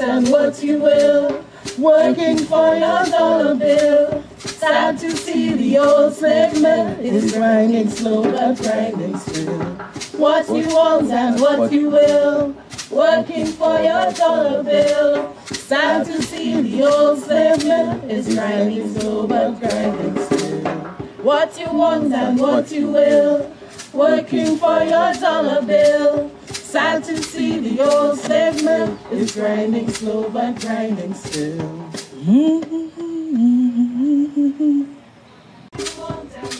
and what you will, working for your dollar bill. Sad to see the old slave man is grinding slow but grinding still. What you want and what you will, working for your dollar bill. Sad to see the old slave man is grinding slow but grinding still. What you want and what you will, working for your dollar bill. Sad to see the old slave man is grinding slow but grinding still.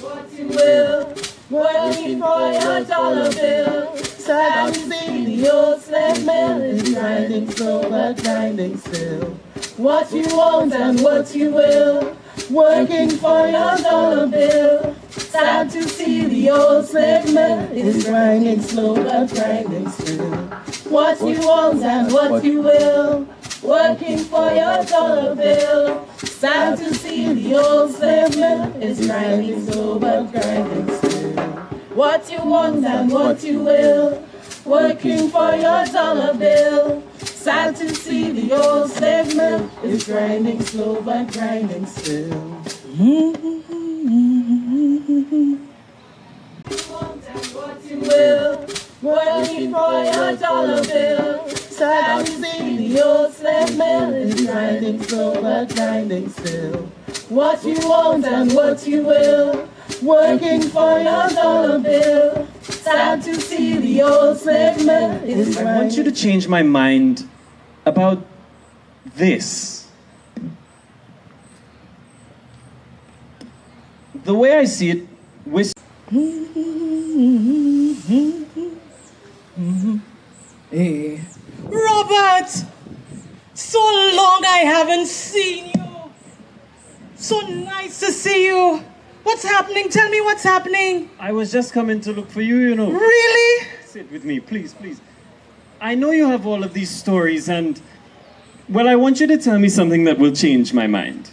What you will, working for your dollar bill. Sad to see the old slave man is grinding slow but grinding still. What you want and what you will, working for your dollar bill. Sad to see the old slave man is grinding slow but grinding still. What you want and what you will, working for your dollar bill. Sad to see the old slave man is grinding slow but grinding still. What you want and what you will, working for your dollar bill. Sad to see the old slave man is grinding slow but grinding still. What you will, working for your dollar bill. Sad to see the old slave man is grinding slow but grinding still. What you want and what you will, working for your dollar bill. Sad to see the old slave man is grinding. I want you to change my mind about this. The way I see it, Hey, Robert! So long I haven't seen you. So nice to see you. What's happening? Tell me what's happening. I was just coming to look for you, you know. Really? Sit with me, please, please. I know you have all of these stories and, well, I want you to tell me something that will change my mind.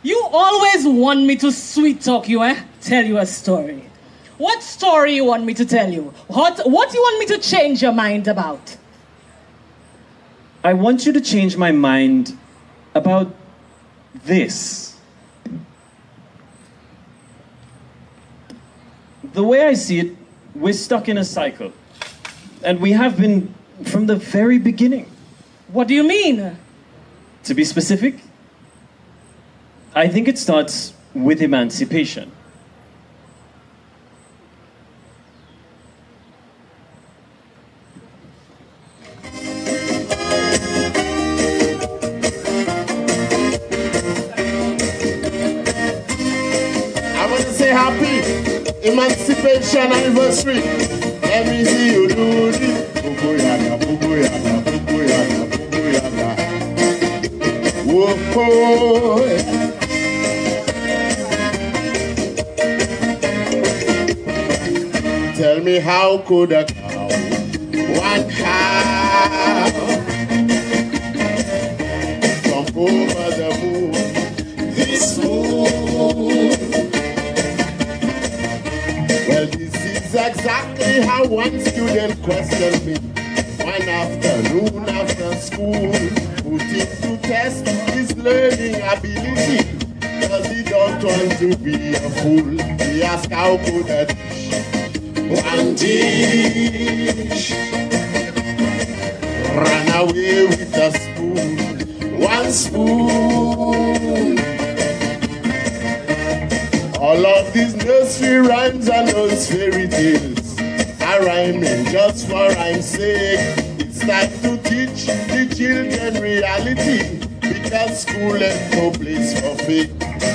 You always want me to sweet talk you, eh? Tell you a story. What story you want me to tell you? What you want me to change your mind about? I want you to change my mind about this. The way I see it, we're stuck in a cycle. And we have been from the very beginning. What do you mean? To be specific, I think it starts with emancipation. I want to say happy Emancipation anniversary. Let me see you do this. Bugoyaga, bugoyaga, bugoyaga, bugoyaga. Whoa. Tell me how could a cow, one cow, jump over the moon, this moon? Well, this is exactly how one student questioned me one afternoon after school, putting to test his learning ability, cause he don't want to be a fool. He asked how could a one dish run away with a spoon, one spoon. All of these nursery rhymes and those fairy tales are rhyming just for rhyme's sake. It's time to teach the children reality, because school ain't no place for fake.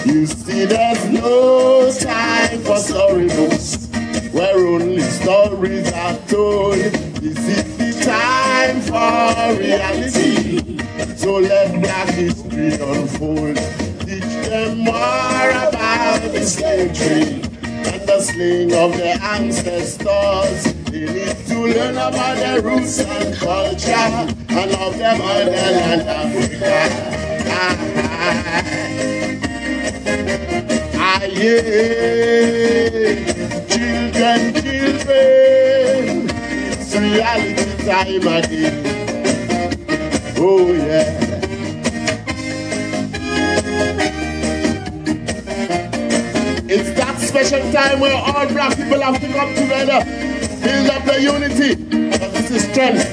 You see, there's no time for storybooks where only stories are told. This is the time for reality, so let black history unfold. Teach them more about the slave trade and the slaying of their ancestors. They need to learn about their roots and culture and of their motherland Africa. Children, it's reality time again. Oh yeah. It's that special time where all black people have to come together, build up the unity, because this is strength.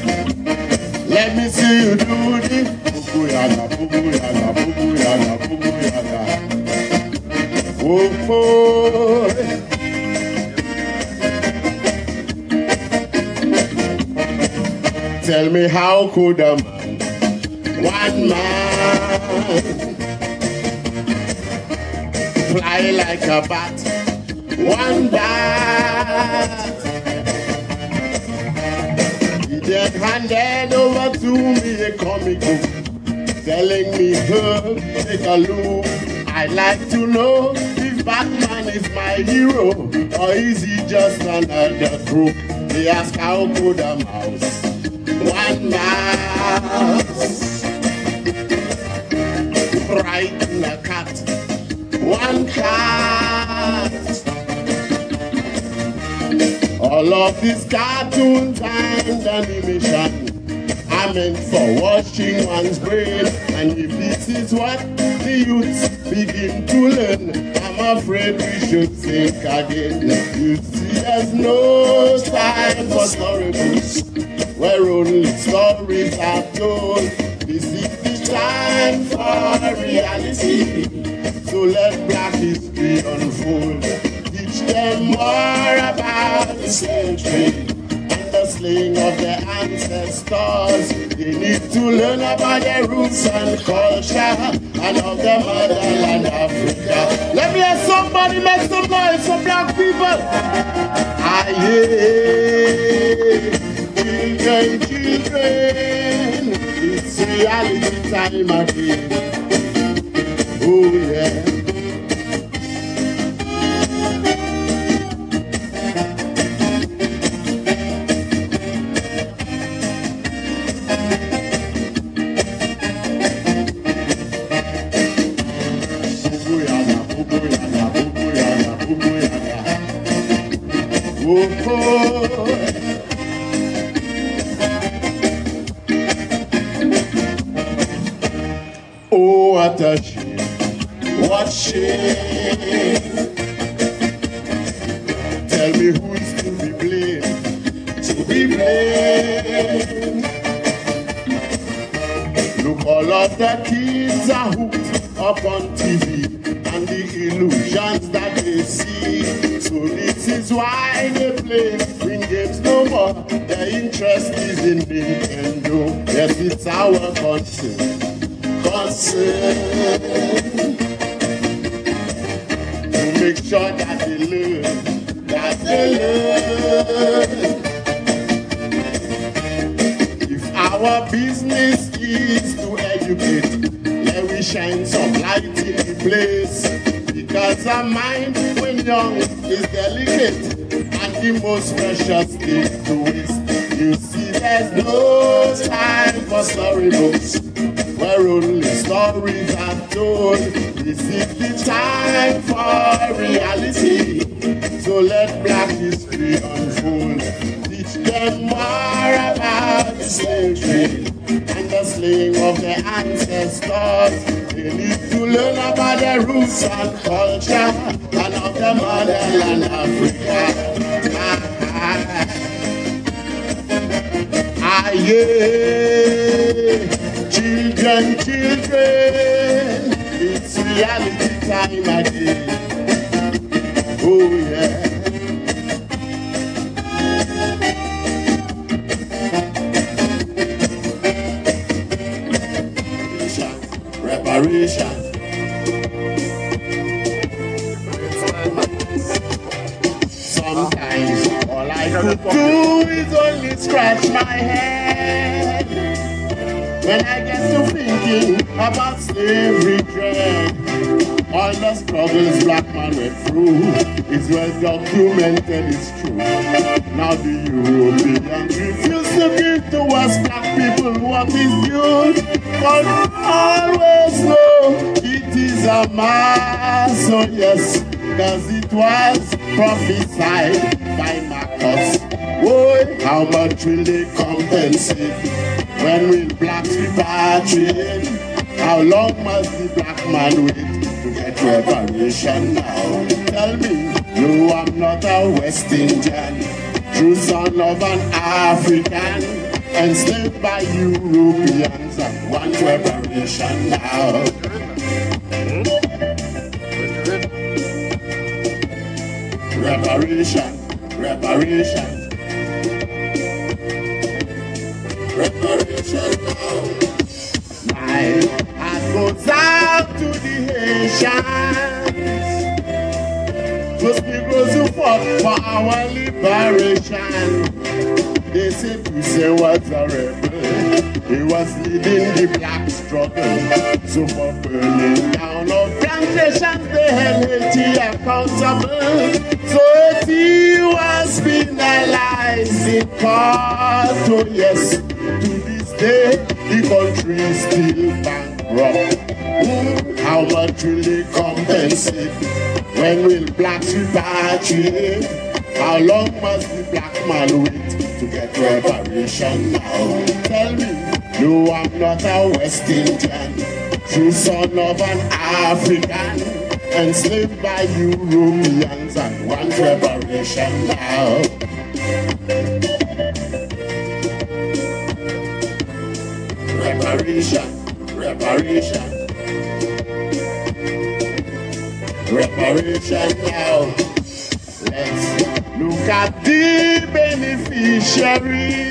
Let me see you do the Bubu-yaga, Bubu-yaga, Bubu-yaga, Bubu-yaga. Oh, boy. Tell me how could a man, one man, fly like a bat, one bat. He then handed over to me a comic book, telling me, "Hey, take a look. I'd like to know if Batman is my hero, or is he just another crook?" He asked, how could a mouse, one mouse, frighten a cat, one cat? All of these cartoons and animation are meant for washing one's brain, and if this is what the youths begin to learn, I'm afraid we should think again. You see, there's no time for storybooks where only stories are told. This is the time for reality, so let black history unfold. Teach them more about the slave trade and the slaying of their ancestors. They need to learn about their roots and culture and of their motherland Africa. Let me hear somebody make some noise for black people. Ah, yeah. Children, children, it's reality time again. Oh yeah. Oh, what a shame, what shame. Tell me who is to be blamed, to be blamed. Look, all of the kids are hooked up on TV and the illusions that they see. So this is why they play win games no more. Their interest is in Nintendo. Yes, it's our concern. To make sure that they learn, that they learn. If our business is to educate, let we shine some light in the place. Because our mind, when young, is delicate and the most precious thing to waste. You see, there's no time for storybooks where only stories are told. This is the time for reality, so let black history unfold. Teach them more about the slave trade and the slaying of their ancestors. They need to learn about their roots and culture and of the motherland Africa. Ah, yeah. Children, children, it's reality time again. Oh yeah. Reparation. Sometimes all I could do is only scratch my head when I get to thinking about slavery dread. All the struggles black man went through is well documented, it's true. Now the Europeans refuse to give to us black people what is due. But always know it is a mass, oh yes, cause it was prophesied by Marcus. Oh, how much will they compensate? When will blacks repatriate? How long must the black man wait to get reparation now? Tell me, no, I'm not a West Indian, true son of an African, enslaved by Europeans and want reparation now. Reparation, reparation. Reparation now. My heart goes out to the Haitians, those Negroes who fought for our liberation. They say Toussaint was a rebel, he was leading the black struggle. So for burning down of plantations, they held Haiti accountable. So Haiti was penalized in court, oh yes. To this day, the country is still bankrupt. How much will they compensate? When will blacks repatriate? How long must the black man wait to get reparation now? Tell me, no, I'm not a West Indian, true son of an African, enslaved by Europeans and want reparation now. Reparation, reparation, reparation now. Let's look at the beneficiaries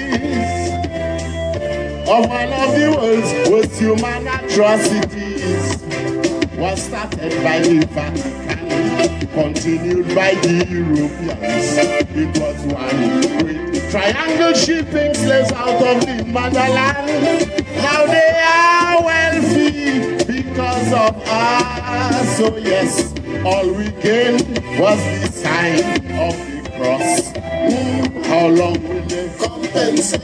of one of the world's worst human atrocities. Was started by the Vatican, continued by the Europeans. It was one great triangle shipping slaves out of the motherland. Now they are wealthy because of us. So yes, all we gained was the sign of the cross. How long will they compensate?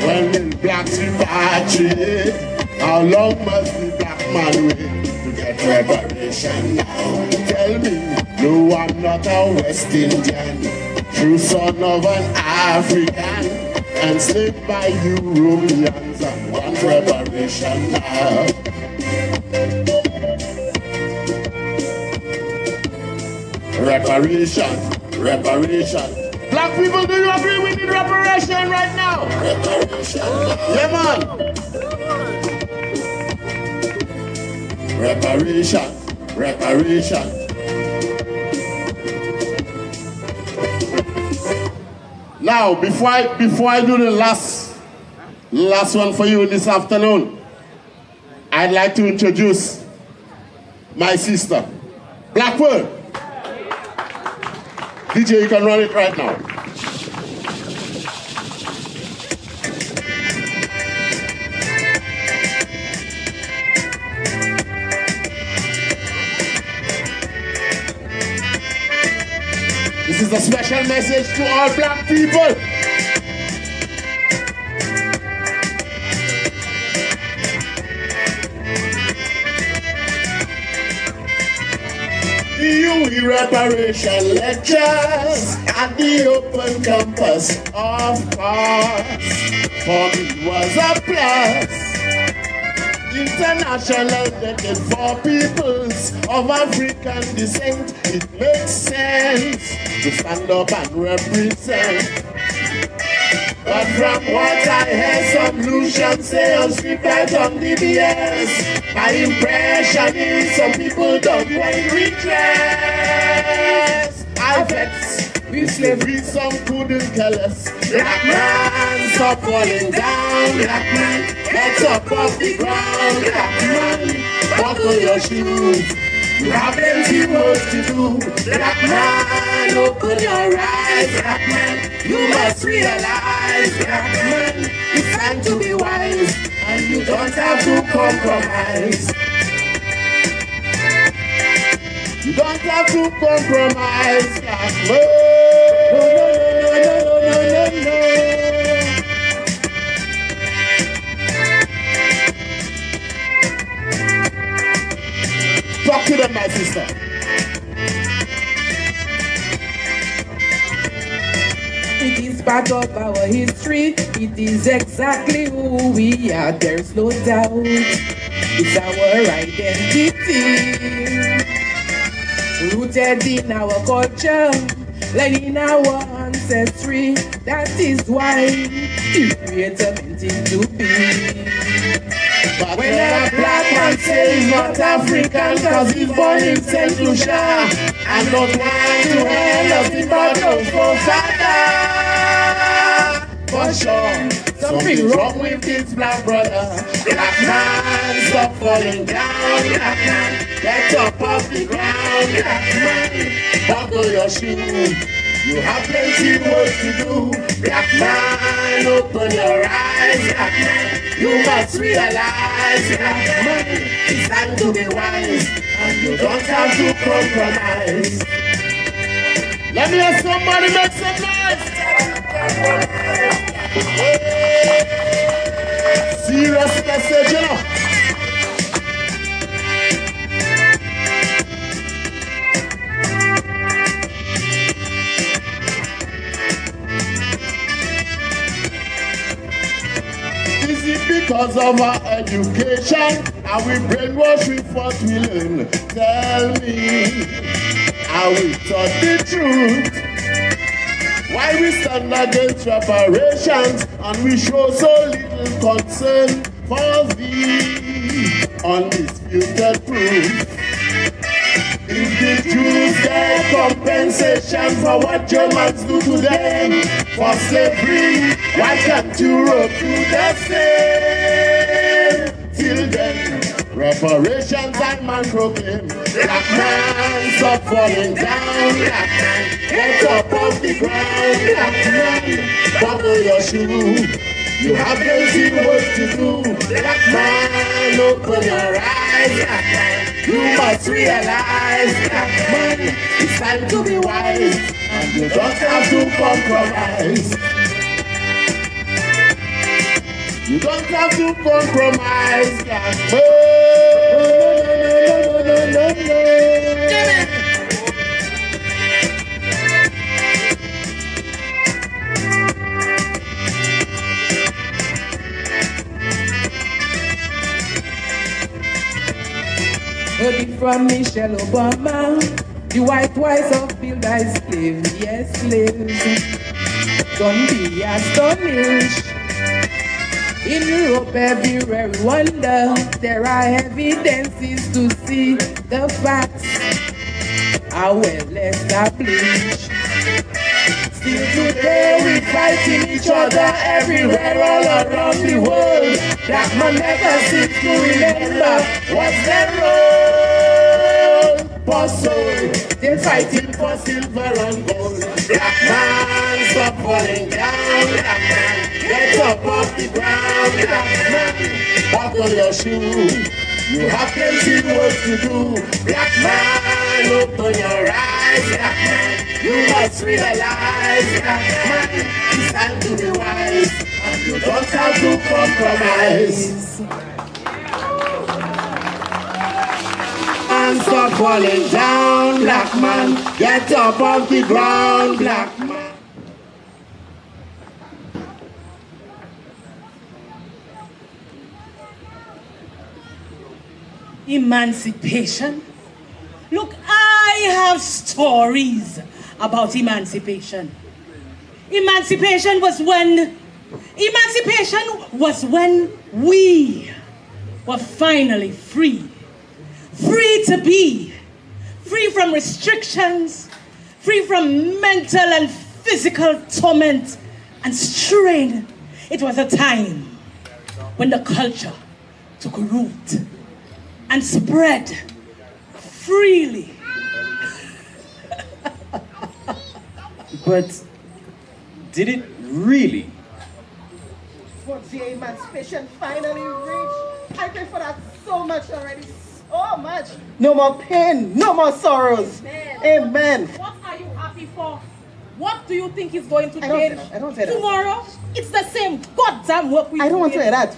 When will blacks repatriate? How long must the black man wait to get reparation now? Tell me, no, I'm not a West Indian, true son of an African, enslaved by Europeans and want reparation now. Reparation, reparation. Black people, do you agree we need reparation right now? Reparation. Yeah, man. Reparation, reparation. Now, before I do the last one for you this afternoon, I'd like to introduce my sister, Blackwood. DJ, you can run it right now. This is a special message to all black people. The reparation lectures at the open campus, of course, for me was a plus. International decade for peoples of African descent, it makes sense to stand up and represent. But from what I heard, some Lucian sales report on DBS. My impression is some people don't want redress. I vex with slavery, some couldn't care less. Black man, stop falling down. Black man, get up off the ground. Black man, buckle your shoes. You have plenty work to do. Black man, open your eyes. Black man, you must realize. Black man, it's time to be wise, and you don't have to compromise. You don't have to compromise. Black man, no. Talk to them, my sister. It is is part of our history. It is exactly who we are. There's no doubt. It's our identity. Rooted in our culture, like in our ancestry. That is why the Creator meant it to be. But when a black man says he's not African cause he's born in St. Lucia and don't want to end up in battles for father. For sure, something wrong with this black brother. Black man, stop falling down. Black man, get up off the ground. Black man, buckle your shoe. You have plenty work to do. Black man, open your eyes. Black man, you must realize. Black man, it's time to be wise, and you don't have to compromise. Let me hear somebody make some noise. Serious message, you know. Is it because of our education? Are we brainwashed with what we learn? Tell me, are we taught the truth? Why we stand against reparations and we show so little concern for the undisputed proof? If the Jews get compensation for what Germans do to them for slavery, why can't Europe do the same? Till then, reparations and man proclaim. Black man, stop falling down. Black man, get up off the ground. Black man, buckle your shoe. You have plenty work to do. Black man, open your eyes. Black man, you must realize. Black man, it's time to be wise, and you don't have to compromise. You don't have to compromise, black man. No. Heard it from Michelle Obama, the white wives of Bill thy slave, yes, slaves. Don't be astonished. In Europe, everywhere we wonder, there are evidences to see the facts are well established. Still today we fighting each other everywhere all around the world. Black man never seems to remember what's their role. For soul, they're fighting for silver and gold. Black man, stop falling down. Black man, get up off the ground. Black man, buckle your shoe. You have plenty work to do. Black man, open your eyes. Black man, you must realize. Black man, it's time to be wise, and you don't have to compromise. And stop falling down, black man. Get up off the ground, black man. Emancipation? Look, I have stories about emancipation. Emancipation was when we were finally free. Free to be. Free from restrictions. Free from mental and physical torment and strain. It was a time when the culture took root and spread freely. But did it really? Was the emancipation finally reached? I pray for that so much already, so much. No more pain, no more sorrows. Amen. What are you happy for? What do you think is going to change? I don't say that. Tomorrow, it's the same goddamn work we I don't want to hear that.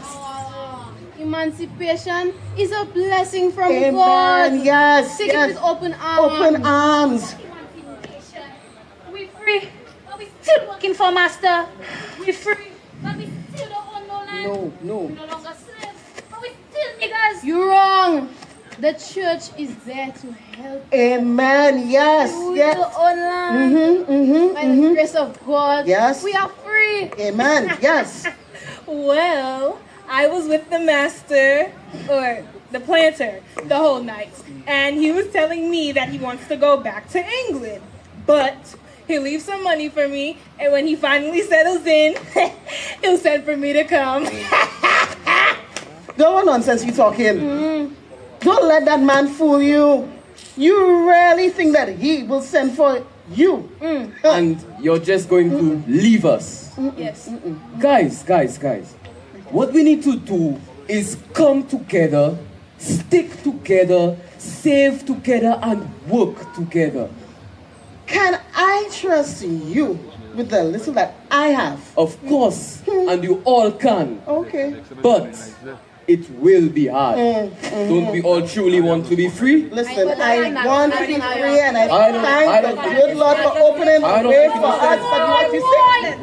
Emancipation is a blessing from Amen. God. Yes. Take it with open arms. Open arms. Emancipation. We free, but we still want working for master. We free, but we still don't own no land. No. We no longer slaves, but we still niggas. You're wrong. The church is there to help. Amen. Yes. We Yes. don't own land. By the grace of God, Yes. we are free. Amen. Yes. Well, I was with the master, or the planter, the whole night. And he was telling me that he wants to go back to England. But he'll leave some money for me, and when he finally settles in, he'll send for me to come. Go on nonsense you talking. Don't let that man fool you. You really think that he will send for you? And you're just going to leave us. Yes. Guys. What we need to do is come together, stick together, save together, and work together. Can I trust you with the little that I have? Of course, and you all can. Okay. But it will be hard. Don't we all truly want to be free? Listen, I want to be free, and I I don't- thank the good Lord for opening the I don't way think for so. us. But what you say?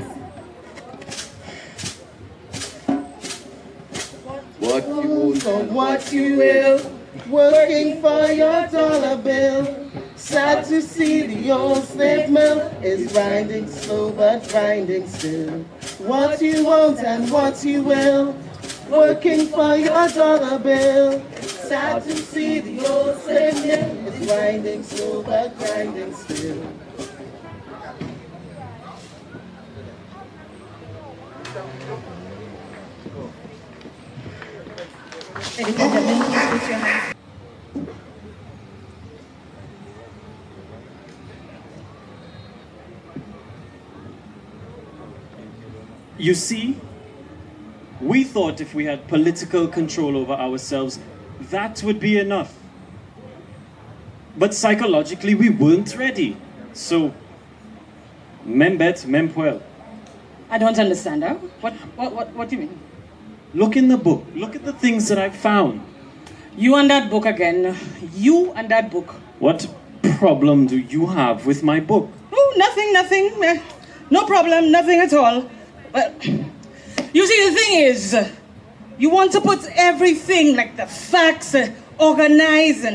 What you want. So what you will, working for your dollar bill. Sad to see the old slave mill is grinding slow but grinding still. What you want and what you will, working for your dollar bill. Sad to see the old slave mill is grinding slow but grinding still. Ladies and gentlemen, please put your hands. You see, we thought if we had political control over ourselves, that would be enough. But psychologically, we weren't ready. So, membet, mempuel. I don't understand, huh? What do you mean? Look in the book. Look at the things that I've found. You and that book again. You and that book. What problem do you have with my book? Oh, nothing. No problem, nothing at all. But you see, the thing is, you want to put everything, like the facts, organized,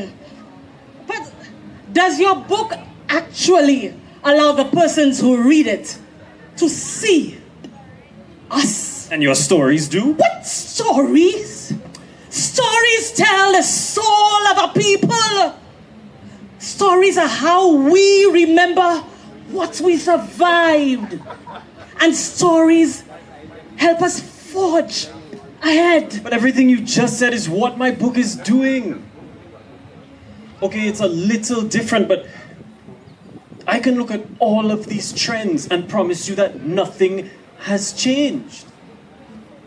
but does your book actually allow the persons who read it to see us? And your stories do? What stories? Stories tell the soul of a people. Stories are how we remember what we survived. And stories help us forge ahead. But everything you just said is what my book is doing. Okay, it's a little different, but I can look at all of these trends and promise you that nothing has changed.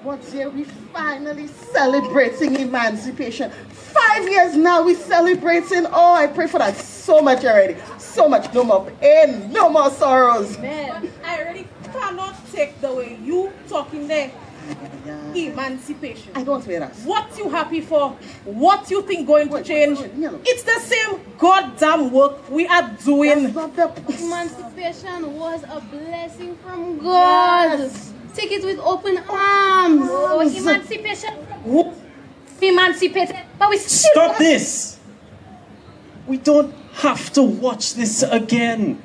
What's here? We finally celebrating emancipation. 5 years now, we celebrating. Oh, I pray for that so much already. So much. No more pain, no more sorrows. Man, I really cannot take the way you talking there. Emancipation. I don't hear that. What you happy for? What you think going to change? It's the same goddamn work we are doing. That's not the... Emancipation was a blessing from God. Yes. Take it with open arms. Oh, emancipation. Emancipated, but we still... Stop this! We don't have to watch this again.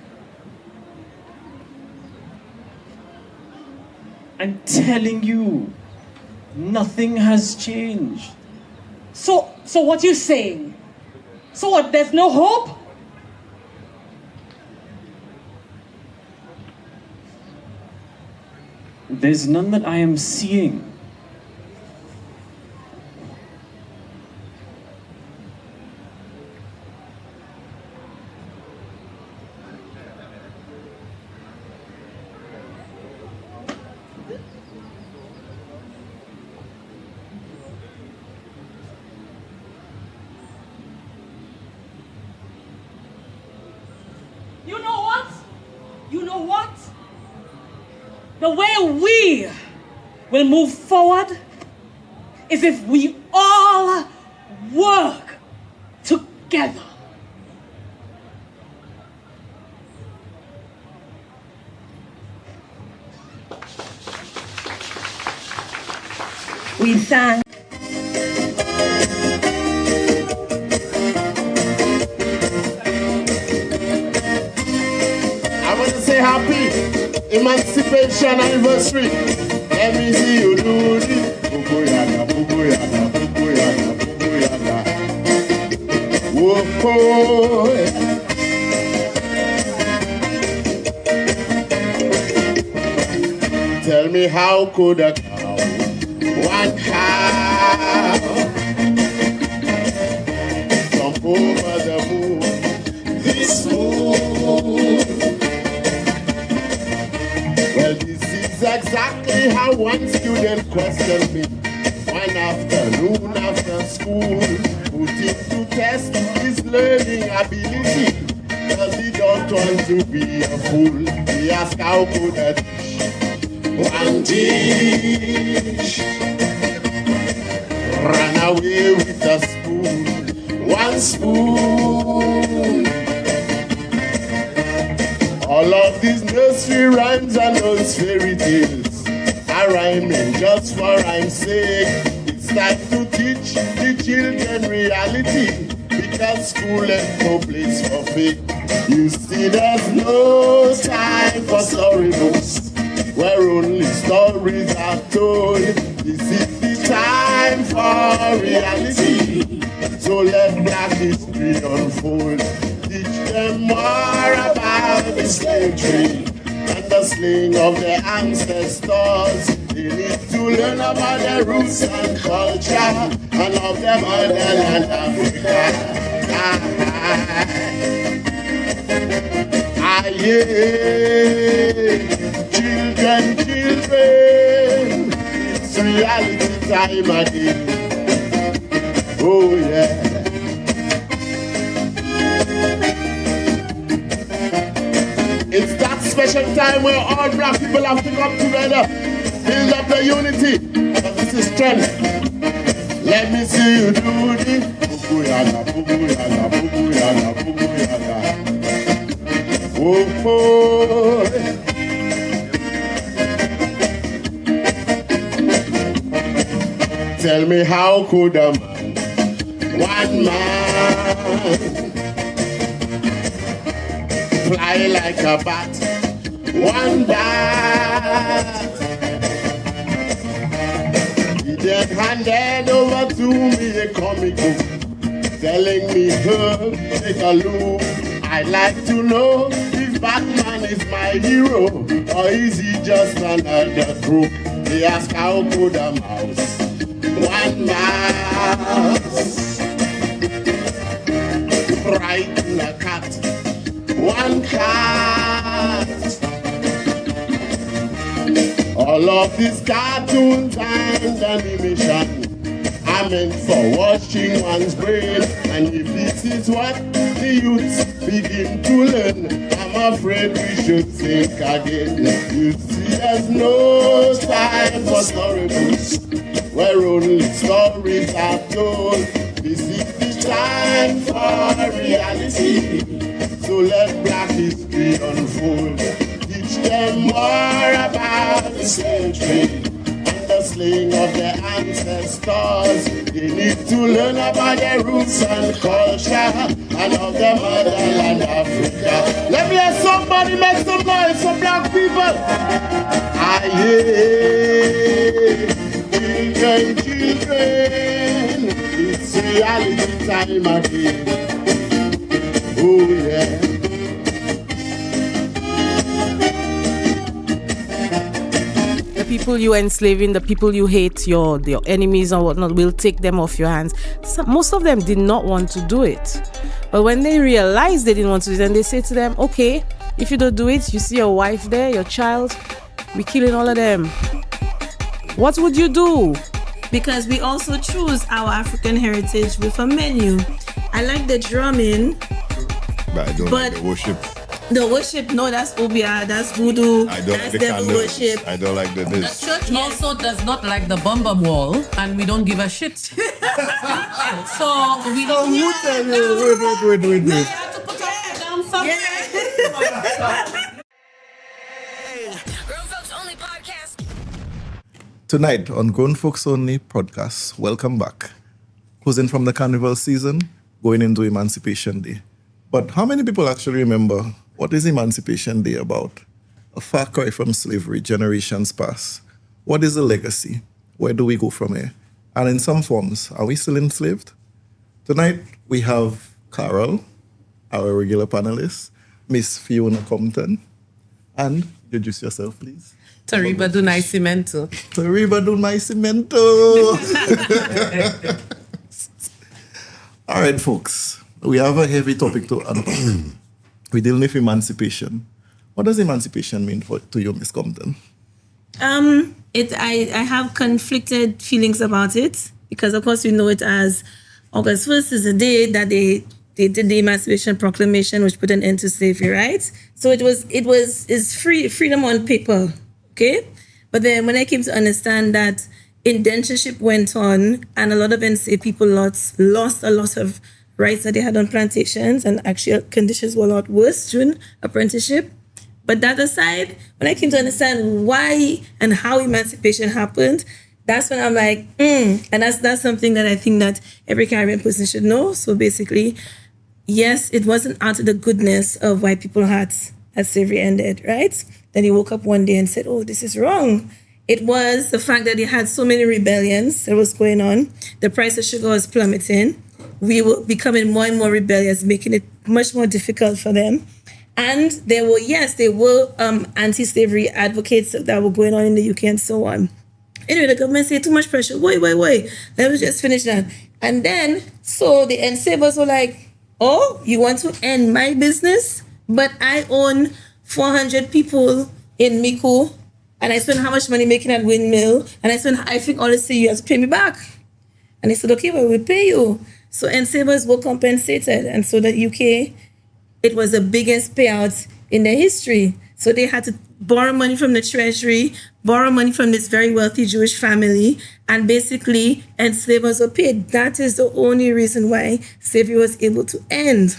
I'm telling you, nothing has changed. So what you saying? So what, there's no hope? There's none that I am seeing. You know what? You know what? The way we will move forward is if we all work together. Emancipation anniversary. Let me see you do this. Bugoyaga, bugoyaga, bugoyaga, bugoyaga. Whoa, tell me how could a cow, one cow, jump over the moon, this moon? Well, this is exactly how one student questioned me one afternoon after school, putting to test his learning ability, cause he don't want to be a fool. He asked how could a one dish ran away with a spoon, one spoon. All of these nursery rhymes and those fairy tales are rhyming just for rhyme's sake. It's time to teach the children reality, because school ain't no place for fake. You see, there's no time for storybooks where only stories are told. This is the time for reality, so let black history unfold. Teach them more about the slave trade and the slaying of their ancestors. They need to learn about their roots and culture and of their motherland Africa. Yeah. Children, it's reality time again. Oh yeah. It's that special time where all black people have to come together, build up the unity, but this is strength. Let me see you do this. Bugoyaga, bugoyaga, bugoyaga, bugoyaga. Oh, oh. Tell me how could a man, one man, fly like a bat, one bat? He then handed over to me a comic book, telling me, take a look. I'd like to know if Batman is my hero, or is he just another crook? He asked how could a mouse, one mouse, frighten a cat, one cat? All of these cartoons and animation are meant for washing one's brain, and if this is what the youths begin to learn, I'm afraid we should think again. You see, there's no time for storybooks where only stories are told. This is the time for reality, so let black history unfold. Teach them more about the slave trade and the slaying of their ancestors. They need to learn about their roots and culture and of their motherland Africa. Let me hear somebody make some noise for black people. Ah, yeah. Children, children, it's reality time again. Oh, yeah. The people you enslaving, the people you hate, your enemies or whatnot, will take them off your hands. Most of them did not want to do it. But when they realize they didn't want to do it, then they say to them, okay, if you don't do it, you see your wife there, your child, we're killing all of them. What would you do? Because we also choose our African heritage with a menu. I like the drumming. But I don't like the worship. The worship, no, that's Obia, that's voodoo, I don't that's like the devil candles. worship. I don't like the this. The church also does not like the bum bum wall, and we don't give a shit. So we don't. Wait. You have to put your head down somewhere. Grown Folks Only podcast. Tonight on Grown Folks Only podcast, welcome back. Closing from the carnival season, going into Emancipation Day. But how many people actually remember what is Emancipation Day about? a far cry from slavery, generations past. What is the legacy? Where do we go from here? And in some forms, are we still enslaved? Tonight, we have Carol, our regular panelist, Miss Fiona Compton, and introduce yourself, please. Taribba do Nascimento. Taribba do Nascimento. All right, folks, we have a heavy topic to unpack. We're dealing with emancipation. What does emancipation mean to you, Miss Compton? I have conflicted feelings about it because, of course, we know it as August 1st is the day that they did the Emancipation Proclamation, which put an end to slavery, right? So it's freedom on paper, okay? But then when I came to understand that indentureship went on and a lot of enslaved people lost a lot of rights that they had on plantations, and actually conditions were a lot worse during apprenticeship. But that aside, when I came to understand why and how emancipation happened, that's when I'm like, and that's something that I think that every Caribbean person should know. So basically, yes, it wasn't out of the goodness of why people had slavery ended, right? Then he woke up one day and said, oh, this is wrong. It was the fact that they had so many rebellions that was going on. The price of sugar was plummeting. We were becoming more and more rebellious, making it much more difficult for them. And there were anti-slavery advocates that were going on in the UK and so on. Anyway, the government said too much pressure. Wait. Let me just finish that. And then, so the enslavers were like, oh, you want to end my business? But I own 400 people in Miku, and I spent how much money making that windmill, and I think honestly you have to pay me back. And they said, okay, well, we'll pay you. So enslavers were compensated. And so the UK, it was the biggest payout in their history. So they had to borrow money from the treasury, borrow money from this very wealthy Jewish family, and basically enslavers were paid. That is the only reason why slavery was able to end.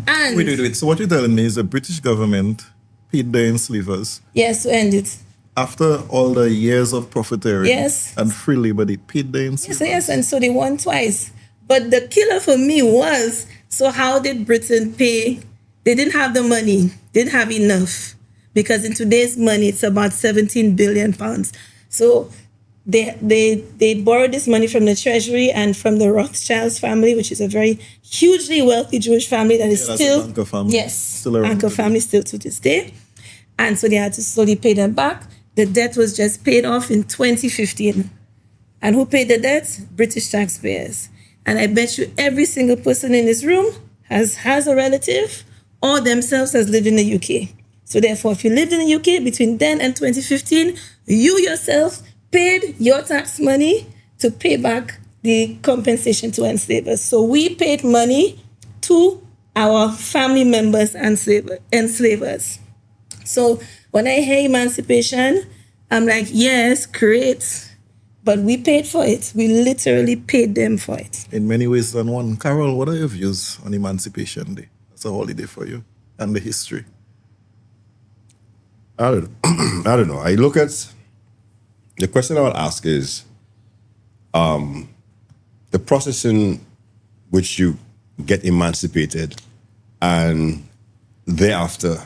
And Wait. So what you're telling me is the British government paid the enslavers. Yes, to end it. After all the years of profiteering and free labor, they paid the enslavers. Yes, and so they won twice. But the killer for me was, so how did Britain pay? They didn't have the money, didn't have enough. Because in today's money, it's about 17 billion pounds. So they borrowed this money from the treasury and from the Rothschilds family, which is a very hugely wealthy Jewish family that is still, Anchor family. Yes, still around Anchor family still to this day. And so they had to slowly pay them back. The debt was just paid off in 2015. And who paid the debt? British taxpayers. And I bet you every single person in this room has a relative or themselves has lived in the UK. So therefore, if you lived in the UK between then and 2015, you yourself paid your tax money to pay back the compensation to enslavers. So we paid money to our family members and enslavers. So when I hear emancipation, I'm like, yes, great. But we paid for it. We literally paid them for it. In many ways than one. Carol, what are your views on Emancipation Day? It's a holiday for you and the history. I don't know. I look at the question I would ask is the process in which you get emancipated and thereafter,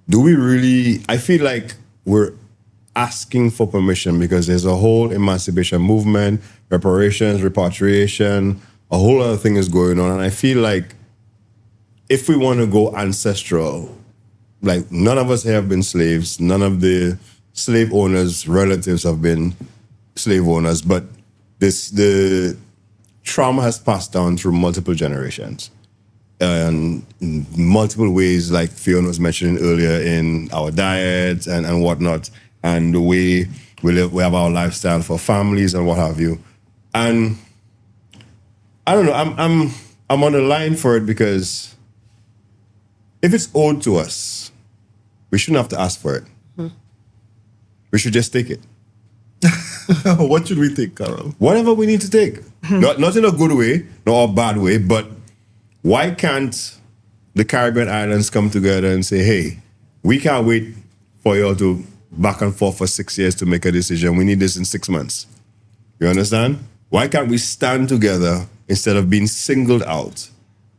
do we really, I feel like we're asking for permission because there's a whole emancipation movement, reparations, repatriation, a whole other thing is going on. And I feel like if we want to go ancestral, like none of us here have been slaves, none of the slave owners' relatives have been slave owners, but the trauma has passed down through multiple generations. And in multiple ways, like Fiona was mentioning earlier, in our diets and whatnot, and the way we live, we have our lifestyle for families and what have you. And I don't know, I'm on the line for it because if it's owed to us, we shouldn't have to ask for it. We should just take it. What should we take, Carol? Whatever we need to take. Not in a good way, nor a bad way, but why can't the Caribbean islands come together and say, hey, we can't wait for you all to back and forth for 6 years to make a decision. We need this in 6 months. You understand? Why can't we stand together instead of being singled out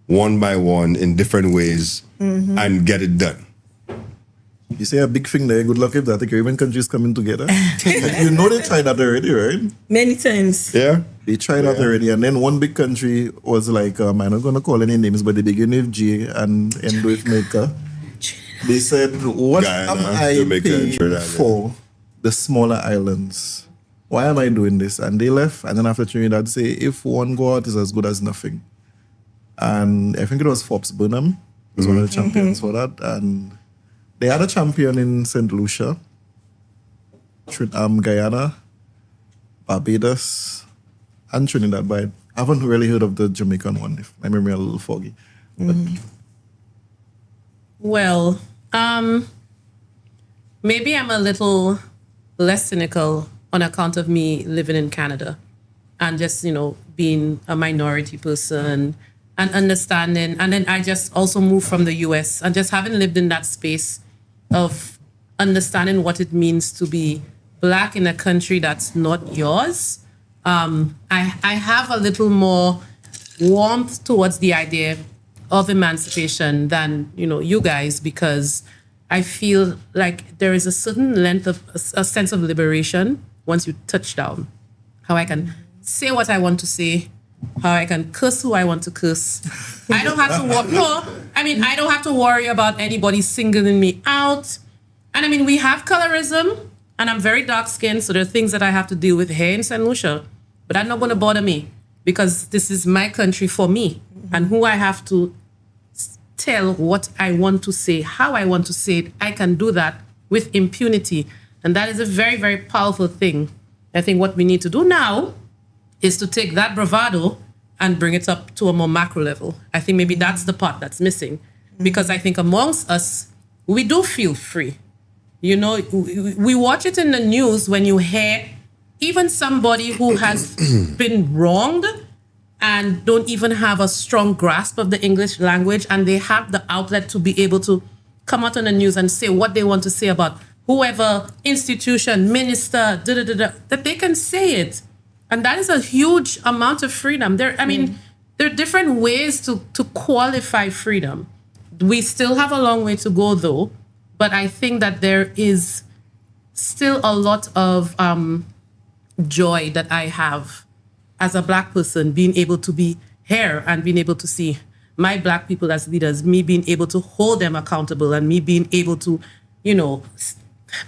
one by one in different ways and get it done? You say a big thing there. Good luck with that. The Caribbean countries coming together. You know they tried that already, right? Many times. Yeah. They tried that already. And then one big country was like, I'm not going to call any names, but they begin with J and end with Jamaica. They said, what am I paying for the smaller islands? Why am I doing this? And they left. And then after Trinidad, say, if one go out, is as good as nothing. And I think it was Forbes Burnham was one of the champions for that. And they had a champion in St. Lucia, Guyana, Barbados, and Trinidad. But I haven't really heard of the Jamaican one, if my memory is a little foggy. Well, maybe I'm a little less cynical on account of me living in Canada and just, being a minority person and understanding. And then I just also moved from the US and just having lived in that space of understanding what it means to be Black in a country that's not yours. I have a little more warmth towards the idea of emancipation than, you guys, because I feel like there is a certain length of a sense of liberation once you touch down. How I can say what I want to say, how I can curse who I want to curse. I don't have to I don't have to worry about anybody singling me out. And we have colorism, and I'm very dark-skinned, so there are things that I have to deal with here in St. Lucia. But that's not going to bother me, because this is my country for me, and who I have to tell what I want to say, how I want to say it, I can do that with impunity. And that is a very, very powerful thing. I think what we need to do now is to take that bravado and bring it up to a more macro level. I think maybe that's the part that's missing. Because I think amongst us, we do feel free. We watch it in the news when you hear even somebody who has been wronged and don't even have a strong grasp of the English language, and they have the outlet to be able to come out on the news and say what they want to say about whoever, institution, minister, that they can say it. And that is a huge amount of freedom. There are different ways to qualify freedom. We still have a long way to go, though, but I think that there is still a lot of joy that I have as a Black person, being able to be here and being able to see my Black people as leaders, me being able to hold them accountable, and me being able to,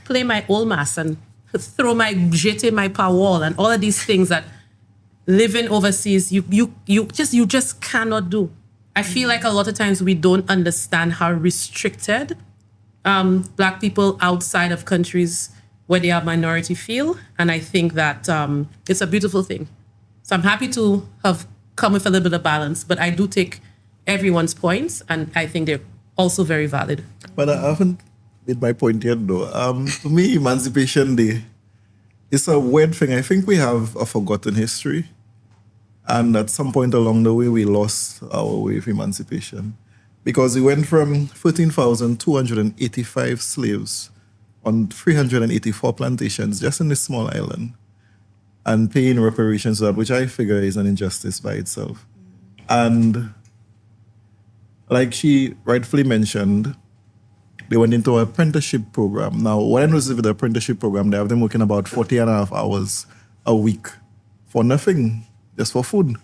play my old mass and throw my jeté, my power, and all of these things that living overseas, you just cannot do. I feel like a lot of times we don't understand how restricted Black people outside of countries where they are minority feel. And I think that it's a beautiful thing. So I'm happy to have come with a little bit of balance, but I do take everyone's points, and I think they're also very valid. But I haven't made my point yet, though. To me, Emancipation Day is a weird thing. I think we have a forgotten history, and at some point along the way, we lost our way of emancipation, because we went from 13,285 slaves on 384 plantations just in this small island, and paying reparations for that, which I figure is an injustice by itself. And like she rightfully mentioned, they went into an apprenticeship program. Now, what I noticed with the apprenticeship program, they have them working about 40.5 hours a week for nothing, just for food.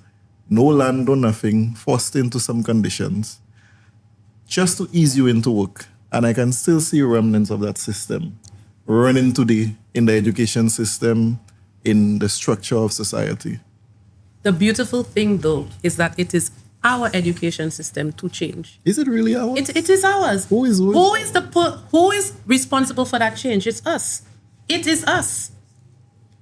No land or nothing, forced into some conditions, just to ease you into work. And I can still see remnants of that system running today in the education system, in the structure of society. The beautiful thing, though, is that it is our education system to change. Is it really ours? It is ours. Who is responsible for that change? It's us. It is us.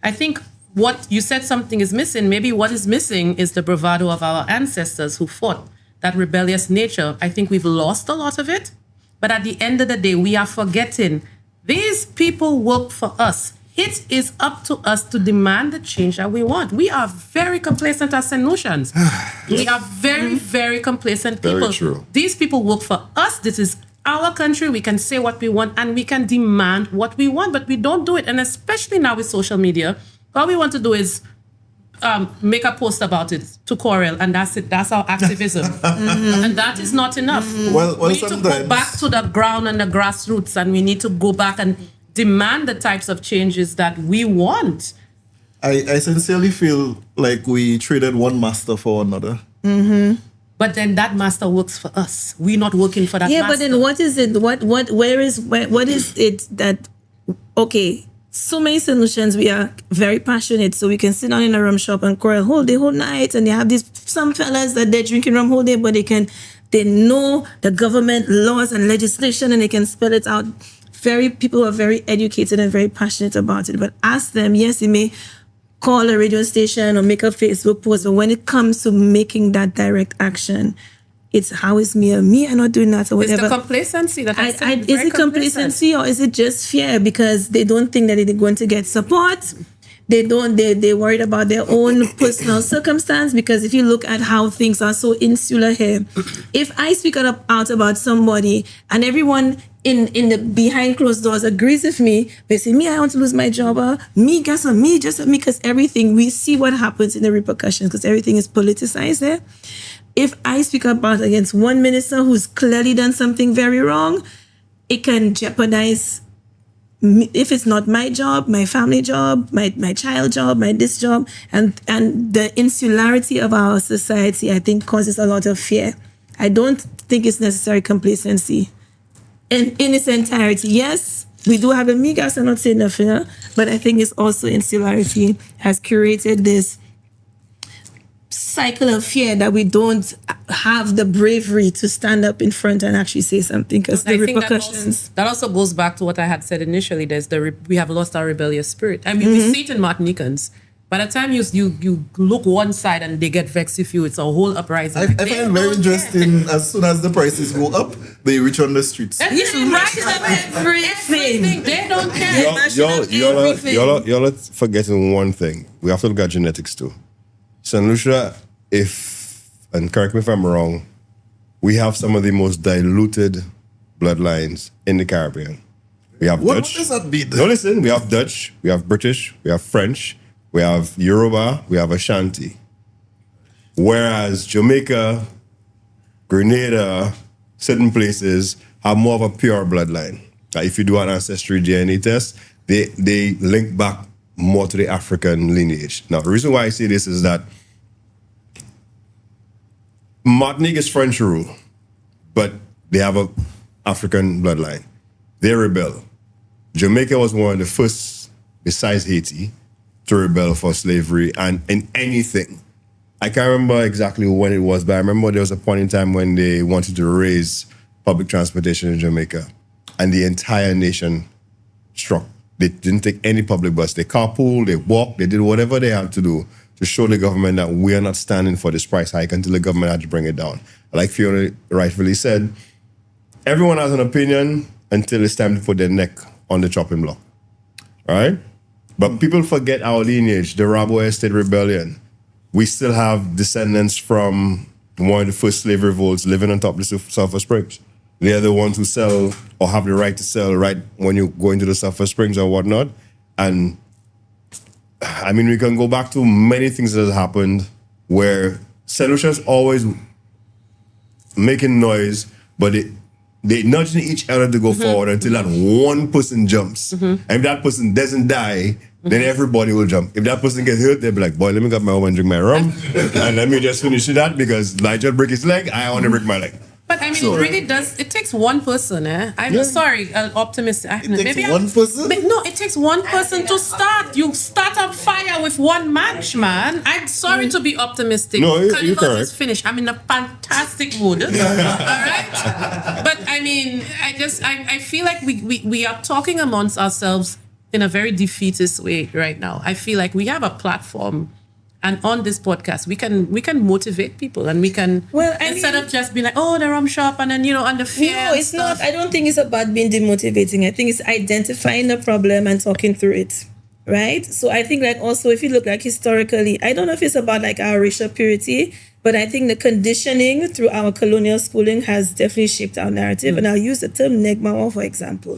I think what you said something is missing. Maybe what is missing is the bravado of our ancestors who fought, that rebellious nature. I think we've lost a lot of it. But at the end of the day, we are forgetting these people work for us. It is up to us to demand the change that we want. We are very complacent as St. Lucians. We are very, very complacent people. Very true. These people work for us. This is our country. We can say what we want and we can demand what we want, but we don't do it. And especially now with social media, all we want to do is make a post about it to Corel, and that's it. That's our activism, and that is not enough. Well, we need to go sometimes- back to the ground and the grassroots, and we need to go back and demand the types of changes that we want. I sincerely feel like we traded one master for another. But then that master works for us. We're not working for that Yeah, master. but then what is it? What is it that? Okay, so many solutions. We are very passionate, so we can sit down in a rum shop and quarrel whole night, and they have some fellas that they're drinking rum whole day, but they know the government laws and legislation, and they can spell it out. People are very educated and very passionate about it. But ask them, yes, they may call a radio station or make a Facebook post, but when it comes to making that direct action, it's how is me are not doing that or whatever. It's the complacency that is it complacency or is it just fear because they don't think that they're going to get support? They're worried about their own personal circumstance, because if you look at how things are so insular here, if I speak out about somebody and everyone in the behind closed doors agrees with me, they say, I want to lose my job, just me, because everything, we see what happens in the repercussions, because everything is politicized there. If I speak about against one minister who's clearly done something very wrong, it can jeopardize me, if it's not my job, my family job, my child job, this job, and the insularity of our society, I think, causes a lot of fear. I don't think it's necessary complacency. In its entirety, yes, we do have a migas, I'm not saying nothing, but I think it's also insularity has curated this cycle of fear that we don't have the bravery to stand up in front and actually say something, because the repercussions. That also goes back to what I had said initially. We have lost our rebellious spirit. I mean, we see it in Martinicans. By the time you look one side and they get vexed with you, it's a whole uprising. I find very interesting. As soon as the prices go up, they reach on the streets. Everything. They don't care. Y'all are forgetting one thing. We have to look at genetics too. St. Lucia, and correct me if I'm wrong, we have some of the most diluted bloodlines in the Caribbean. We have Dutch. What does that mean? No, listen, we have Dutch, we have British, we have French, we have Yoruba, we have Ashanti. Whereas Jamaica, Grenada, certain places have more of a pure bloodline. If you do an ancestry DNA test, they link back more to the African lineage. Now, the reason why I say this is that Martinique is French rule, but they have an African bloodline. They rebel. Jamaica was one of the first, besides Haiti, to rebel for slavery and in anything. I can't remember exactly when it was, but I remember there was a point in time when they wanted to raise public transportation in Jamaica, and the entire nation struck. They didn't take any public bus. They carpooled, they walked, they did whatever they had to do to show the government that we are not standing for this price hike until the government had to bring it down. Like Fiona rightfully said, everyone has an opinion until it's time to put their neck on the chopping block, right? But people forget our lineage, the Rabo Estate Rebellion. We still have descendants from one of the first slave revolts living on top of the Sulphur Springs. They're the ones who sell or have the right to sell right when you go into the Sulphur Springs or whatnot. And I mean, we can go back to many things that have happened where St. Lucia's always making noise, but they nudging each other to go forward until that one person jumps. And if that person doesn't die, then everybody will jump. If that person gets hurt, they'll be like, boy, let me get my home and drink my rum. And let me just finish that because Nigel break his leg, I want to break my leg. But I mean, it really does. It takes one person. I'm sorry, optimistic. One person? No, it takes one person to start. You start a fire with one match, man. I'm sorry to be optimistic. No, you're Carnival correct. is finished. I'm in a fantastic mood. All right. But I mean, I feel like we are talking amongst ourselves in a very defeatist way right now. I feel like we have a platform. And on this podcast, we can motivate people, and we can instead of just being like, oh, the rum shop, and then and the fear. No, it's not. I don't think it's about being demotivating. I think it's identifying the problem and talking through it, right? So I think like also if you look like historically, I don't know if it's about like our racial purity, but I think the conditioning through our colonial schooling has definitely shaped our narrative. And I'll use the term negmawa for example.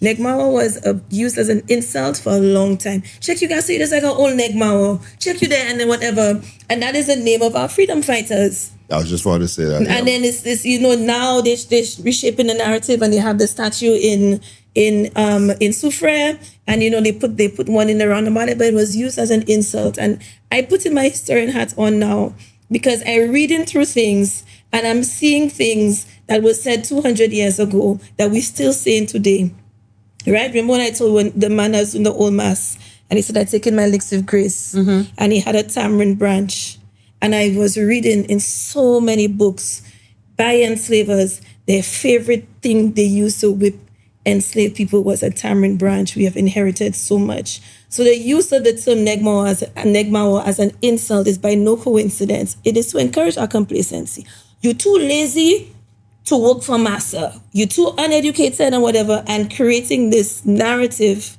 Negmawa was used as an insult for a long time. Check you guys, say this like an old Negmawa. Check you there and then whatever. And that is the name of our freedom fighters. I was just wanting to say that. And then it's this, now they're reshaping the narrative and they have the statue in Soufrière, and they put one in the roundabout, but it was used as an insult. And I put in my historian hat on now because I'm reading through things and I'm seeing things that was said 200 years ago that we still saying today. Right? Remember when I told when the man was in the old mass and he said, I taken my licks of grace, and he had a tamarind branch. And I was reading in so many books by enslavers, their favorite thing they used to whip enslaved people was a tamarind branch. We have inherited so much. So the use of the term Negmawa as an insult is by no coincidence. It is to encourage our complacency. You're too lazy to work for massa. You're too uneducated and whatever, and creating this narrative.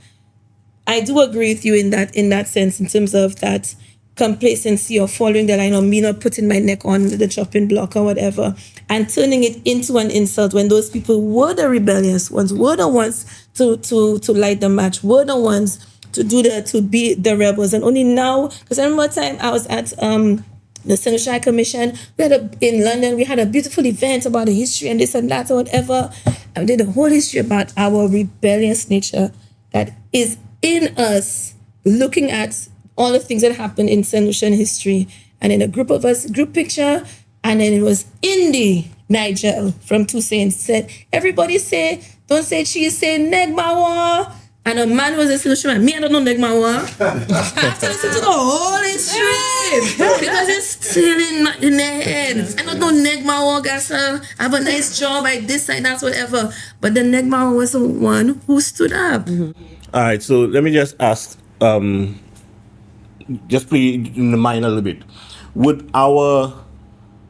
I do agree with you in that sense, in terms of that complacency or following the line, or me not putting my neck on the chopping block or whatever, and turning it into an insult when those people were the rebellious ones, were the ones to light the match, were the ones to be the rebels. And only now, because I remember a time I was at the St. Lucia Commission, in London, we had a beautiful event about the history and this and that or whatever, and we did a whole history about our rebellious nature that is in us, looking at all the things that happened in St. Lucian history. And then a group of us, group picture, and then it was Indy Nigel from Two Saints said, everybody say, don't say cheese, say Negmawa. And a man was a solution. Me, I don't know Negmawa. I have to listen to the whole history because it's still in their head. I don't know Negmawa, guys. I have a nice job, I this, I that, whatever. But the Negmawa was the one who stood up. All right, so let me just ask, just play in the mind a little bit. Would our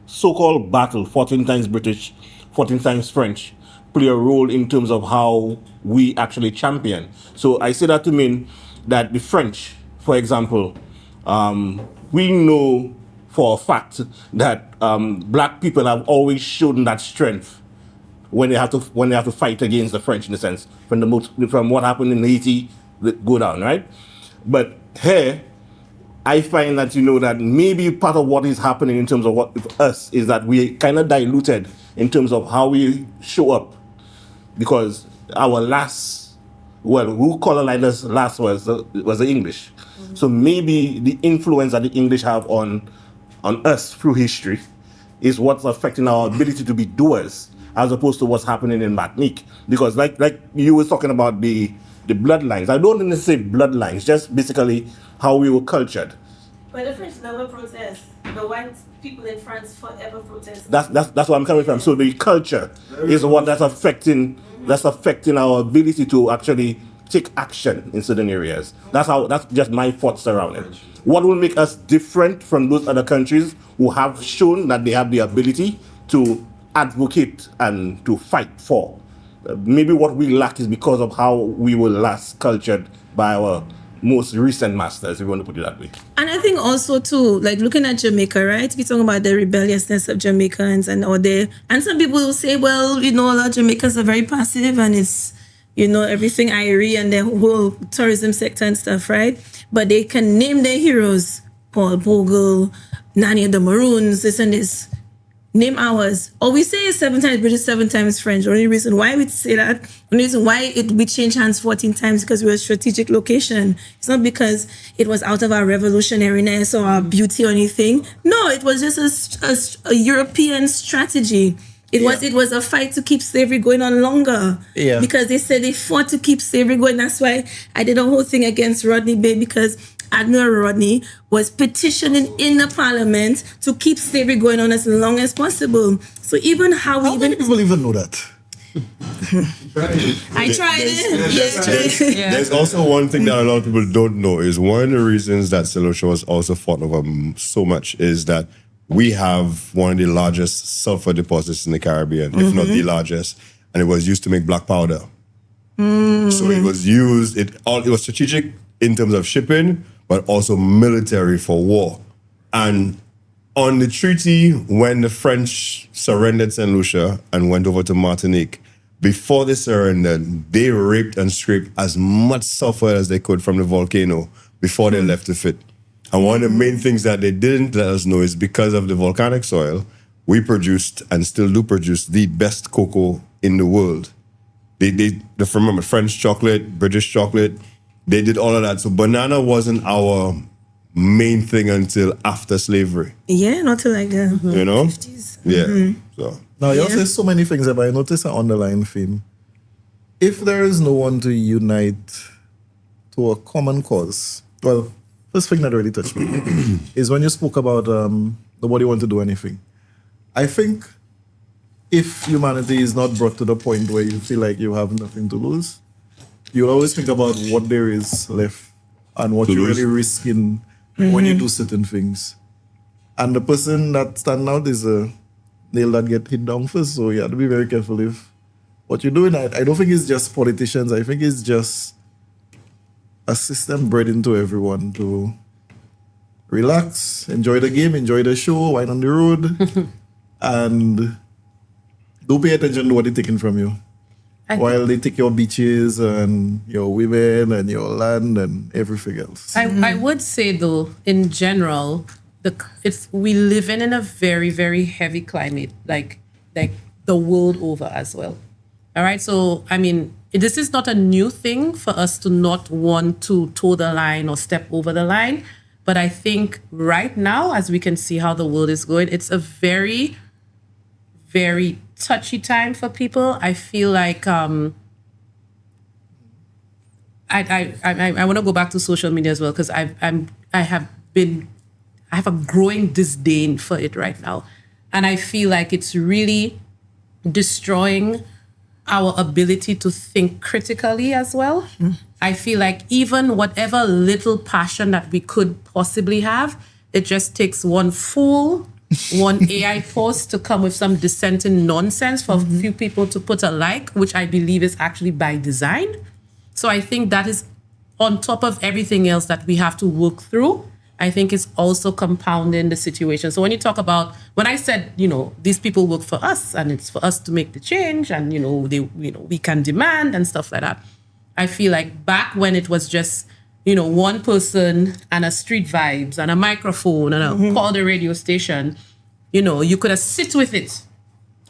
so-called battle, 14 times British, 14 times French, play a role in terms of how we actually champion? So I say that to mean that the French, for example, we know for a fact that black people have always shown that strength when they have to fight against the French, in a sense, from what happened in Haiti, go down, right? But here, I find that that maybe part of what is happening in terms of what with us is that we kind of diluted in terms of how we show up, because our who colonized us last was the English. So maybe the influence that the English have on us through history is what's affecting our ability to be doers, as opposed to what's happening in Martinique. Because like you were talking about the bloodlines. I don't necessarily say bloodlines, just basically how we were cultured. But the French never protest. The white people in France forever protest. That's where I'm coming from. So the culture is what that's affecting our ability to actually take action in certain areas. That's just my thoughts around it. What will make us different from those other countries who have shown that they have the ability to advocate and to fight for? Maybe what we lack is because of how we were last cultured by our most recent masters, if you want to put it that way. And I think also too, like looking at Jamaica, right? We talk about the rebelliousness of Jamaicans and some people will say, well, a lot of Jamaicans are very passive and it's, everything Irie and the whole tourism sector and stuff, right? But they can name their heroes, Paul Bogle, Nanny of the Maroons, this and this. Name ours. Or we say 7 times British, 7 times French. The only reason why we say that, the only reason why we change hands 14 times because we're a strategic location. It's not because it was out of our revolutionariness or our beauty or anything. No, it was just a European strategy. It was a fight to keep slavery going on longer. Yeah. Because they said they fought to keep slavery going. That's why I did a whole thing against Rodney Bay, because Admiral Rodney was petitioning in the parliament to keep slavery going on as long as possible. So even how many people even know that? I tried it. There's also one thing that a lot of people don't know is one of the reasons that St. Lucia was also fought over so much is that we have one of the largest sulfur deposits in the Caribbean, if not the largest, and it was used to make black powder. So it was used, it was strategic in terms of shipping, but also military for war. And on the treaty, when the French surrendered St. Lucia and went over to Martinique, before they surrendered, they raped and scraped as much sulfur as they could from the volcano before they left the fit. And one of the main things that they didn't let us know is because of the volcanic soil, we produced and still do produce the best cocoa in the world. They remember French chocolate, British chocolate, they did all of that. So banana wasn't our main thing until after slavery. Yeah, not till like the You know? 50s. Yeah. So Now, you say so many things, but I notice an underlying theme. If there is no one to unite to a common cause, well, first thing that really touched me is when you spoke about nobody want to do anything. I think if humanity is not brought to the point where you feel like you have nothing to lose, you'll always think about what there is left and what you're really risking when you do certain things. And the person that stand out is a nail that get hit down first, so you have to be very careful if what you're doing. I don't think it's just politicians. I think it's just a system bred into everyone to relax, enjoy the game, enjoy the show, wine on the road, and don't pay attention to what they're taking from you. While they take your beaches and your women and your land and everything else. I would say though, in general, we live in a very, very heavy climate, like the world over as well. All right, so I mean, this is not a new thing for us to not want to toe the line or step over the line. But I think right now, as we can see how the world is going, it's a very, very touchy time for people. I feel like I want to go back to social media as well, because I have a growing disdain for it right now, and I feel like it's really destroying our ability to think critically as well. I feel like even whatever little passion that we could possibly have, it just takes one AI post to come with some dissenting nonsense for a few people to put a like, which I believe is actually by design. So I think that is on top of everything else that we have to work through. I think it's also compounding the situation. So when you talk about, when I said, these people work for us and it's for us to make the change and, we can demand and stuff like that. I feel like back when it was just, one person and a street vibes and a microphone and a call the radio station, you could have sit with it.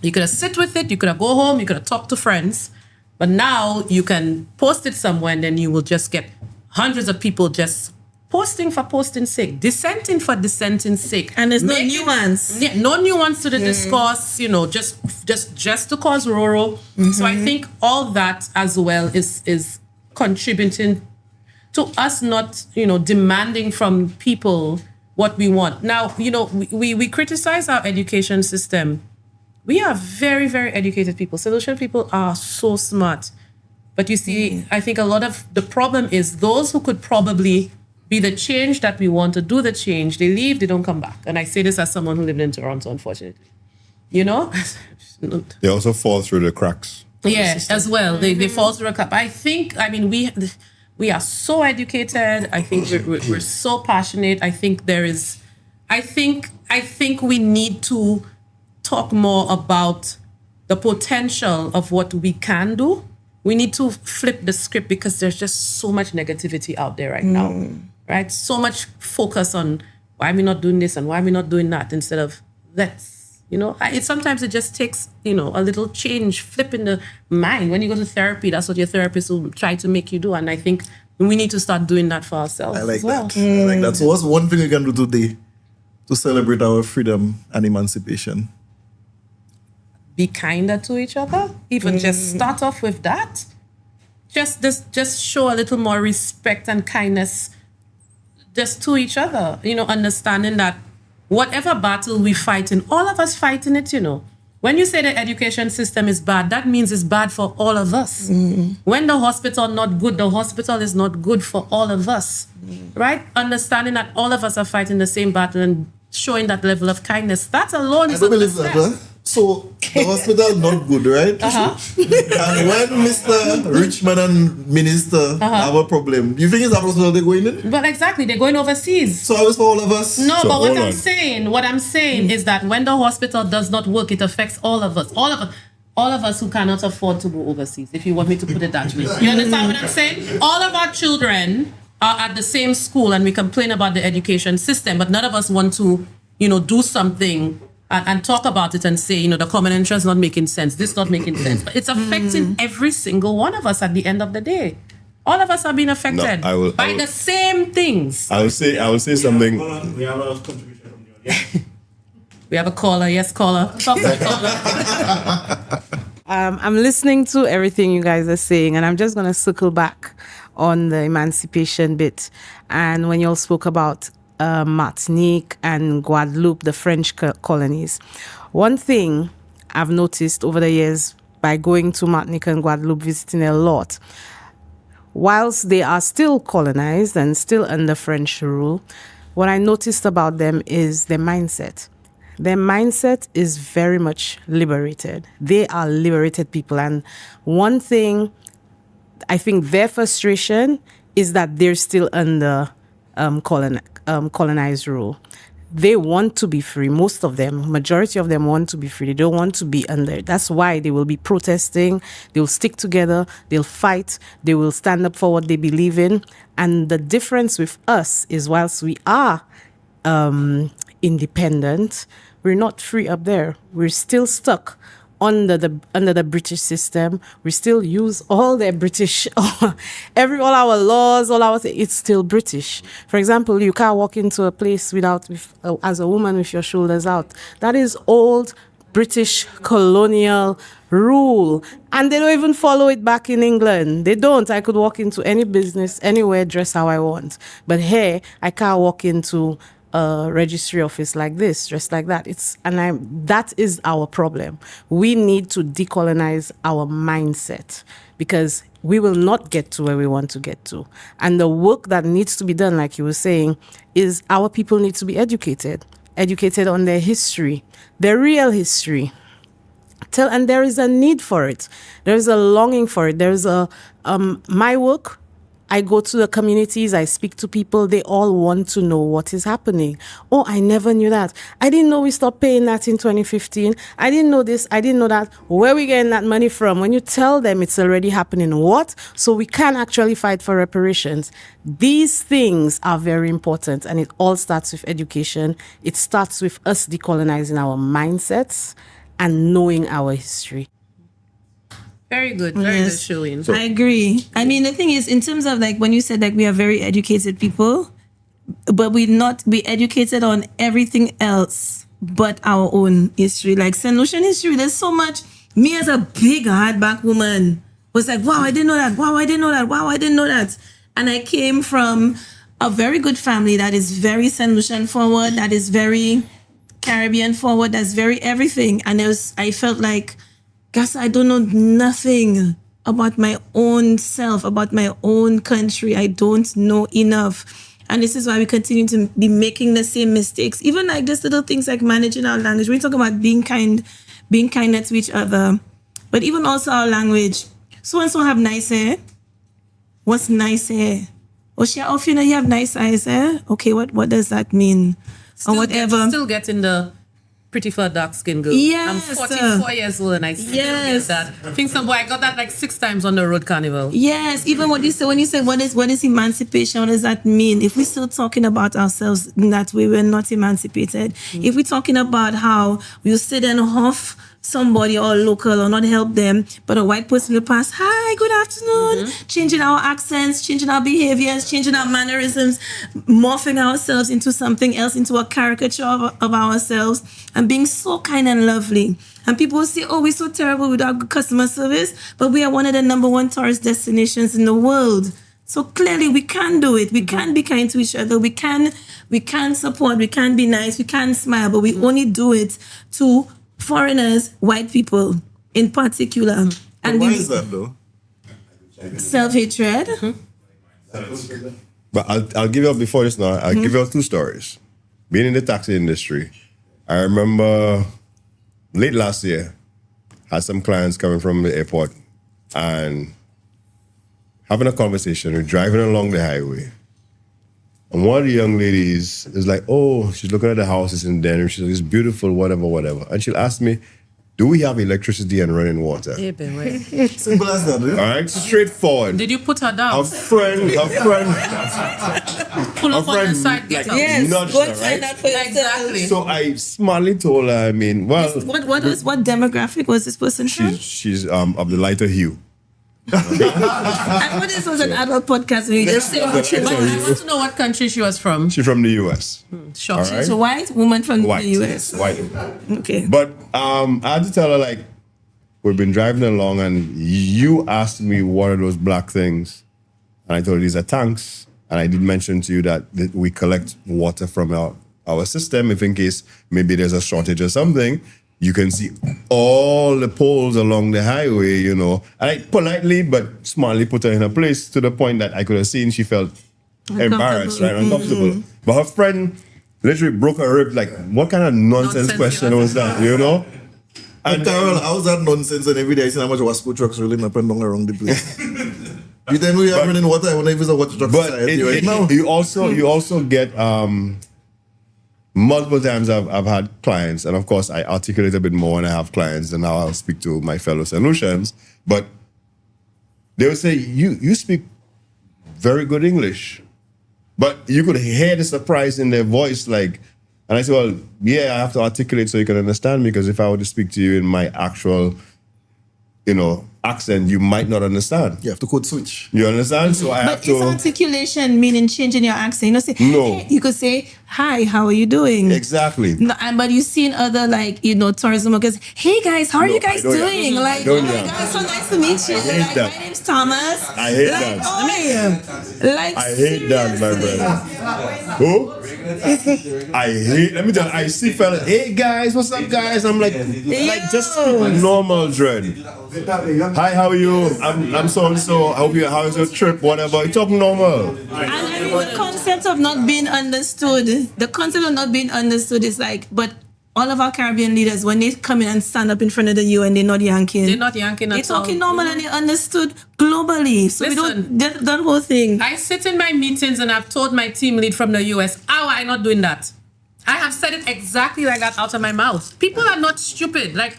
You could have go home, you could have talked to friends. But now you can post it somewhere and then you will just get hundreds of people just posting for posting's sake, dissenting for dissenting's sake. And there's no nuance. Yeah, no nuance to the discourse, just to cause roro. So I think all that as well is contributing to us not, demanding from people what we want. Now, we criticize our education system. We are very, very educated people. Solution people are so smart. But you see, I think a lot of the problem is those who could probably be the change that we want to do the change, they leave, they don't come back. And I say this as someone who lived in Toronto, unfortunately. They also fall through the cracks. Yeah, as well. They fall through a cracks. We are so educated. I think we're so passionate. I think we need to talk more about the potential of what we can do. We need to flip the script because there's just so much negativity out there right now, right? So much focus on why are we not doing this and why are we not doing that instead of let's, sometimes it just takes, a little change, flipping the mind. When you go to therapy, that's what your therapist will try to make you do. And I think we need to start doing that for ourselves as well. I like that. So what's one thing we can do today to celebrate our freedom and emancipation? Be kinder to each other. Even just start off with that. Just show a little more respect and kindness just to each other. Understanding that whatever battle we fight in, all of us fighting it, When you say the education system is bad, that means it's bad for all of us. When the hospital not good, the hospital is not good for all of us, right? Understanding that all of us are fighting the same battle and showing that level of kindness, that alone is a believe that, So the hospital not good, right? And when Mr. Richmond and Minister have a problem, do you think it's that hospital they're going in? But exactly, they're going overseas. So it's for all of us? No, so but what I'm saying is that when the hospital does not work, it affects all of us. All of us. all of us who cannot afford to go overseas, if you want me to put it that way. You understand what I'm saying? All of our children are at the same school and we complain about the education system, but none of us want to, do something and talk about it and say, the common interest not making sense, this not making sense. But it's affecting every single one of us at the end of the day. All of us are being affected by the same things. I will say something. We have a contribution from the audience. We have a caller. Yes, caller. Talk to the caller. I'm listening to everything you guys are saying, and I'm just going to circle back on the emancipation bit. And when you all spoke about Martinique and Guadeloupe, the French colonies, one thing I've noticed over the years by going to Martinique and Guadeloupe, visiting a lot, whilst they are still colonized and still under French rule, what I noticed about them is their mindset. Their mindset is very much liberated. They are liberated people. And one thing, I think their frustration is that they're still under colonized rule. They want to be free. Most of them, majority of them want to be free. They don't want to be under. That's why they will be protesting. They'll stick together. They'll fight. They will stand up for what they believe in. And the difference with us is whilst we are independent, we're not free up there. We're still stuck under the British system. We still use all their British, all our laws, it's still British. For example, you can't walk into a place as a woman with your shoulders out. That is old British colonial rule. And they don't even follow it back in England. They don't. I could walk into any business, anywhere, dress how I want. But here, I can't walk into a registry office like this, dressed like that. That is our problem. We need to decolonize our mindset because we will not get to where we want to get to. And the work that needs to be done, like you were saying, is our people need to be educated on their history, their real history. And there is a need for it. There is a longing for it. There is my work. I go to the communities, I speak to people, they all want to know what is happening. Oh, I never knew that. I didn't know we stopped paying that in 2015. I didn't know this, I didn't know that. Where are we getting that money from? When you tell them it's already happening, what? So we can actually fight for reparations. These things are very important, and it all starts with education. It starts with us decolonizing our mindsets and knowing our history. Very good. Very good, Sherween. I agree. I mean, the thing is, in terms of when you said we are very educated people, but we educated on everything else but our own history. Like St. Lucian history, there's so much. Me as a big hardback woman was like, wow, I didn't know that. Wow, I didn't know that. Wow, I didn't know that. And I came from a very good family that is very St. Lucian forward, that is very Caribbean forward, that's very everything. And I felt like, gosh, I don't know nothing about my own self, about my own country. I don't know enough. And this is why we continue to be making the same mistakes. Even just little things like managing our language. We're talking about being kind to each other. But even also our language. So-and-so have nice hair. What's nice hair? Oh, Fiona, you have nice eyes, eh? Okay, what does that mean? Or whatever. Still getting the pretty for a dark-skinned girl. Yes. I'm 44 years old and I still get that. I think I got that 6 times on the road carnival. Yes, even what you say, when you say what is emancipation, what does that mean? If we're still talking about ourselves in that way, we're not emancipated. If we're talking about how we'll sit and huff somebody or local or not help them, but a white person will pass, hi, good afternoon, changing our accents, changing our behaviors, changing our mannerisms, morphing ourselves into something else, into a caricature of ourselves, and being so kind and lovely. And people will say, oh, we're so terrible with our customer service, but we are one of the #1 tourist destinations in the world. So clearly we can do it. We can be kind to each other. We can support, we can be nice, we can smile, but we only do it to foreigners, white people in particular. And why is that though? Self-hatred. But I'll give you, before this now, I'll give you 2 stories. Being in the taxi industry, I remember late last year, had some clients coming from the airport and having a conversation. We're driving along the highway. And one of the young ladies is like, oh, she's looking at the houses in Denver. She's like, it's beautiful, whatever. And she'll ask me, Do we have electricity and running water? Simple as that. All right, straightforward. Did you put her down? A friend. Pull up on the side, get up. Nudged Go her, and find right? out for yourself. Exactly. So I smartly told her, I mean, well, What demographic was this person from? she's of the lighter hue. I thought this was an adult podcast where you just say what you But want. I want to know what country she was from. She's from the US. Sure. All right. She's a white woman from White. the US. White. Okay. But I had to tell her, like, we've been driving along and you asked me what are those black things. And I told her these are tanks. And I did mention to you that we collect water from our system if in case maybe there's a shortage or something. You can see all the poles along the highway, you know. And I politely but smartly put her in her place to the point that I could have seen she felt embarrassed, right? Uncomfortable. But her friend literally broke her rib, like, what kind of nonsense question was that, you know? And Carol, how's that nonsense? And every day I see how much Wasco trucks rolling up and down around the place. You tell me we are running water, I wonder if it's a water truck society right now. You also get multiple times I've had clients, and of course I articulate a bit more when I have clients, and now I'll speak to my fellow solutions. But they would say, you speak very good English. But you could hear the surprise in their voice, like, and I said, well, yeah, I have to articulate so you can understand me, because if I were to speak to you in my actual, accent, you might not understand. You have to code switch. You understand? So I have But to. is articulation meaning changing your accent? Say, No. hey, you could say, hi, how are you doing? Exactly. No, but you've seen other, tourism workers, hey guys, how are you guys I don't doing? yam. Like, Don't oh my yam. God, so nice to meet you. I hate Like, that. my name's Thomas. I hate that. I hate that, my brother. Who? Let me tell you, I see fellas, hey guys, what's up guys? I'm like just normal dread. Hi, how are you? I'm so and so. How was your trip? Whatever. You talk normal. And I mean, the concept of not being understood, is like, but all of our Caribbean leaders, when they come in and stand up in front of the UN, they're not yanking. They're not yanking They're at all. talking normal and they're understood globally. So Listen, we don't, that whole thing. I sit in my meetings and I've told my team lead from the US, how am I not doing that? I have said it exactly like that out of my mouth. People are not stupid. Like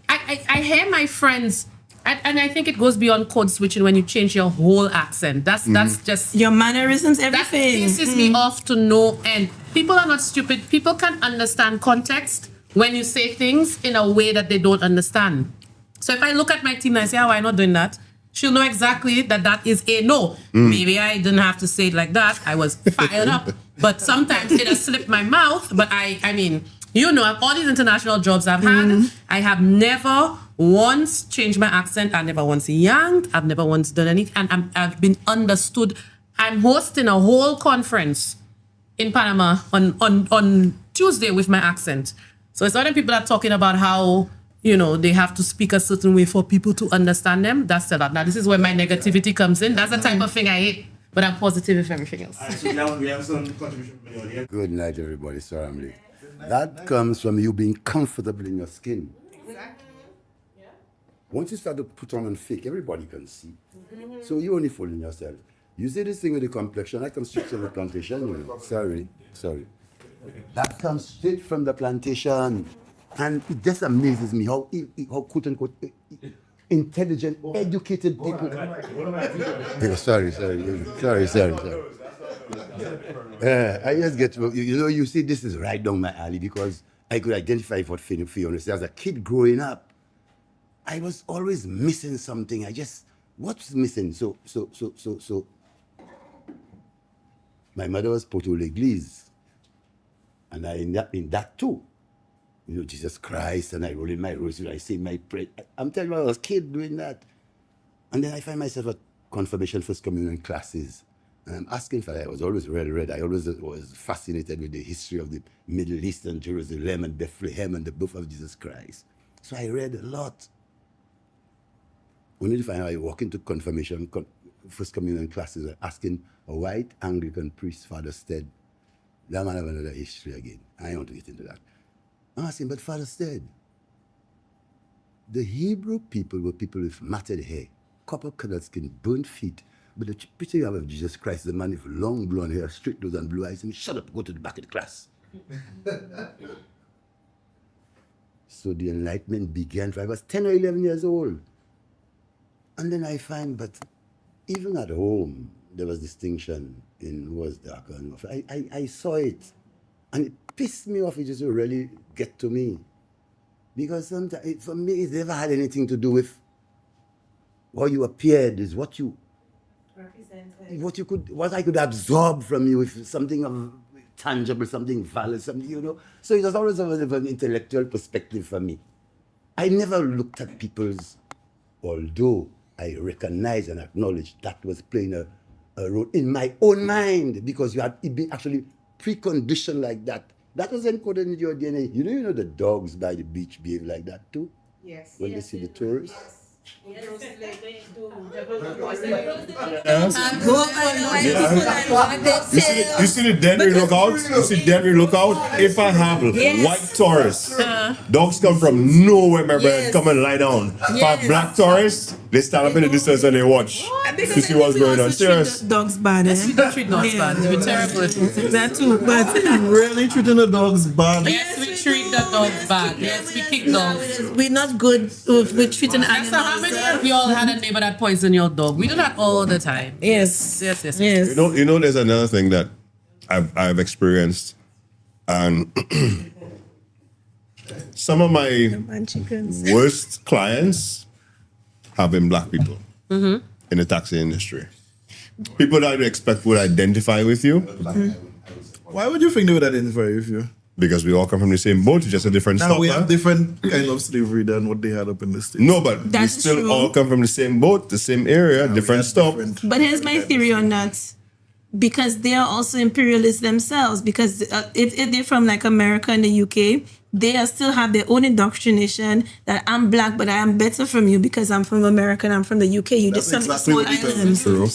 I hear my friends, and I think it goes beyond code switching when you change your whole accent. That's just your mannerisms, everything. That pisses me off to no end. People are not stupid. People can understand context when you say things in a way that they don't understand. So if I look at my team and I say, how am I not doing that? She'll know exactly that is a no. Maybe I didn't have to say it like that. I was fired up. But sometimes it has slipped my mouth. But I mean, all these international jobs I've had, I have never once changed my accent. I never once yanked. I've never once done anything. And I've been understood. I'm hosting a whole conference in Panama on Tuesday with my accent. So it's other people are talking about how, they have to speak a certain way for people to understand them. That's a lot. Now, this is where my negativity comes in. That's the type of thing I hate. But I'm positive with everything else. Good night, everybody. Sorry, I'm late. That comes from you being comfortable in your skin. Exactly. Yeah. Once you start to put on and fake, everybody can see. So you're only fooling yourself. You see this thing with the complexion, I come straight from the plantation. Sorry. That comes straight from the plantation. And it just amazes me how quote unquote intelligent, educated people. Sorry. I just get to, you see, this is right down my alley because I could identify what Fiona said. As a kid growing up, I was always missing something. What's missing? So. My mother was Porto L'Eglise. And I in that too. Jesus Christ, and I roll in my rosary, I say my prayer. I'm telling you, I was a kid doing that. And then I find myself at confirmation first communion classes. And I'm asking for that. I was always read. I always was fascinated with the history of the Middle East and Jerusalem and Bethlehem and the birth of Jesus Christ. So I read a lot. Only to find out I walk into confirmation, first communion classes, asking a white Anglican priest, Father Stead. That man have another history again. I don't want to get into that. I'm asking, but Father Stead, the Hebrew people were people with matted hair, copper-colored skin, burnt feet. But the picture you have of Jesus Christ, the man with long blonde hair, straight nose and blue eyes, and shut up, go to the back of the class. So the enlightenment began. I was 10 or 11 years old. And then I find, but even at home, there was distinction in who was darker and rougher. I saw it. And it pissed me off. It just really get to me. Because sometimes, for me, it never had anything to do with how you appeared. Is what you what I could absorb from you, if something of tangible, something valid, something, you know. So it was always an intellectual perspective for me. I never looked at people's, although I recognize and acknowledge that was playing a role in my own mind, because you had been actually preconditioned like that. That was encoded in your DNA. You know the dogs by the beach behave like that too? Yes. When they see the tourists? You see the Denver lookout? You see Denver lookout? If I have white tourists, dogs come from nowhere, my brother, come and lie down. For black tourists, they stand up in the distance and they watch to see what's going on. Serious. Dogs bad, Yes, we don't treat dogs bad. We're terrible. That too, but really treating the dogs bad. Yes, we treat the dogs bad. Yes, we kick dogs. We're not good with treating animals. So how many of y'all had a neighbor that poisoned your dog? We do that all the time. Yes. You know, there's another thing that I've experienced, and some of my worst clients have been black people in the taxi industry. People that you expect would identify with you. Why would you think they would identify with you? Because we all come from the same boat, just a different Now stop. we have different kind of slavery than what they had up in the States. No, but we still all come from the same boat, the same area, different stop. But here's my theory on that. Because they are also imperialists themselves. Because if they're from like America and the UK, they still have their own indoctrination that I'm black, but I am better from you because I'm from America and I'm from the UK. You just some small islands. So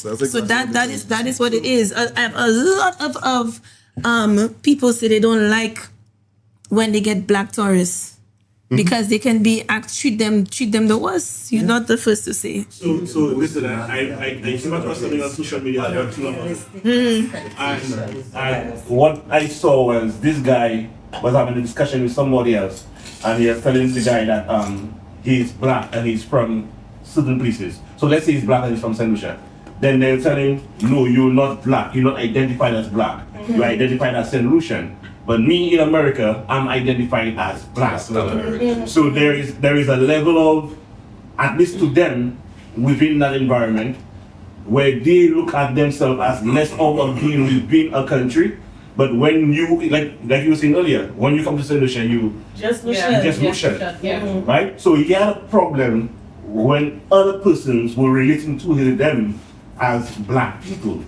that is what it is. I have a lot of people say they don't like when they get black tourists. Because they can treat them the worst. You're not the first to say. So listen, I came across something on social media about 2 hours. And what I saw was this guy was having a discussion with somebody else, and he was telling the guy that he's black and he's from certain places. So let's say he's black and he's from St. Lucia. Then they'll tell him, no, you're not black. You're not identified as black. You're identified as St. Lucian. But me in America, I'm identified as black. So there is a level of, at least to them, within that environment, where they look at themselves as less out of being within a country. But when you, like you were saying earlier, when you come to St. Lucia, you just Lucian, right? So he had a problem when other persons were relating to them as black people.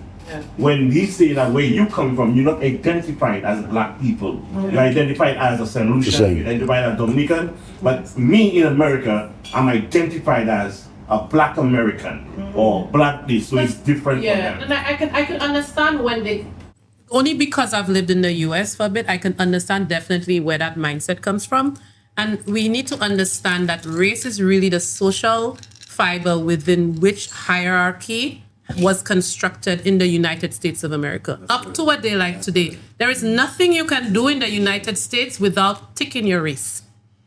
When he say that where you come from, you're not identified as black people. You're identified as a St. Lucian, you're identified as Dominican. But me in America, I'm identified as a black American or black this, so it's different from them. And I can understand when they... Only because I've lived in the US for a bit, I can understand definitely where that mindset comes from. And we need to understand that race is really the social fiber within which hierarchy was constructed in the United States of America. Up to a day like today, there is nothing you can do in the United States without ticking your race.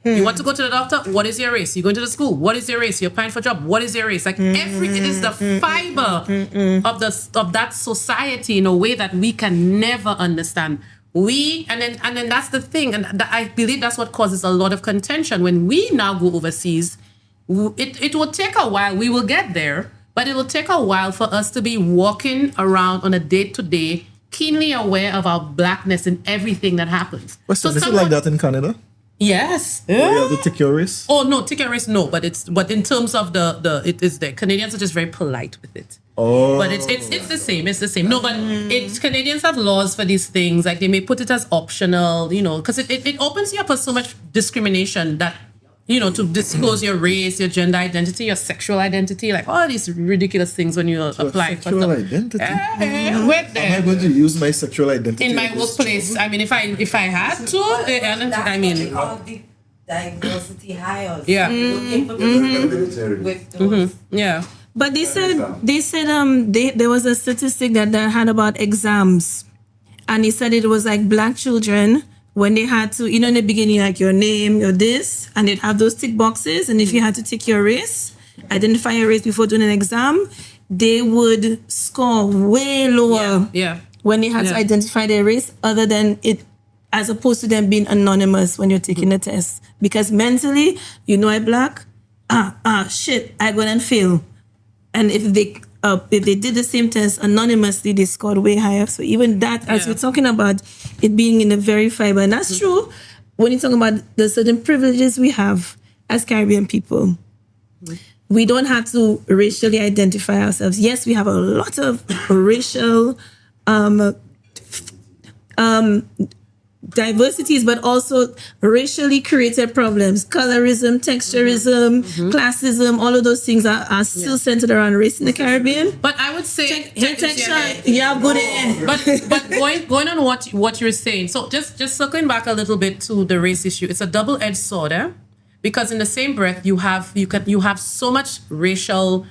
You want to go to the doctor? What is your race? You're going to the school? What is your race? You're applying for a job? What is your race? Like it is the fiber of that society in a way that we can never understand. And then that's the thing, and I believe that's what causes a lot of contention when we now go overseas. It will take a while. We will get there. But it will take a while for us to be walking around on a day-to-day, keenly aware of our blackness in everything that happens. So this is like that in Canada? Yes. Where you have to take your race? Oh no, take your race, no. But in terms of it is there. Canadians are just very polite with it. Oh. But it's the same. It's the same. No, but Canadians have laws for these things. Like they may put it as optional, because it opens you up for so much discrimination that. To disclose your race, your gender identity, your sexual identity, like all these ridiculous things when you apply for sexual identity. Wait there. Am I going to use my sexual identity in my workplace? I mean, if I had to, I mean, all the diversity hires. Yeah. With those. Yeah. But they said there was a statistic that they had about exams, and he said it was like black children when they had to, in the beginning, like your name, your this, and they'd have those tick boxes. And if you had to tick your race, identify your race before doing an exam, they would score way lower when they had to identify their race, other than it, as opposed to them being anonymous when you're taking the test. Because mentally, I'm black, shit, I go and fail. And if they did the same test anonymously, they scored way higher. So even that, as we're talking about it being in the very fiber, and that's true when you talk about the certain privileges we have as Caribbean people. We don't have to racially identify ourselves. Yes, we have a lot of racial diversities, but also racially created problems. Colorism, texturism, classism, all of those things are still centered around race in the Caribbean. But I would say but going on what you're saying, so just circling back a little bit to the race issue, it's a double-edged sword, because in the same breath you have so much racial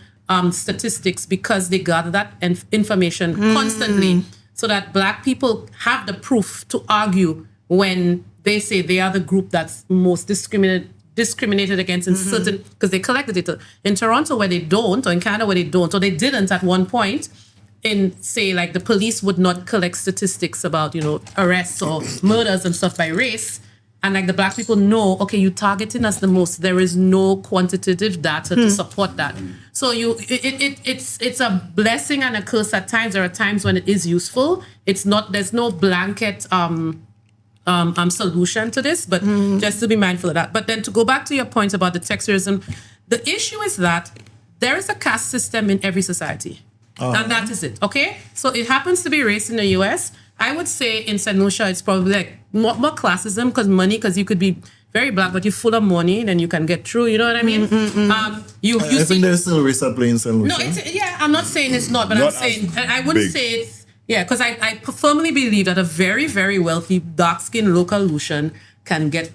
statistics, because they gather that information constantly, so that black people have the proof to argue when they say they are the group that's most discriminated against in certain, because they collect the data. In Toronto, where they don't, or in Canada where they don't, or they didn't at one point, in say like the police would not collect statistics about, arrests or murders and stuff by race. And like the black people know, okay, you're targeting us the most. There is no quantitative data to support that. So it's a blessing and a curse at times. There are times when it is useful. There's no blanket solution to this, but just to be mindful of that. But then to go back to your point about the texturism, the issue is that there is a caste system in every society. And that is it, okay? So it happens to be race in the US. I would say in St. Lucia, it's probably like more classism, because you could be very black, but you're full of money, then you can get through. You know what I mean? I think there's still race at play in St. Lucia. No, I'm not saying it's not, but I'm saying I wouldn't say it's because I firmly believe that a very, very wealthy, dark-skinned local Lucian can get.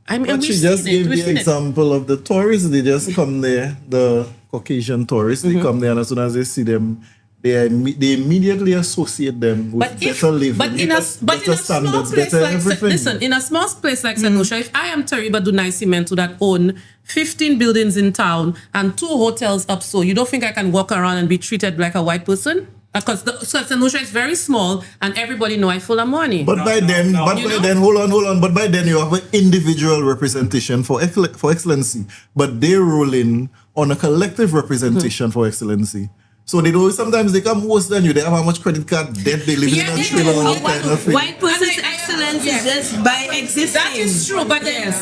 But she just gave the example of the tourists. They just come there, the Caucasian tourists. They come there, and as soon as they see them, they immediately associate them with better living, better standards, better everything. Listen, in a small place like St. Lucia, if I am Taribba do Nascimento that own 15 buildings in town and 2 hotels up, so you don't think I can walk around and be treated like a white person? Because St. Lucia is very small and everybody know I full of money. But by then, hold on. But by then you have an individual representation for excellency. But they're ruling on a collective representation for excellency. So they do, sometimes they come worse than you. They have how much credit card debt they live in a trailer and all kind of thing. White person's excellence is just by existing. That is true, but then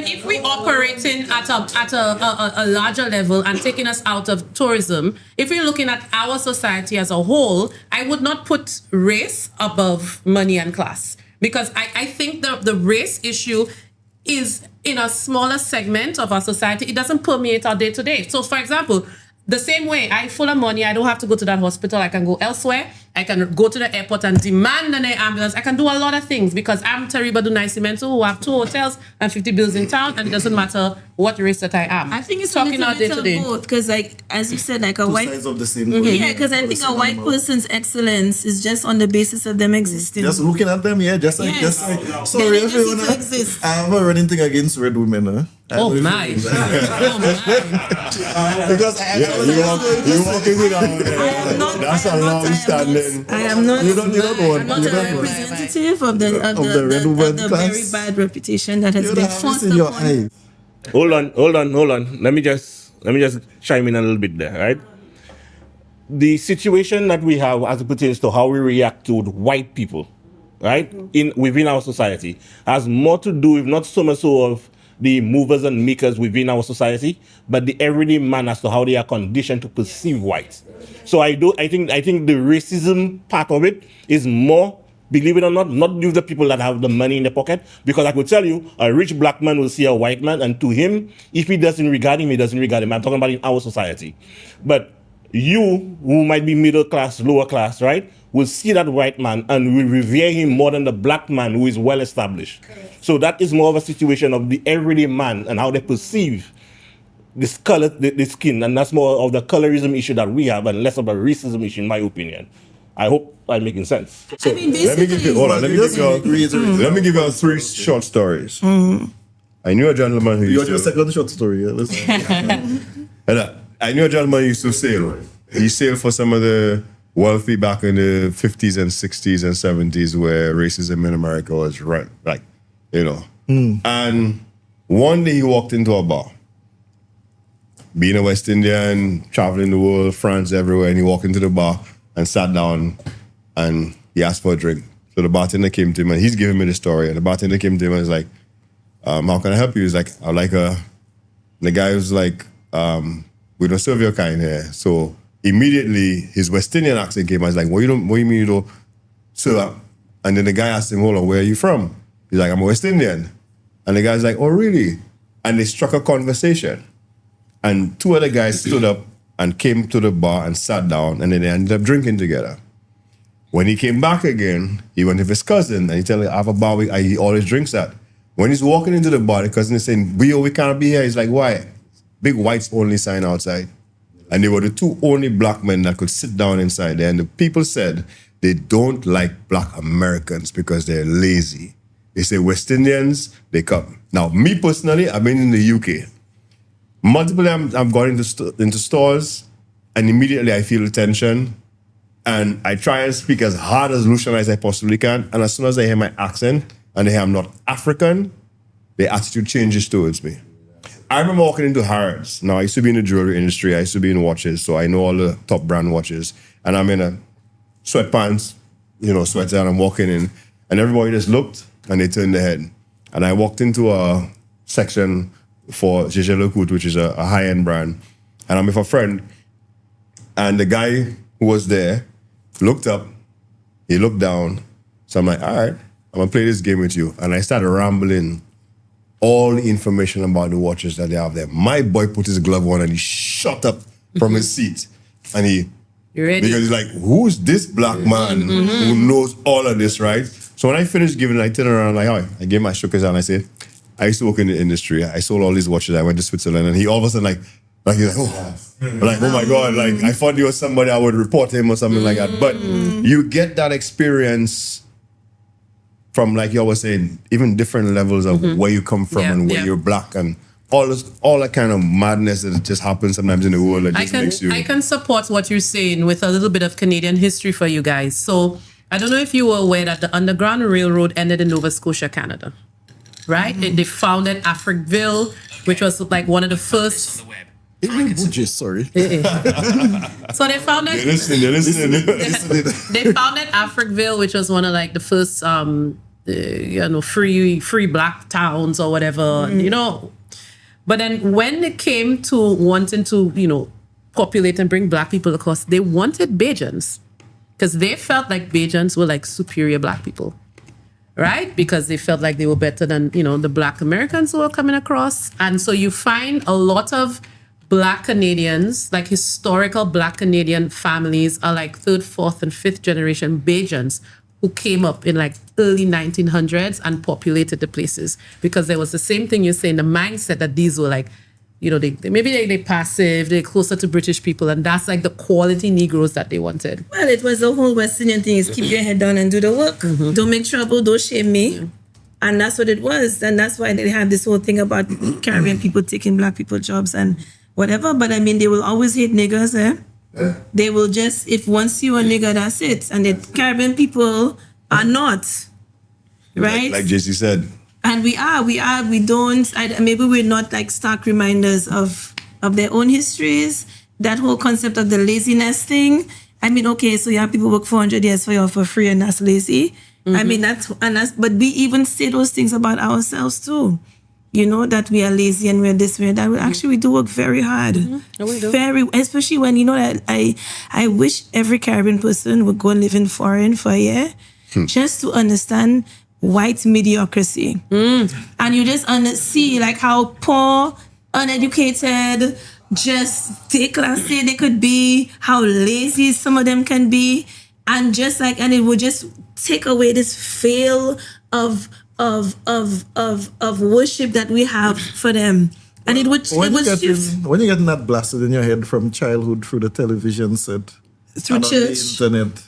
if we operating at a larger level and taking us out of tourism, if we're looking at our society as a whole, I would not put race above money and class, because I think the race issue is in a smaller segment of our society. It doesn't permeate our day to day. So, for example, the same way, I'm full of money, I don't have to go to that hospital, I can go elsewhere, I can go to the airport and demand an ambulance, I can do a lot of things because I'm Taribba do Nascimento who have 2 hotels and 50 bills in town, and it doesn't matter what race that I am. I think it's talking a little bit of both, because like, as you said, like a white... sides of the same coin. Yeah, because I think a white person's excellence is just on the basis of them existing. Just looking at them, just like sorry, Fiona, I have a running thing against red women, huh? Oh my. Because you walking without that's a long standing. I am not. You don't want. I'm not a representative of the red woman class. Very bad reputation that has been forced in your upon. eyes. Hold on. Let me just chime in a little bit there, right? The situation that we have as it pertains to how we react to white people, right, within our society, has more to do with not so much so of the movers and makers within our society, but the everyday man as to how they are conditioned to perceive white. So I think the racism part of it is more, believe it or not with the people that have the money in their pocket, because I could tell you a rich black man will see a white man, and to him, if he doesn't regard him, he doesn't regard him. I'm talking about in our society. But you, who might be middle class, lower class, right, will see that white man and will revere him more than the black man who is well established. Correct. So that is more of a situation of the everyday man and how they perceive this color, the skin, and that's more of the colorism issue that we have and less of a racism issue, in my opinion. I hope I'm making sense. I mean, Let me give you, hold on, let me give you 3 short stories. I knew a gentleman who used to... Your second short story, yeah? Listen. And I knew a gentleman who used to sail. He sailed for some of the wealthy back in the 50s and 60s and 70s where racism in America was right, like, you know. And one day he walked into a bar. Being a West Indian, traveling the world, France, everywhere, and he walked into the bar and sat down and he asked for a drink. So the bartender came to him and he's giving me the story. And the bartender came to him and was like, how can I help you? He's like, I'd like a... The guy was like, we don't serve your kind here. So immediately his West Indian accent came. I was like, what you mean you don't serve? And then the guy asked him, hold on, where are you from? He's like, I'm a West Indian. And the guy's like, oh, really? And they struck a conversation. And 2 other guys stood up and came to the bar and sat down, and then they ended up drinking together. When he came back again, he went with his cousin, and he told him, I have a bar he always drinks at. When he's walking into the bar, the cousin is saying, we can't be here. He's like, why? Big whites only sign outside. And they were the 2 only black men that could sit down inside there. And the people said they don't like black Americans because they're lazy. They say West Indians, they come. Now, me personally, I've been in the UK. Multiple times I've gone into stores and immediately I feel the tension and I try and speak as hard as Lucian as I possibly can. And as soon as I hear my accent and they hear I'm not African, their attitude changes towards me. I remember walking into Harrods. Now, I used to be in the jewelry industry. I used to be in watches, so I know all the top brand watches. And I'm in a sweatpants, sweater, and I'm walking in. And everybody just looked and they turned their head. And I walked into a section for Gégé Lecoultre, which is a high-end brand. And I'm with a friend. And the guy who was there looked up. He looked down. So I'm like, all right, I'm going to play this game with you. And I started rambling all the information about the watches that they have there. My boy put his glove on and he shot up from his seat. And you ready? Because he's like, who's this black man who knows all of this, right? So when I finished giving, I turned around like, oh, I gave my showcase and I said, I used to work in the industry. I sold all these watches. I went to Switzerland and he all of a sudden he's like, oh my God, like I thought he was somebody I would report him or something like that. But you get that experience from, like you were saying, even different levels of where you come from and where you're black and all that kind of madness that just happens sometimes in the world that just makes you... I can support what you're saying with a little bit of Canadian history for you guys. So I don't know if you were aware that the Underground Railroad ended in Nova Scotia, Canada. Right? They founded Africville, which was like one of the first... Sorry. So they founded... They're listening. They founded Africville, which was one of like the first, free black towns or whatever, But then when it came to wanting to, populate and bring black people across, they wanted Bajans because they felt like Bajans were like superior black people. Right? Because they felt like they were better than, the black Americans who were coming across. And so you find a lot of black Canadians, like historical black Canadian families are like 3rd, 4th, and 5th generation Bajans who came up in like early 1900s and populated the places. Because there was the same thing you're saying, the mindset that these were like, they passive, they're closer to British people, and that's like the quality Negroes that they wanted. Well, it was the whole West Indian thing is keep your head down and do the work. Don't make trouble, don't shame me. And that's what it was. And that's why they had this whole thing about Caribbean people taking black people jobs and whatever. But I mean, they will always hate niggers, They will just, if once you a nigger, that's it. And the Caribbean people are not. Right? Like JC said. And we don't, maybe we're not like stark reminders of their own histories. That whole concept of the laziness thing. I mean, okay, so you have people work 400 years for free and that's lazy. I mean, but we even say those things about ourselves too. That we are lazy and we're this, we're that. Actually, we do work very hard. We do. Especially when, that I wish every Caribbean person would go and live in foreign for a year just to understand white mediocrity. And you just see like how poor, uneducated, just déclassé they could be, how lazy some of them can be, and it would just take away this veil of worship that we have for them. And it would when you're getting that blasted in your head from childhood through the television set, through church, the internet,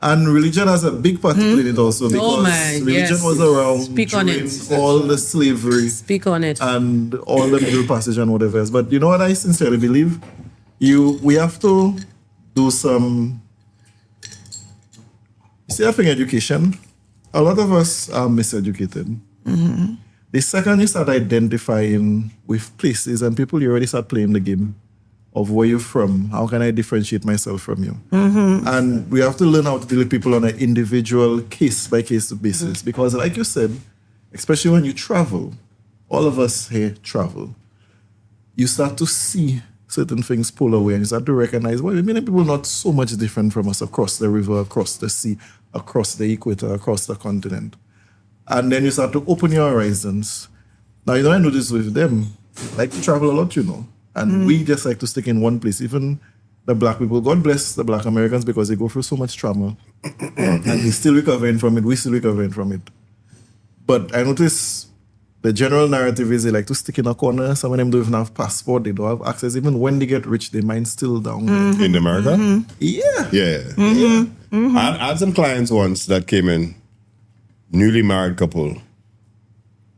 And religion has a big part to play in it also, because religion yes. was around Speak on during it. all the slavery. Speak on it. And all the Middle Passage and whatever else. But you know what I sincerely believe? We have to do some... You see, I think education, a lot of us are miseducated. Mm-hmm. The second you start identifying with places and people, you already start playing the game of where you're from. How can I differentiate myself from you? Mm-hmm. And we have to learn how to deal with people on an individual case-by-case basis. Because like you said, especially when you travel, all of us here travel, you start to see certain things pull away and you start to recognize, well, many people are not so much different from us across the river, across the sea, across the equator, across the continent. And then you start to open your horizons. Now, you know, I noticed with them, like to travel a lot, you know, and we just like to stick in one place. Even the black people, God bless the black Americans because they go through so much trauma and they're still recovering from it. We're still recovering from it. But I notice the general narrative is they like to stick in a corner. Some of them don't even have passport. They don't have access. Even when they get rich, their mind's still down. In America? Yeah. Yeah. I had some clients once that came in, newly married couple,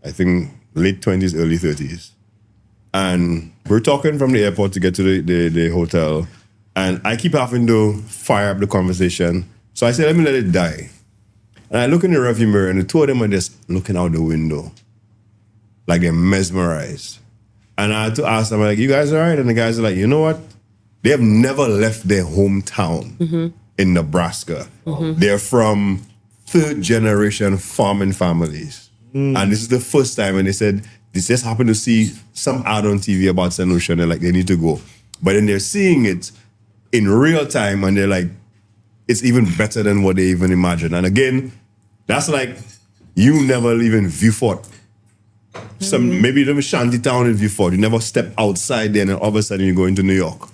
I think late 20s, early 30s. And we're talking from the airport to get to the hotel. And I keep having to fire up the conversation. So I said, let me let it die. And I look in the rearview mirror and the two of them are just looking out the window. Like they're mesmerized. And I had to ask them, like, you guys all right? And the guys are like, you know what? They have never left their hometown in Nebraska. They're from third generation farming families. And this is the first time, and they said, they just happened to see some ad on TV about St. Lucia, and they're like, they need to go. But then they're seeing it in real time, and they're like, it's even better than what they even imagined. And again, that's like, you never live in Viewfort. Maybe you live in Shantytown in Viewfort. You never step outside there, and then all of a sudden you go into New York,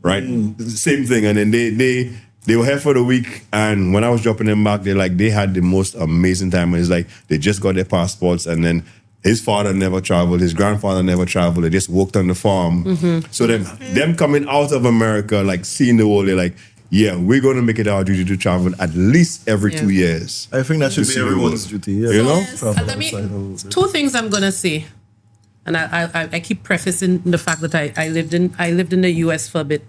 right? It's the same thing. And then they were here for the week, and when I was dropping them back, they had the most amazing time. And it's like they just got their passports, and then his father never traveled, his grandfather never traveled. They just worked on the farm. So then them coming out of America, like seeing the world, they're like, yeah, we're going to make it our duty to travel at least every 2 years. I think that should be everyone's duty. Yeah. You know? Two things I'm gonna say, and I keep prefacing the fact that I lived in the US for a bit.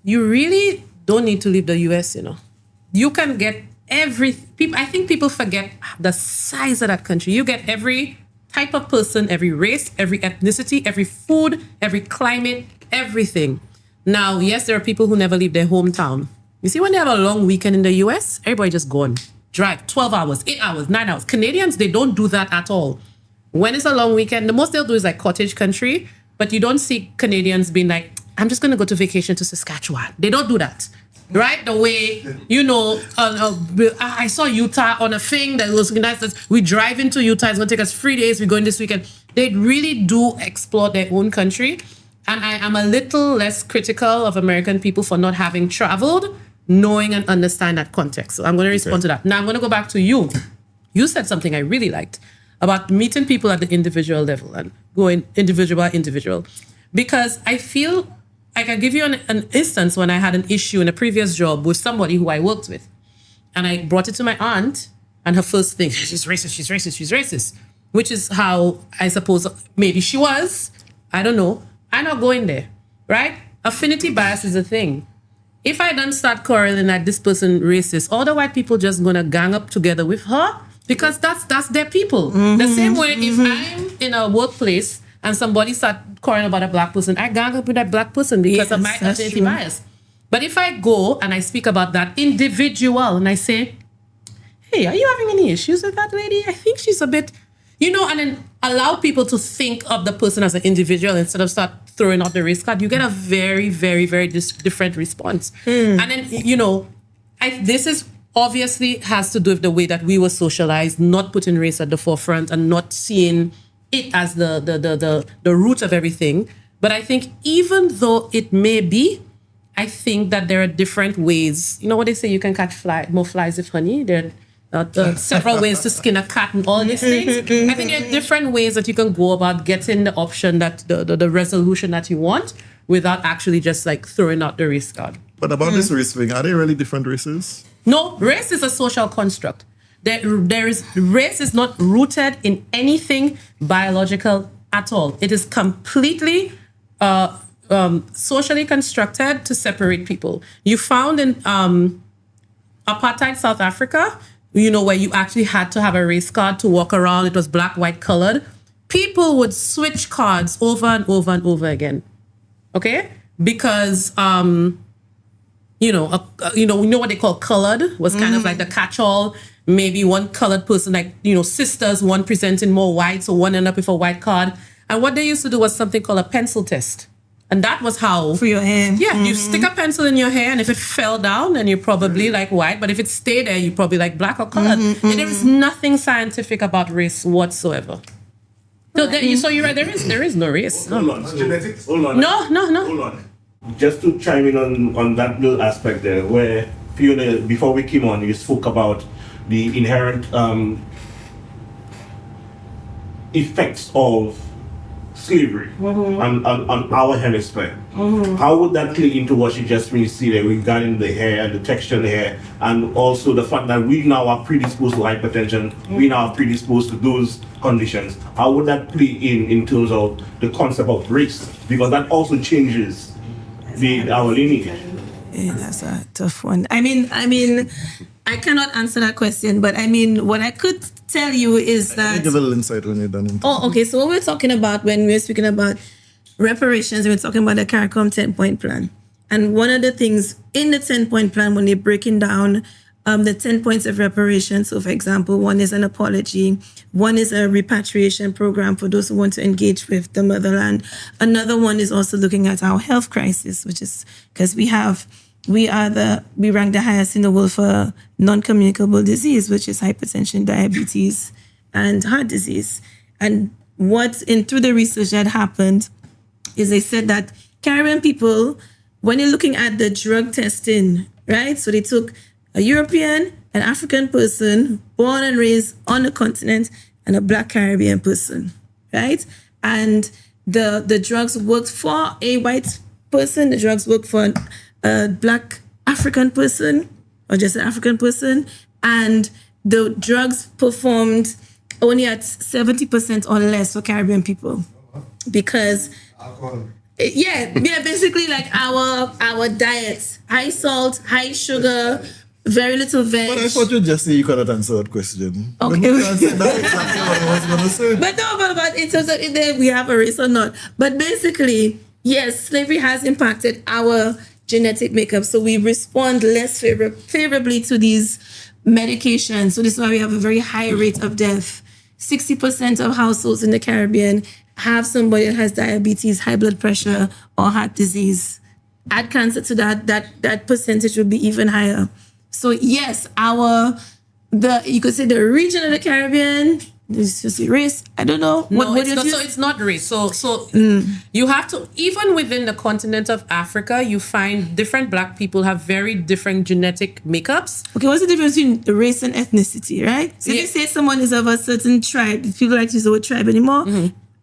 You really don't need to leave the US, you know. You can get I think people forget the size of that country. You get every type of person, every race, every ethnicity, every food, every climate, everything. Now, yes, there are people who never leave their hometown. You see, when they have a long weekend in the US, everybody just gone. Drive 12 hours, 8 hours, 9 hours. Canadians, they don't do that at all. When it's a long weekend, the most they'll do is like cottage country, but you don't see Canadians being like, I'm just going to go to vacation to Saskatchewan. They don't do that. Right? The way, you know, I saw Utah on a thing that was nice. We drive into Utah. It's going to take us 3 days. We're going this weekend. They really do explore their own country. And I am a little less critical of American people for not having traveled, knowing and understand that context. So I'm going to respond to that. Now I'm going to go back to you. You said something I really liked about meeting people at the individual level and going individual by individual. Because I feel I can give you an instance when I had an issue in a previous job with somebody who I worked with. And I brought it to my aunt, and her first thing, she's racist, she's racist, she's racist. Which is how I suppose maybe she was. I don't know. I'm not going there, right? Affinity bias is a thing. If I don't start quarreling that this person racist, all the white people just gonna gang up together with her because that's their people. The same way if I'm in a workplace and somebody start quarreling about a black person, I gang up with that black person because of my affinity bias. But if I go and I speak about that individual and I say, hey, are you having any issues with that lady? I think she's a bit, you know, and then allow people to think of the person as an individual instead of start throwing out the race card, you get a very, very, very different response. And then, you know, this is obviously has to do with the way that we were socialized, not putting race at the forefront and not seeing it as the root of everything. But I think even though it may be, I think that there are different ways. You know what they say, you can catch more flies with honey. There are several ways to skin a cat and all these things. I think there are different ways that you can go about getting the option that the resolution that you want without actually just like throwing out the race card. But about this race thing, are they really different races? No, race is a social construct. Race is not rooted in anything biological at all. It is completely socially constructed to separate people. You found in apartheid South Africa, where you actually had to have a race card to walk around. It was black, white colored. People would switch cards over and over and over again. Okay? Because, we know what they call colored was kind of like the catch-all. Maybe one colored person, sisters, one presenting more white, so one ended up with a white card. And what they used to do was something called a pencil test. And that was how... For your hair. Yeah, you stick a pencil in your hair, and if it fell down, then you're probably like white. But if it stayed there, you're probably like black or colored. And there is nothing scientific about race whatsoever. So, so you're right, there is no race. Hold on. Genetics? Hold on. No. Hold on. Just to chime in on that little aspect there, where Fiona, before we came on, you spoke about the inherent effects of slavery on our hemisphere. How would that play into what you just really see there regarding the hair, the texture of the hair, and also the fact that we now are predisposed to hypertension, we now are predisposed to those conditions? How would that play in terms of the concept of race? Because that also changes our lineage. Yeah, that's a tough one. I mean, I cannot answer that question, but what I could tell you is that... Give a little insight when you're done. Okay. So what we're talking about when we're speaking about reparations, we're talking about the CARICOM 10-point plan. And one of the things in the 10-point plan, when they're breaking down the 10 points of reparations, so for example, one is an apology, one is a repatriation program for those who want to engage with the motherland. Another one is also looking at our health crisis, which is because we rank the highest in the world for non-communicable disease, which is hypertension, diabetes, and heart disease. And through the research that happened is they said that Caribbean people, when you're looking at the drug testing, right? So they took a European, an African person, born and raised on the continent, and a Black Caribbean person, right? And the drugs worked for a white person, the drugs worked for a Black African person, or just an African person, and the drugs performed only at 70% or less for Caribbean people. Because basically like our diets, high salt, high sugar, very little veg. But I thought you just say you cannot answer that question. Okay. That's exactly what I was going to say. But in terms of if we have a race or not. But basically, yes, slavery has impacted our genetic makeup. So we respond less favorably to these medications. So this is why we have a very high rate of death. 60% of households in the Caribbean have somebody that has diabetes, high blood pressure, or heart disease. Add cancer to that percentage would be even higher. So yes, you could say the region of the Caribbean, this is race. I don't know. So it's not race. So you have to, even within the continent of Africa, you find different Black people have very different genetic makeups. Okay, what's the difference between race and ethnicity, right? So if you say someone is of a certain tribe, people like to use the word tribe anymore.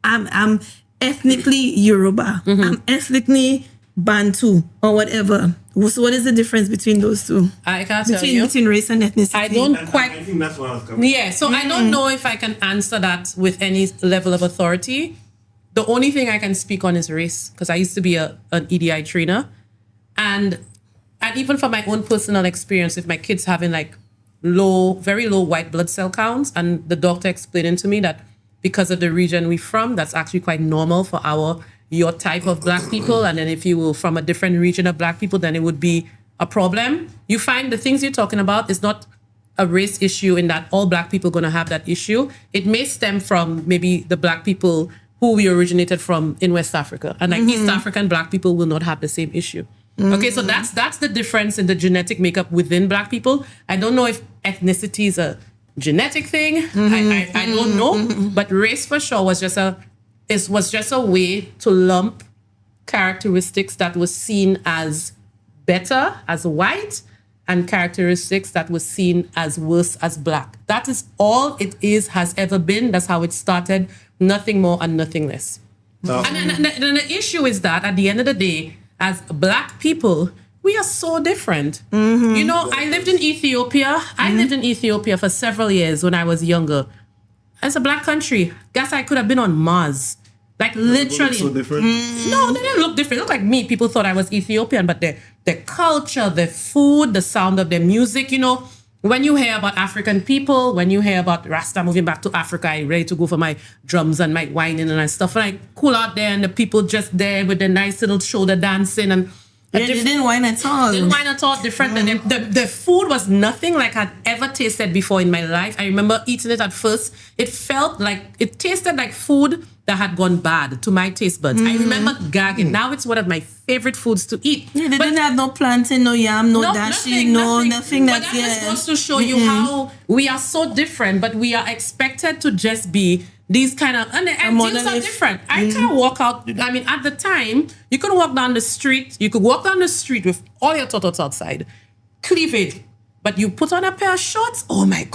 I'm ethnically Yoruba. I'm ethnically Bantu or whatever. So what is the difference between those two? I can't tell you. Between race and ethnicity. I don't quite... I think that's what I was coming. Yeah, so I don't know if I can answer that with any level of authority. The only thing I can speak on is race, because I used to be an EDI trainer. And even from my own personal experience, if my kids having like very low white blood cell counts, and the doctor explaining to me that because of the region we're from, that's actually quite normal for your type of Black people. And then if you were from a different region of Black people, then it would be a problem. You find the things you're talking about is not a race issue in that all Black people are going to have that issue. It may stem from maybe the Black people who we originated from in West Africa. And like East African Black people will not have the same issue. Okay, so that's the difference in the genetic makeup within Black people. I don't know if ethnicity is a genetic thing. I don't know. But race for sure was just a way to lump characteristics that was seen as better as white and characteristics that was seen as worse as Black. That is all it has ever been. That's how it started. Nothing more and nothing less. No. And the issue is that at the end of the day, as Black people, we are so different. You know, I lived in Ethiopia. I lived in Ethiopia for several years when I was younger. It's a black country. Guess I could have been on Mars. Like literally. So different. No, they didn't look different. They looked like me. People thought I was Ethiopian, but their culture, their food, the sound of their music, you know. When you hear about African people, when you hear about Rasta moving back to Africa, I ready to go for my drums and my whining and stuff. And I cool out there and the people just there with the nice little shoulder dancing and they didn't whine at all. Didn't whine at all. Different. The food was nothing like I'd ever tasted before in my life. I remember eating it at first. It tasted like food that had gone bad to my taste buds. I remember gagging. Now it's one of my favorite foods to eat. Yeah, they didn't have no plantain, no yam, no dashi, nothing. But that just goes to show you how we are so different, but we are expected to just be these kind of, and things are different. I can't walk out. I mean, at the time, you could walk down the street. You could walk down the street with all your totots outside, cleavage. But you put on a pair of shorts. Oh my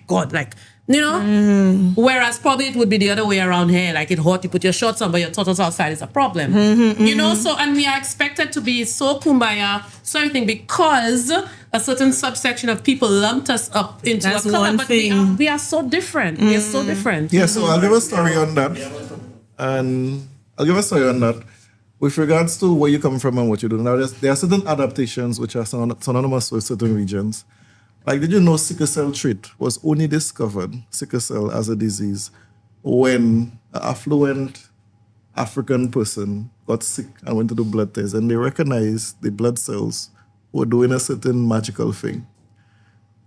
God! Like, you know. Whereas probably it would be the other way around here. Like it's hot, you put your shorts on, but your totots outside is a problem. You know. So and we are expected to be so kumbaya, so everything because a certain subsection of people lumped us up into a color. But we are so different. We are so different. Yeah. So I'll give a story on that, and with regards to where you come from and what you do. Now, there are certain adaptations which are synonymous with certain regions. Like, did you know sickle cell trait was only discovered, sickle cell as a disease, when an affluent African person got sick and went to do blood tests, and they recognized the blood cells were doing a certain magical thing.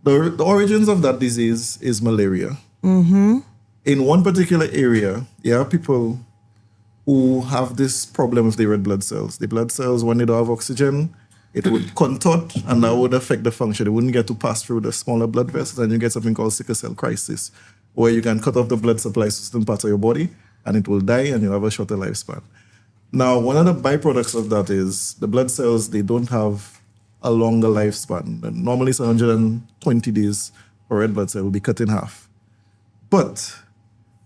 The origins of that disease is malaria. In one particular area, there are people who have this problem with the red blood cells. The blood cells, when they don't have oxygen, it would contort and that would affect the function. It wouldn't get to pass through the smaller blood vessels and you get something called sickle cell crisis, where you can cut off the blood supply to certain parts of your body and it will die and you'll have a shorter lifespan. Now, one of the byproducts of that is the blood cells, they don't have a longer lifespan. And normally it's 120 days for red blood cell will be cut in half. But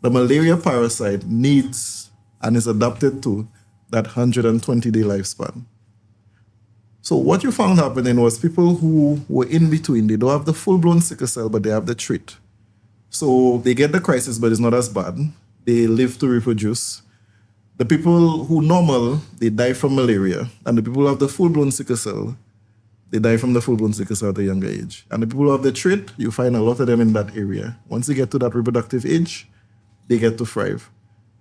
the malaria parasite needs and is adapted to that 120-day lifespan. So what you found happening was people who were in between, they don't have the full-blown sickle cell, but they have the trait. So they get the crisis, but it's not as bad. They live to reproduce. The people who normal, they die from malaria. And the people who have the full-blown sickle cell, they die from the full-blown sickle cell at a younger age. And the people who have the trait, you find a lot of them in that area. Once they get to that reproductive age, they get to thrive.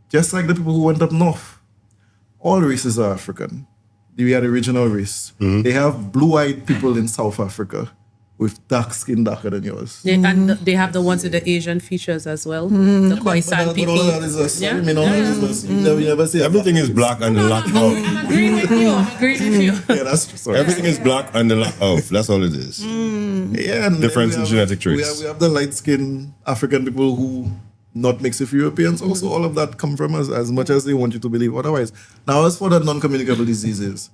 Just like the people who went up north. All races are African. We are the original race. They have blue-eyed people in South Africa with dark skin darker than yours. And they have the ones with the Asian features as well. The Khoisan people. But all that is you never see everything is black and the lack of. I'm agreeing with you. Yeah, that's true. Everything is black and the lack of. That's all it is. Yeah, and difference in genetic traits. We have the light-skinned African people who not mixed with Europeans. Also, all of that come from us as much as they want you to believe otherwise. Now, as for the non-communicable diseases,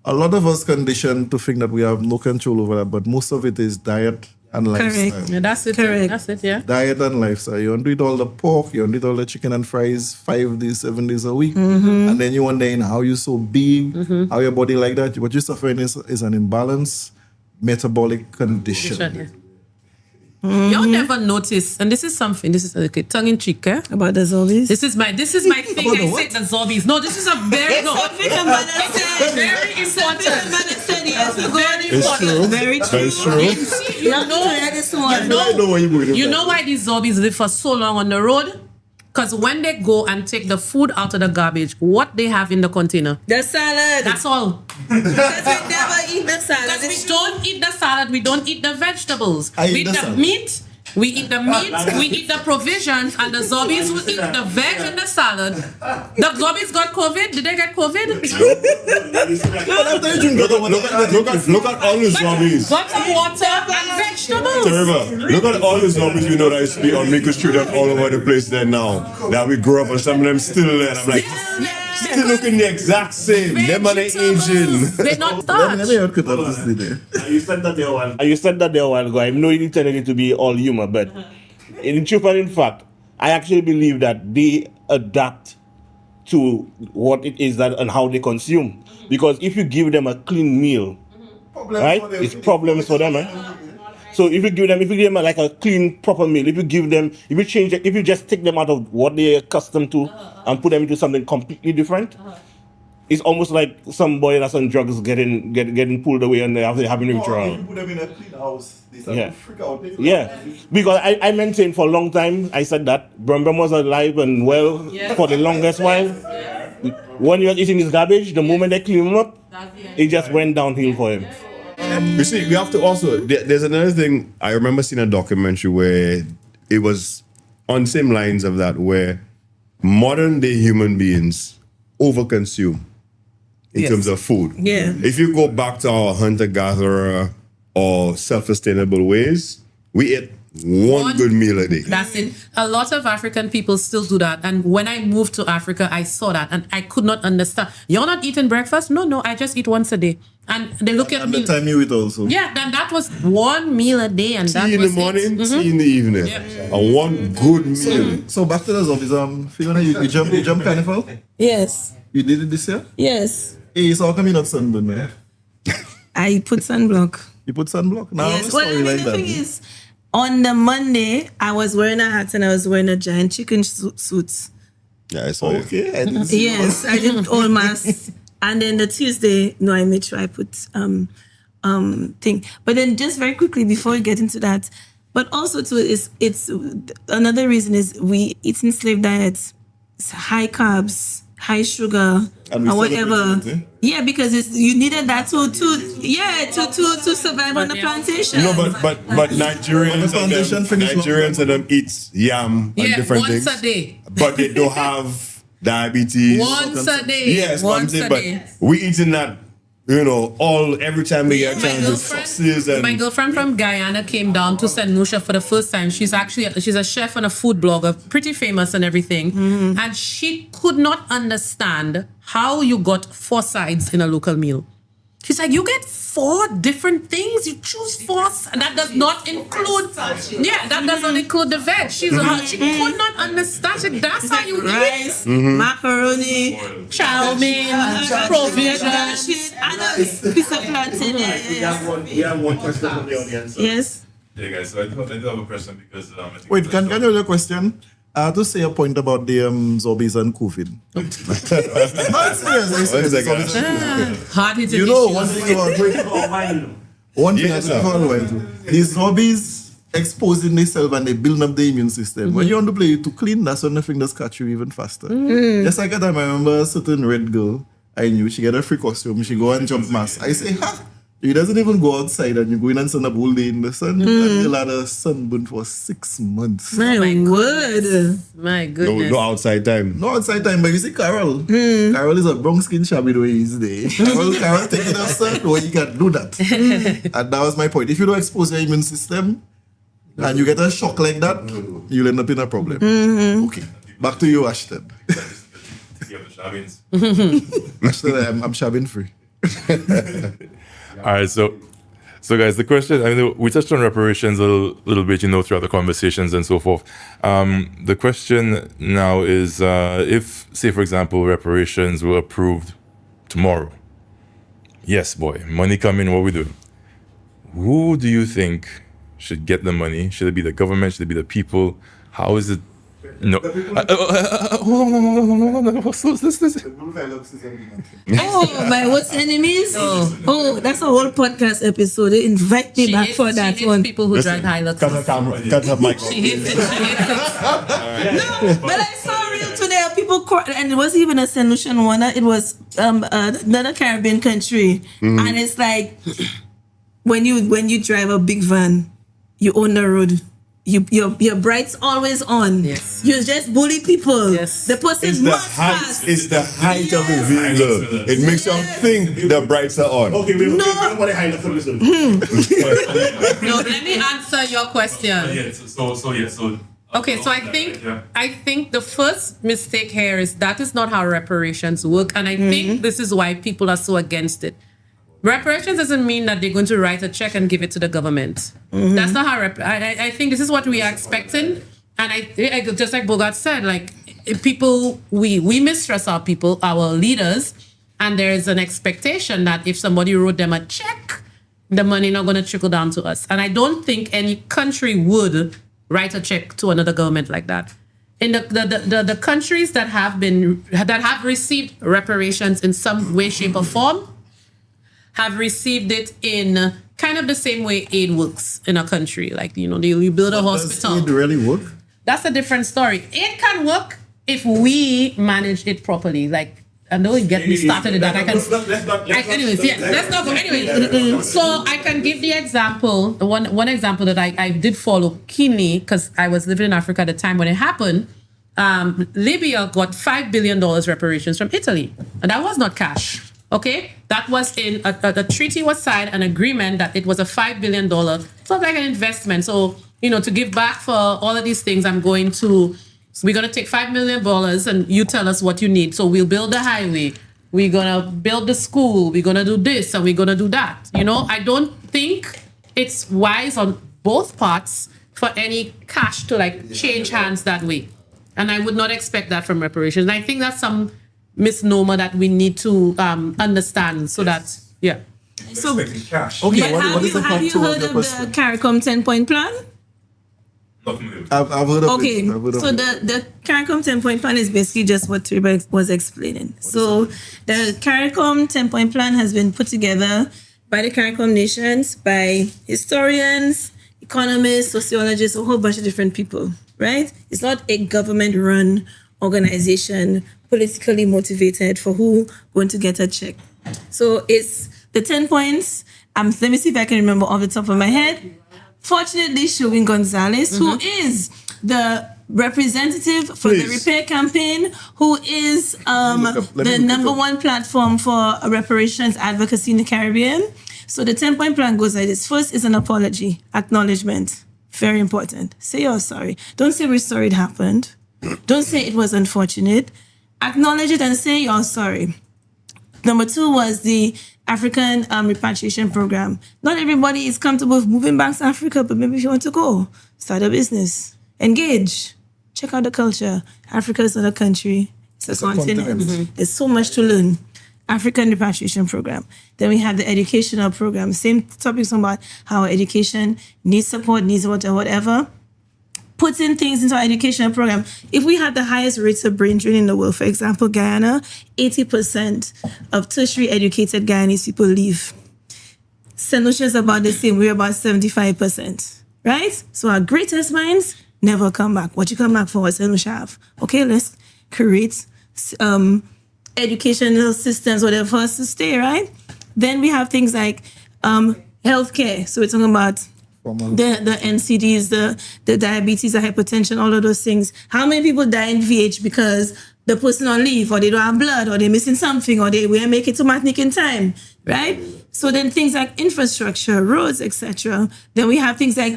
a lot of us conditioned to think that we have no control over that, but most of it is diet and lifestyle. Correct. Yeah, that's it. Correct. That's it, yeah. Diet and lifestyle. You want to eat all the pork, you want to eat all the chicken and fries 5 days, 7 days a week. And then you wonder how you're so big, how your body like that. What you're suffering is an imbalanced metabolic condition. Y'all never notice, and this is okay, tongue in cheek, eh? About the zombies. This is my thing. I said the zombies. No, this is a very very important. Very true. You know why these zombies live for so long on the road? Because when they go and take the food out of the garbage, what they have in the container? The salad. That's all. Because we never eat the salad. Because we don't eat the salad, we don't eat the vegetables. We eat the meat. We eat the meat, we eat the provisions, and the zombies will eat the veg and the salad. The zombies got COVID? Did they get COVID? Look at all the zombies. Got some water and vegetables. Taribba, look at all the zombies we know that used to be on Maker Street and all over the place there now. That we grew up and some of them still there. And I'm like, still looking the exact same. Them and they aging. They're not touched. You said that there a while ago. I know you intended it to be all humor, but in truth and in fact, I actually believe that they adapt to what it is that and how they consume. Because if you give them a clean meal, right, it's problems for them. So if you give them like a clean, proper meal, if you just take them out of what they're accustomed to and put them into something completely different, it's almost like some boy that's on drugs getting pulled away and after having withdrawal. If you put them in a clean house, they start to freak out. Because I maintained for a long time, I said that Brambam was alive and well for the longest while. When he was eating his garbage, the moment they clean him up, it just went downhill for him. You see, we have to also. There's another thing. I remember seeing a documentary where it was on the same lines of that, where modern day human beings overconsume in terms of food. Yeah. If you go back to our hunter-gatherer or self-sustainable ways, we ate one good meal a day. That's it. A lot of African people still do that. And when I moved to Africa, I saw that and I could not understand. You're not eating breakfast? No, I just eat once a day. And they look at me. And the time you eat also. Yeah, then that was one meal a day. And that tea in was the morning, it. tea in the evening. And one good meal. So back to the zombies. Fiona, you jump carnival? Yes. You did it this year? Yes. Hey, so how come you not sunburn, man? I put sunblock. You put sunblock? Now, Yes. Well, the thing is, on the Monday, I was wearing a hat and I was wearing a giant chicken suit. Yeah, I saw okay. I didn't see yes, I did all mass. And then the Tuesday, no, I made sure I put thing. But then just very quickly before we get into that, but also too it's another reason is we eat in slave diets, it's high carbs, high sugar, and whatever. Yeah, because you needed that to survive on the plantation. No, but Nigerians and them eat yam and different things. Once a day. But they don't have diabetes. Once a day. Yes, once a a but day. We eating that, every time we get a chance with sauces and my girlfriend from Guyana came down to St. Lucia for the first time. She's a chef and a food blogger, pretty famous and everything. Mm-hmm. And she could not understand how you got 4 sides in a local meal. She's like, you get 4 different things, you choose 4, and that does not include, that does not include the veg. She could not understand. She, that's how you rice, eat macaroni, chow mein, provision, piece of plantain. We have one question from the audience. Yes. Yeah, guys. So I do have a question because I think wait, can you have a question? I have to say a point about the zombies and COVID. No, it's serious. Hard-hitting you know, one thing about one thing I think about these zombies exposing themselves and they build up the immune system. Mm-hmm. When you want to play too clean, that's when the things catch you even faster. Mm-hmm. Just like a time I remember a certain red girl I knew, she get a free costume, she go and jump mass. I say, you doesn't even go outside and you go in and stand up all day in the sun. And you'll have a sunburn for 6 months. My word. My goodness. No outside time. No outside time, but you see Carol. Carol is a brown skin shabby the way he's there. Carol take it outside where you can do that. And that was my point. If you don't expose your immune system and you get a shock like that, you'll end up in a problem. Mm-hmm. Okay. Back to you, Ashton. Ashton, I'm shabbing free. All right, so guys, the question, I mean, we touched on reparations a little bit, throughout the conversations and so forth. The question now is, if, say, for example, reparations were approved tomorrow, yes, boy, money coming, what we do? Who do you think should get the money? Should it be the government? Should it be the people? How is it? No. Hold on. Listen. Oh, my worst enemies? Oh, that's a whole podcast episode. They invite me back for that one. People who drive Hilux. Cut up my She hates it. No, but I saw real today. People, and it wasn't even a St. Lucian one. It was another Caribbean country. Mm-hmm. And it's like, when you drive a big van, you own the road. Your brights always on. Yes. You just bully people. Yes. The person runs fast. It's the height of the vehicle. It makes you think the brights are on. Okay, we don't want to hide the listen. No, let me answer your question. So. Okay, so I think the first mistake here is that is not how reparations work, and I think this is why people are so against it. Reparations doesn't mean that they're going to write a check and give it to the government. Mm-hmm. That's not how I think this is what we are expecting. And I just like Bogart said, like, people, we mistrust our people, our leaders, and there is an expectation that if somebody wrote them a check, the money not going to trickle down to us. And I don't think any country would write a check to another government like that. In the countries that have received reparations in some way, shape, or form, have received it in kind of the same way aid works in a country. Like, you build a hospital. Does aid really work? That's a different story. It can work if we manage it properly. Like, I know it get me started with that. Let's not go. Anyway, so I can give the example, one example that I did follow keenly because I was living in Africa at the time when it happened. Libya got $5 billion reparations from Italy, and that was not cash. Okay, that was in a treaty was signed, an agreement that it was a $5 billion. So like an investment. So to give back for all of these things, we're going to take $5 million and you tell us what you need. So we'll build the highway. We're going to build the school. We're going to do this and we're going to do that. I don't think it's wise on both parts for any cash to change hands that way. And I would not expect that from reparations. And I think that's some misnomer that we need to understand so that, yeah. So, cash. Okay, have you heard of the CARICOM 10-point plan? I've heard of it. Okay, so the CARICOM 10-point plan is basically just what Taribba was explaining. So the CARICOM 10-point plan has been put together by the CARICOM nations, by historians, economists, sociologists, a whole bunch of different people, right? It's not a government-run organization, politically motivated for who going to get a check. So it's the 10 points. Let me see if I can remember off the top of my head. Fortunately, Sherween Gonzalez, who is the representative for the repair campaign, who is the number one platform for reparations advocacy in the Caribbean. So the 10-point plan goes like this. First is an apology, acknowledgement. Very important. Say you're sorry. Don't say we're sorry it happened. Don't say it was unfortunate. Acknowledge it and say you're sorry. Number 2 was the African repatriation program. Not everybody is comfortable with moving back to Africa, but maybe if you want to go, start a business, engage, check out the culture. Africa is not a country, it's a continent. There's so much to learn. African repatriation program. Then we have the educational program. Same topics about how education needs support, needs whatever. Putting things into our educational program. If we had the highest rates of brain drain in the world, for example, Guyana, 80% of tertiary educated Guyanese people leave. St. Lucia is about the same. We're about 75%, right? So our greatest minds never come back. What you come back for, what St. Lucia have? Okay, let's create educational systems, whatever, for us to stay, right? Then we have things like healthcare. So we're talking about the NCDs, the diabetes, the hypertension, all of those things. How many people die in VH because the person on leave, or they don't have blood, or they're missing something, or they won't make it to Martinique in time, right? So then things like infrastructure, roads, etc. Then we have things like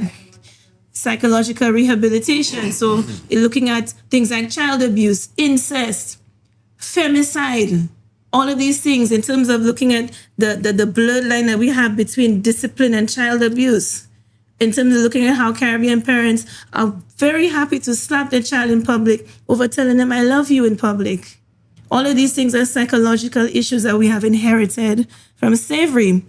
psychological rehabilitation. So looking at things like child abuse, incest, femicide, all of these things in terms of looking at the blurred line that we have between discipline and child abuse. In terms of looking at how Caribbean parents are very happy to slap their child in public over telling them, I love you in public. All of these things are psychological issues that we have inherited from slavery.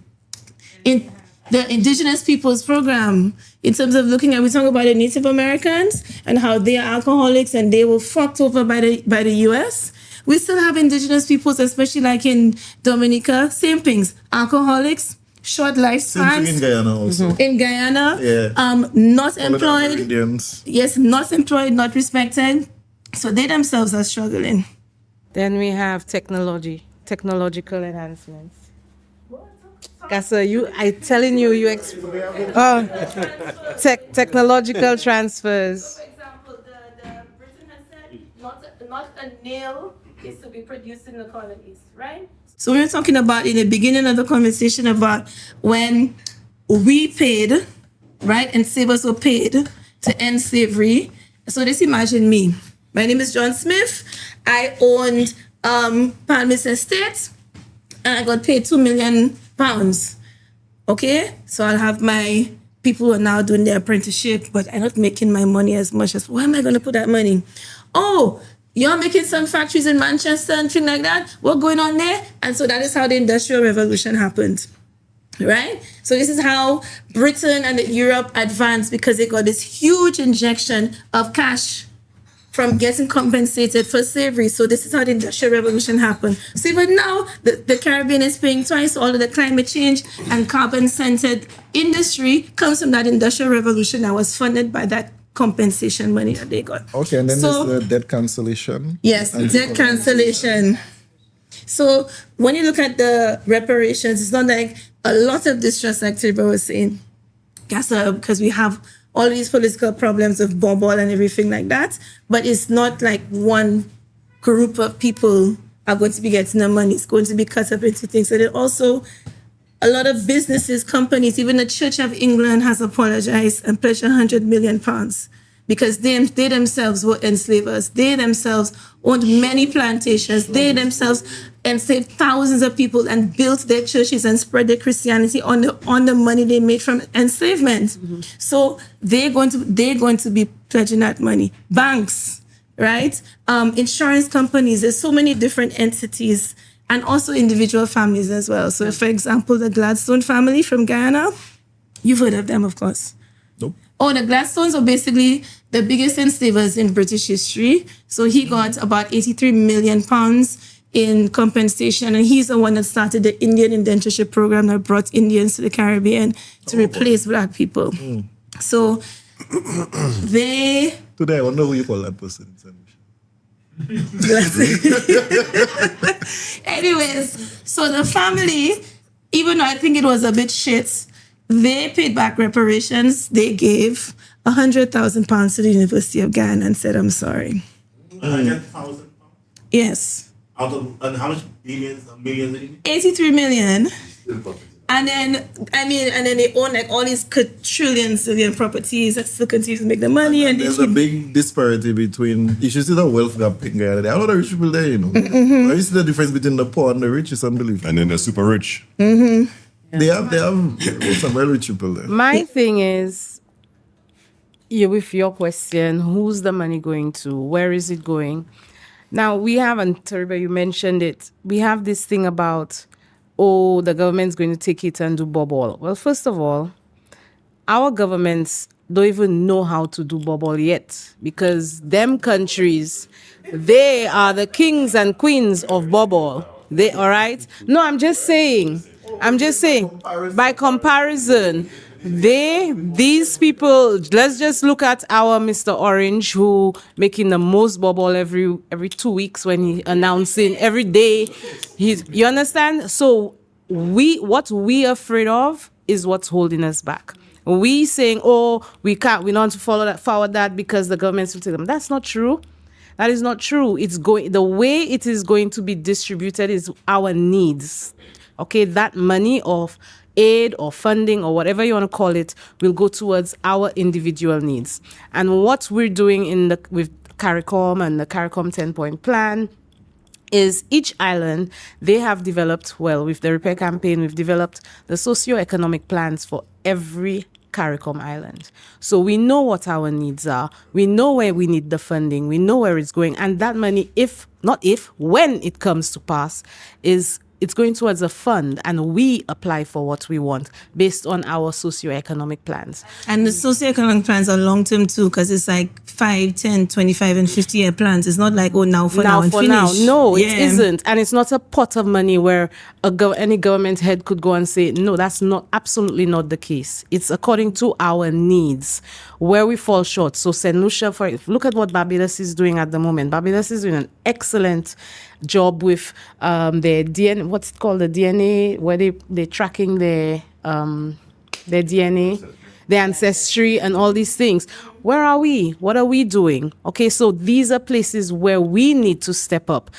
In the Indigenous Peoples Program, in terms of looking at, we talk about the Native Americans and how they are alcoholics and they were fucked over by the US. We still have Indigenous peoples, especially like in Dominica, same things, alcoholics, short lifespans. Same thing in Guyana also. In Guyana, yeah. Not employed. Indians. Yes, not employed, not respected. So they themselves are struggling. Then we have technological enhancements. Kasa, I telling you, technological transfers. For example, the Britain has said not a nail is to be produced in the colonies, right? So we were talking about in the beginning of the conversation about when we paid, right, and savers were paid to end slavery. So just imagine me. My name is John Smith. I owned Palmis Estate, and I got paid £2 million. Okay, so I'll have my people who are now doing their apprenticeship, but I'm not making my money as much as, where am I going to put that money? Oh, You're making some factories in Manchester and things like that. What's going on there? And so that is how the Industrial Revolution happened. Right? So this is how Britain and Europe advanced, because they got this huge injection of cash from getting compensated for slavery. So this is how the Industrial Revolution happened. So even now, the Caribbean is paying twice. All of the climate change and carbon-centered industry comes from that Industrial Revolution that was funded by that compensation money that they got. Okay, and then So- there's the debt cancellation. Yes, debt cancellation. So when you look at the reparations, it's not like a lot of distress, like Taribba was saying, because we have all these political problems of bubble and everything like that, but it's not like one group of people are going to be getting the money. It's going to be cut up into things. And then also, a lot of businesses, companies, even the Church of England has apologized and pledged £100 million because they themselves were enslavers. They themselves owned many plantations. They themselves enslaved thousands of people and built their churches and spread their Christianity on the money they made from enslavement. So they're going to be pledging that money. Banks, right? Insurance companies. There's so many different entities, and also individual families as well. So, for example, the Gladstone family from Guyana, you've heard of them, of course. Nope. Oh, the Gladstones are basically the biggest enslavers in British history. So he got about £83 million in compensation, and he's the one that started the Indian indentureship program that brought Indians to the Caribbean to replace black people. So they... Today, I wonder who you call that person. Anyways, so the family, even though I think it was a bit shit, they paid back reparations. They gave £100,000 to the University of Guyana and said, I'm sorry. £100,000? Yes. Out of, and how much billions, millions? 83 million. And then they own like all these trillion properties that still continue to make the money. And there's a big disparity between, you should see the wealth gap in Guyana. There are a lot of rich people there, you know. Mm-hmm. You see the difference between the poor and the rich is unbelievable. And then the super rich. Mm-hmm. They have some very rich people there. My thing is, with your question, who's the money going to? Where is it going? Now, we have, and Taribba, you mentioned it, we have this thing about, the government's going to take it and do bubble. Well, first of all, our governments don't even know how to do bubble yet, because them countries, they are the kings and queens of bubble. All right? No, I'm just saying, by comparison, these people, let's just look at our Mr. Orange, who making the most bubble every 2 weeks when he announcing every day. You understand? So what we are afraid of is what's holding us back. We saying, we don't want to forward that because the government's will take them. That's not true. That is not true. The way it is going to be distributed is our needs. Okay, that money of aid or funding or whatever you want to call it will go towards our individual needs. And what we're doing with CARICOM and the CARICOM 10-point plan is each island, they have developed, with the repair campaign, we've developed the socio-economic plans for every CARICOM island. So we know what our needs are. We know where we need the funding. We know where it's going. And that money, when it comes to pass, it's going towards a fund, and we apply for what we want based on our socioeconomic plans. And the socioeconomic plans are long-term too, because it's like 5, 10, 25, and 50-year plans. It's not like, now for now and finish. No, it isn't. And it's not a pot of money where any government head could go and say, no, that's absolutely not the case. It's according to our needs, where we fall short. So St. Lucia, look at what Barbados is doing at the moment. Barbados is doing an excellent job with their DNA, what's it called, the DNA, where they're tracking their DNA, their ancestry and all these things. Where are we? What are we doing? Okay, so these are places where we need to step up.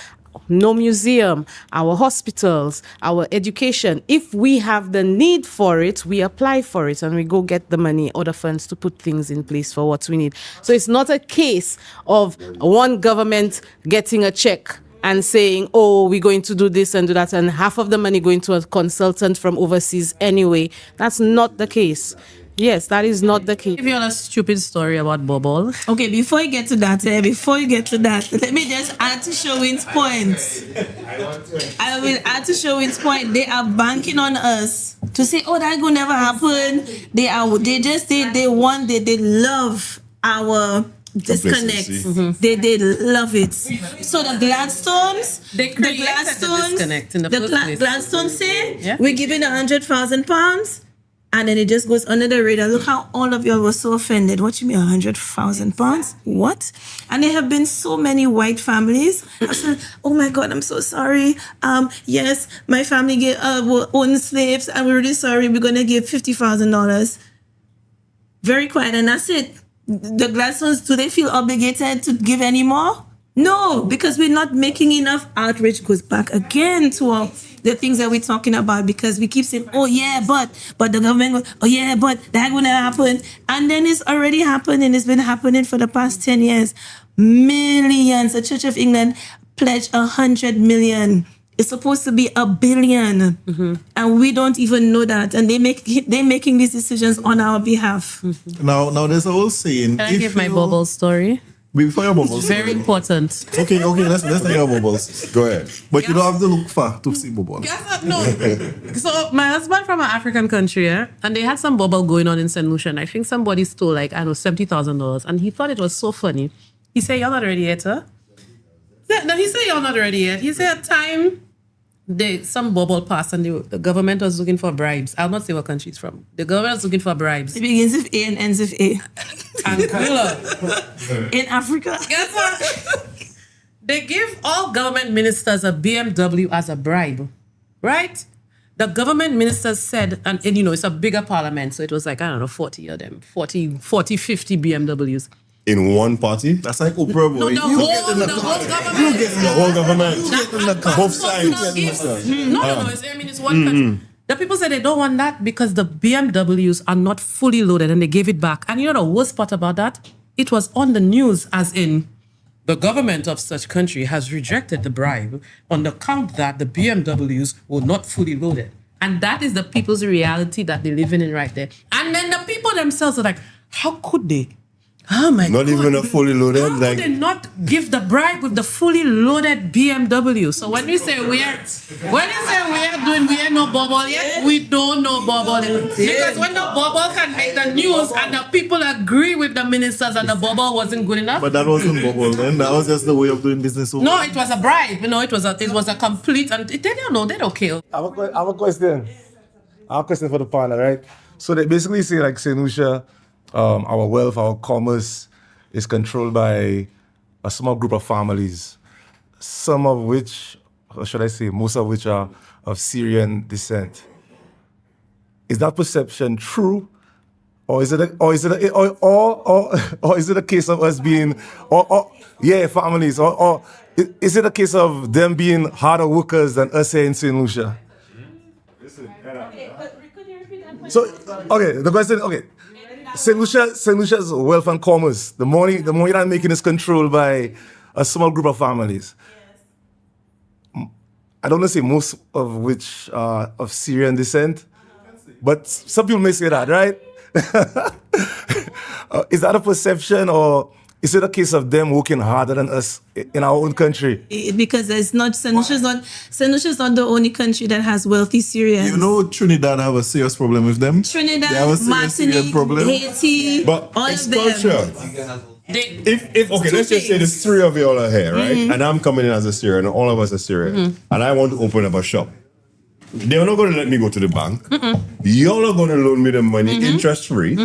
No museum, our hospitals, our education. If we have the need for it, we apply for it and we go get the money or the funds to put things in place for what we need. So it's not a case of one government getting a check and saying, we're going to do this and do that, and half of the money going to a consultant from overseas anyway. That's not the case. Yes, that is not the case. Give you a stupid story about Bobble. Okay, before you get to that, let me just add to Sherween's point. I will add to Sherween's point. They are banking on us to say, "Oh, that will never happen." They love our disconnect. They love it. So the Gladstones, They created the disconnect in the first place. Gladstones say, Yeah. "We're giving £100,000." And then it just goes under the radar. Look how all of y'all were so offended. What you mean, £100,000? What? And there have been so many white families. I said, "Oh my God, I'm so sorry. Yes, my family were owned slaves, and we're really sorry. We're gonna give $50,000." Very quiet, and that's it. The Gladstones, do they feel obligated to give any more? No, because we're not making enough outreach. Goes back again to the things that we're talking about, because we keep saying, "Oh yeah, but the government goes, oh yeah, but that will never happen." And then it's already happened, and it's been happening for the past 10 years. Millions. The Church of England pledged 100 million. It's supposed to be 1 billion. And we don't even know that. And they're making these decisions on our behalf. Now there's a whole saying. Can I give my Bobble story? Before your bubbles. Very important. Okay, let's hear your bubbles. Go ahead. But you don't have to look far to see bubbles. No. So my husband from an African country, and they had some bubble going on in St. Lucia, and I think somebody stole $70,000, and he thought it was so funny. He said, "You're not ready yet, huh?" No, he said, "You're not ready yet." He said, "Time some bubble passed, and the government was looking for bribes." I'll not say what country it's from. The government was looking for bribes. It begins with A and ends with A. Anguilla. In Africa. Guess what? They give all government ministers a BMW as a bribe, right? The government ministers said, and it's a bigger parliament, so it was 40 of them, 50 BMWs. In one party? That's like Oprah boy. No, the whole government. You get in the whole government. Both sides. It's one country. The people said they don't want that because the BMWs are not fully loaded, and they gave it back. And you know the worst part about that? It was on the news, as in, the government of such country has rejected the bribe on the count that the BMWs were not fully loaded. And that is the people's reality that they're living in right there. And then the people themselves are like, how could they? Oh my God. Not even a fully loaded. How could they not give the bribe with the fully loaded BMW? So when we say we are no bubble yet, we don't know bubble yet. Because when the bubble can make the news and the people agree with the ministers and the bubble wasn't good enough. But that wasn't bubble then. That was just the way of doing business. No, it was a bribe. It was a complete, and they don't know, they don't care. I have a question. I have a question for the panel, right? So they basically say St. Lucia, our wealth, our commerce is controlled by a small group of families, some of which, or should I say, most of which are of Syrian descent. Is that perception true, or is it a case of us being, families, or is it a case of them being harder workers than us here in St. Lucia? So, the question, St. Lucia's wealth and commerce, the money that I'm making is controlled by a small group of families. I don't want to say most of which are of Syrian descent, but some people may say that, right? Is that a perception, or is it a case of them working harder than us in our own country? Because St. Lucia's not the only country that has wealthy Syrians. You know, Trinidad have a serious problem with them. Trinidad, they have a serious Syrian problem. Haiti, but all it's of them. culture. If let's just say there's three of you all are here, right? And I'm coming in as a Syrian, and all of us are Syrian, and I want to open up a shop. They're not going to let me go to the bank. Y'all are going to loan me the money interest free.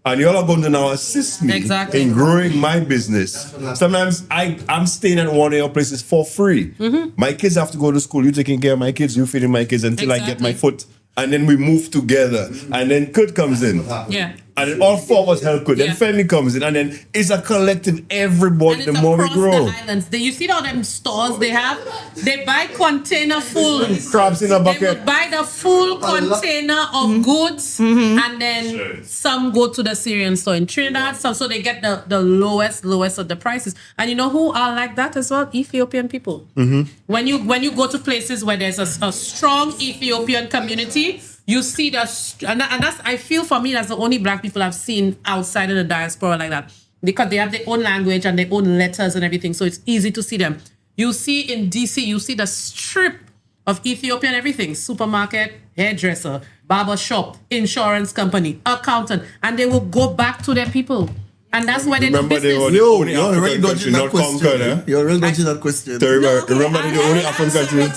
And y'all are going to now assist me in growing my business. Sometimes I'm staying at one of your places for free. My kids have to go to school. You taking care of my kids, you feeding my kids until I get my foot. And then we move together. And then Kurt comes in. Yeah. And then all four of us help Kurt. Then Fanny comes in. And then it's a collective, everybody, the more we grow. The islands. You see all them stores they have? They buy container full. Crabs in a bucket. They would buy the full container of goods, and then some go to the Syrian store in Trinidad, so they get the lowest of the prices. And you know who are like that as well? Ethiopian people. When you go to places where there's a strong Ethiopian community, you see and that's, I feel for me, that's the only black people I've seen outside of the diaspora like that. Because they have their own language and their own letters and everything. So it's easy to see them. You see in DC, you see the strip of Ethiopian everything. Supermarket, hairdresser, barber shop, insurance company, accountant. And they will go back to their people. And that's why they do business. You're already dodging that question. You're already dodging that question. Remember the only African country.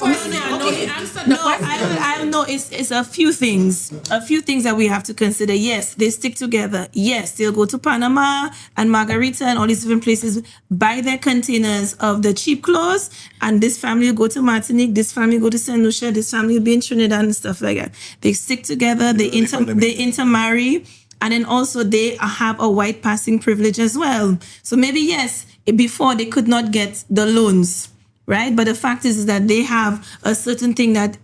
No, I know it's a few things that we have to consider. Yes, they stick together. Yes, they'll go to Panama and Margarita and all these different places, buy their containers of the cheap clothes, and this family will go to Martinique, this family will go to St. Lucia, this family will be in Trinidad and stuff like that. They stick together, they intermarry. And then also they have a white passing privilege as well. So maybe, yes, before they could not get the loans, right? But the fact is that they have a certain thing that,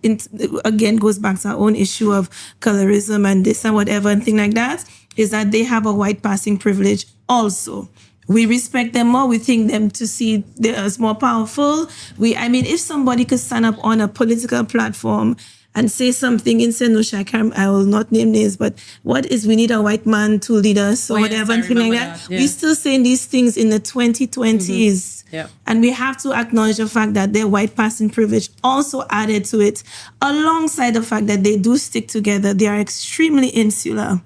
again, goes back to our own issue of colorism and this and whatever and thing like that, is that they have a white passing privilege also. We respect them more. We think them to see them as more powerful. If somebody could stand up on a political platform and say something in St. Lucia, I will not name names, but we need a white man to lead us or whatever, and thing like that. Yeah. We're still saying these things in the 2020s. Mm-hmm. Yeah. And we have to acknowledge the fact that their white passing privilege also added to it, alongside the fact that they do stick together. They are extremely insular.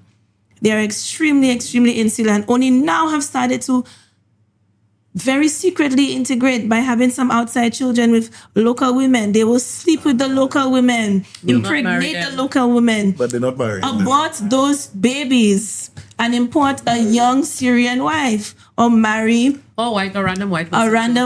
They are extremely, extremely insular, and only now have started to very secretly integrate by having some outside children with local women. They will sleep with the local women, impregnate the local women, but they're not married. Abort those babies and import a young Syrian wife or marry a random white person.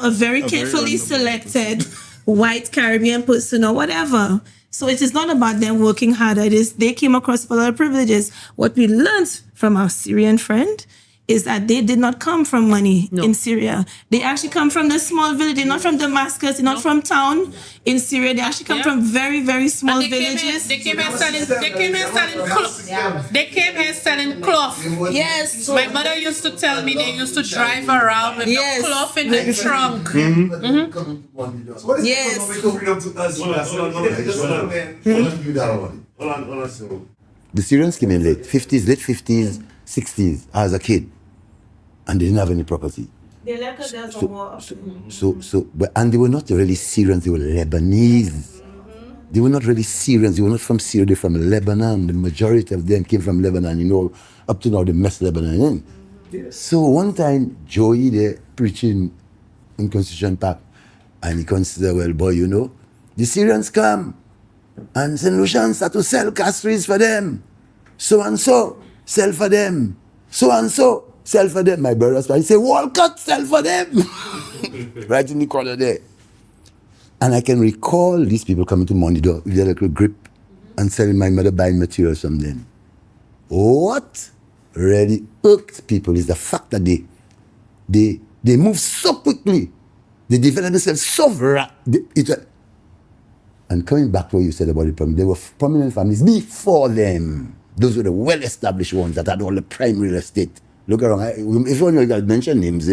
A very carefully selected white Caribbean person or whatever. So it is not about them working hard. It is they came across a lot of privileges. What we learned from our Syrian friend is that they did not come from money in Syria. They actually come from the small village. They're not from Damascus. They're not from town in Syria. They actually come from very, very small villages. They came here selling cloth. Yes. My mother used to tell me they used to drive around with the cloth in the trunk. The Syrians came in late 50s, 60s as a kid, and they didn't have any property. They left because there was a war. And they were not really Syrians, they were Lebanese. They were not really Syrians, they were not from Syria, they're from Lebanon. The majority of them came from Lebanon, up to now they messed Lebanon in. Yes. So one time, Joey there preaching in Constitution Park, and he considered, the Syrians come, and St. Lucians start to sell castries for them. So and so, sell for them. So and so, sell for them. My brother's he say, Walcott, sell for them. Right in the corner there. And I can recall these people coming to Mondido with their little grip and selling my mother buying materials from them. What really irked people is the fact that they move so quickly. They develop themselves so and coming back to what you said about the problem, there were prominent families before them. Those were the well-established ones that had all the prime real estate. Look around. If you want to mention names,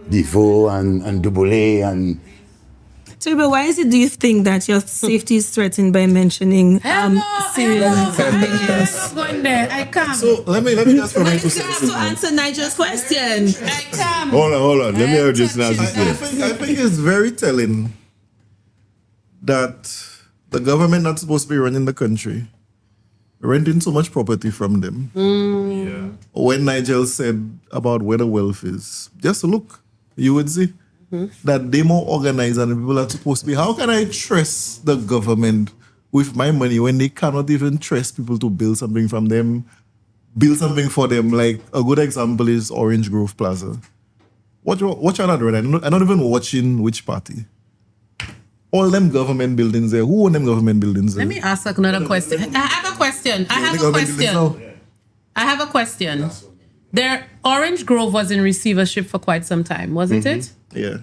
Defoe and Dubole and... Taribba, why is it, do you think that your safety is threatened by mentioning Syria? I'm not going there. I can't. So let me just you have to answer Nigel's question. I can't. Hold on. Let me hear this now. I think it's very telling that the government not supposed to be running the country, renting so much property from them. Yeah. When Nigel said about where the wealth is, just look, you would see that they're more organized than the people are supposed to be. How can I trust the government with my money when they cannot even trust people to build something from them, build something for them? Like a good example is Orange Grove Plaza. What you're not doing? I'm not even watching which party. All them government buildings there. Who own them government buildings there? Let me ask another question. I have a question. Their Orange Grove was in receivership for quite some time, wasn't it? Yeah.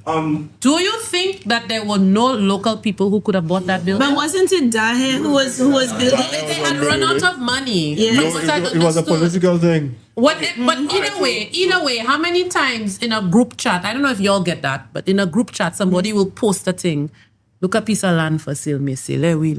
Do you think that there were no local people who could have bought that building? But wasn't it Dahe who was building it? They had run out of money. Yeah. It was a political thing. But either way, how many times in a group chat, I don't know if y'all get that, but in a group chat, somebody will post a thing look a piece of land for sale, me say, let we.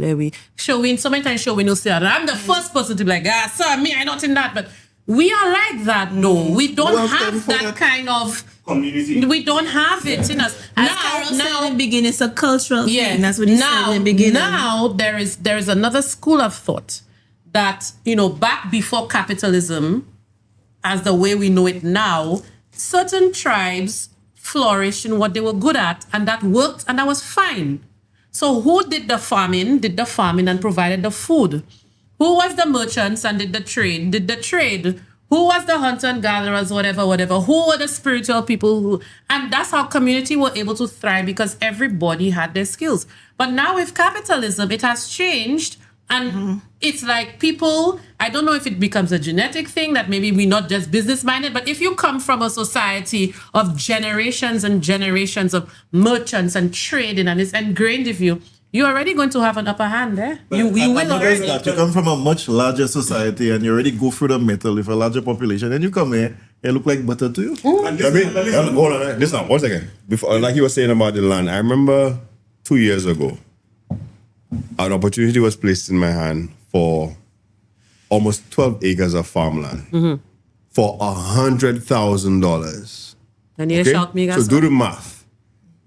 Sherween, so many times Sherween will say that. I'm the first person to be like, sir, me, I not in that. But we are like that, no. We don't have that kind of community. We don't have it in us. As Carol said in the beginning, it's a cultural thing. That's what he said in the beginning. Now there is another school of thought that, back before capitalism, as the way we know it now, certain tribes flourished in what they were good at, and that worked, and that was fine. So who did the farming and provided the food? Who was the merchants and did the trade? Who was the hunter and gatherers, whatever? Who were the spiritual people and that's how community were able to thrive because everybody had their skills. But now with capitalism, it has changed. And it's like people, I don't know if it becomes a genetic thing that maybe we're not just business minded, but if you come from a society of generations and generations of merchants and trading and it's ingrained in you, you're already going to have an upper hand there. You will already. That you come from a much larger society and you already go through the metal with a larger population and you come here, it look like butter to you. Hold on, listen, 1 second. Before, like you were saying about the land, I remember 2 years ago, an opportunity was placed in my hand for almost 12 acres of farmland for $100,000. And you shout me, so do the math.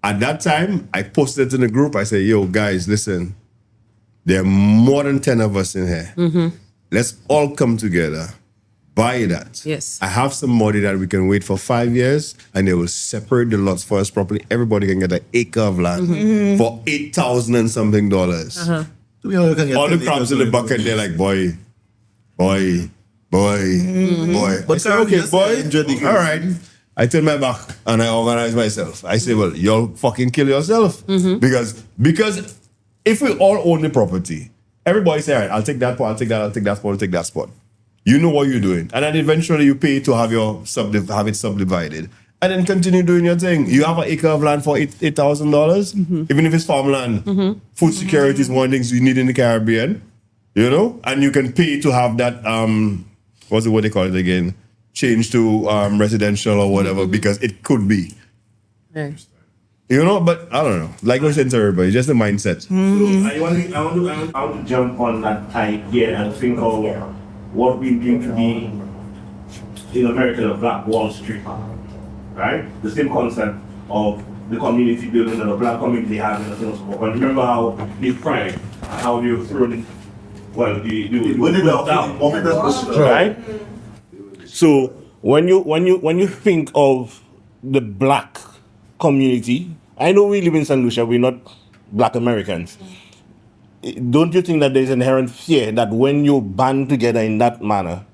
At that time, I posted it in the group. I said, yo, guys, listen, there are more than 10 of us in here. Let's all come together, buy that. Yes. I have some money that we can wait for 5 years and they will separate the lots for us properly. Everybody can get an acre of land for $8,000 and something dollars. All the crabs in the bucket, they're like, boy. But I said, okay, boy, all right. I turn my back and I organize myself. I say, well, you'll fucking kill yourself. Because if we all own the property, everybody say, all right, I'll take that spot, I'll take that spot. You know what you're doing. And then eventually you pay to have have it subdivided. And then continue doing your thing. You have an acre of land for $8,000, even if it's farmland. Food security is one of the things you need in the Caribbean, and you can pay to have that, what's the word they call it again? Change to residential or whatever, because it could be. Right. But I don't know. Like I said to everybody, just the mindset. So I want to jump on that idea and think of what we deem to be in America the Black Wall Street, right? The same concept of the community building that the black community has in the sales book. And remember how they tried, how they were thrown in, right? So when you think of the black community, I know we live in St. Lucia, we're not black Americans. Don't you think that there's inherent fear that when you band together in that manner,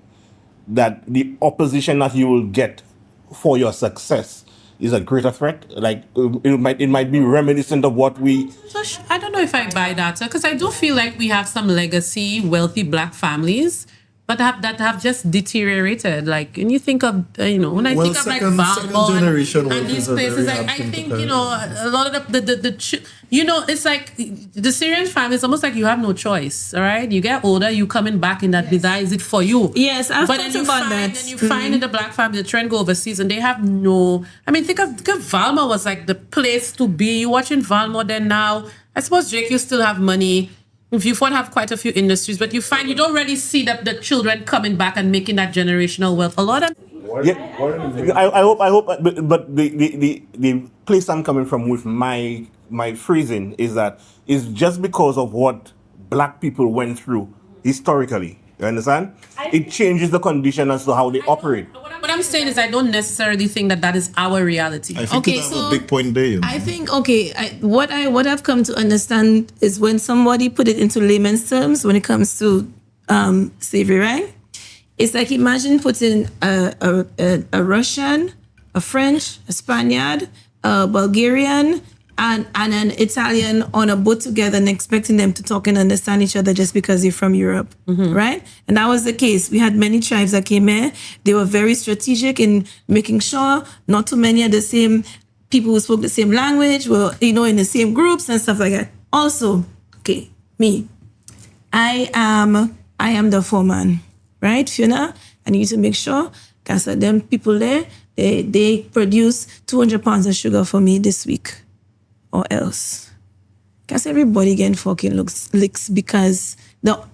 that the opposition that you will get for your success is a greater threat? Like it might be reminiscent of what we. I don't know if I buy that, because I do feel like we have some legacy, wealthy black families, but that have just deteriorated. Like when you think of, when I think of like Valmont and these places, I think, a lot of it's like the Syrian family, it's almost like you have no choice, all right? You get older, you coming back in that is it for you. Yes, I've thought about that. Then you find in the black family, the trend go overseas and they have no, think of Valma was like the place to be. You watching Valma then now, I suppose, Jake, you still have money. If you have quite a few industries, but you find you don't really see the children coming back and making that generational wealth. A lot of I hope, but the place I'm coming from with my phrasing is that it's just because of what black people went through historically. You understand? It changes the condition as to how they operate. What I'm saying is I don't necessarily think that is our reality. I think you have a big point there. I think, what I've come to understand is when somebody put it into layman's terms when it comes to slavery, right? It's like imagine putting a Russian, a French, a Spaniard, a Bulgarian, and an Italian on a boat together and expecting them to talk and understand each other just because they're from Europe, right? And that was the case. We had many tribes that came here. They were very strategic in making sure not too many of the same people who spoke the same language were, in the same groups and stuff like that. Also, me, I am the foreman, right, Fiona? I need to make sure, because them people there, they produce 200 pounds of sugar for me this week. Or else. Guess everybody getting fucking licks because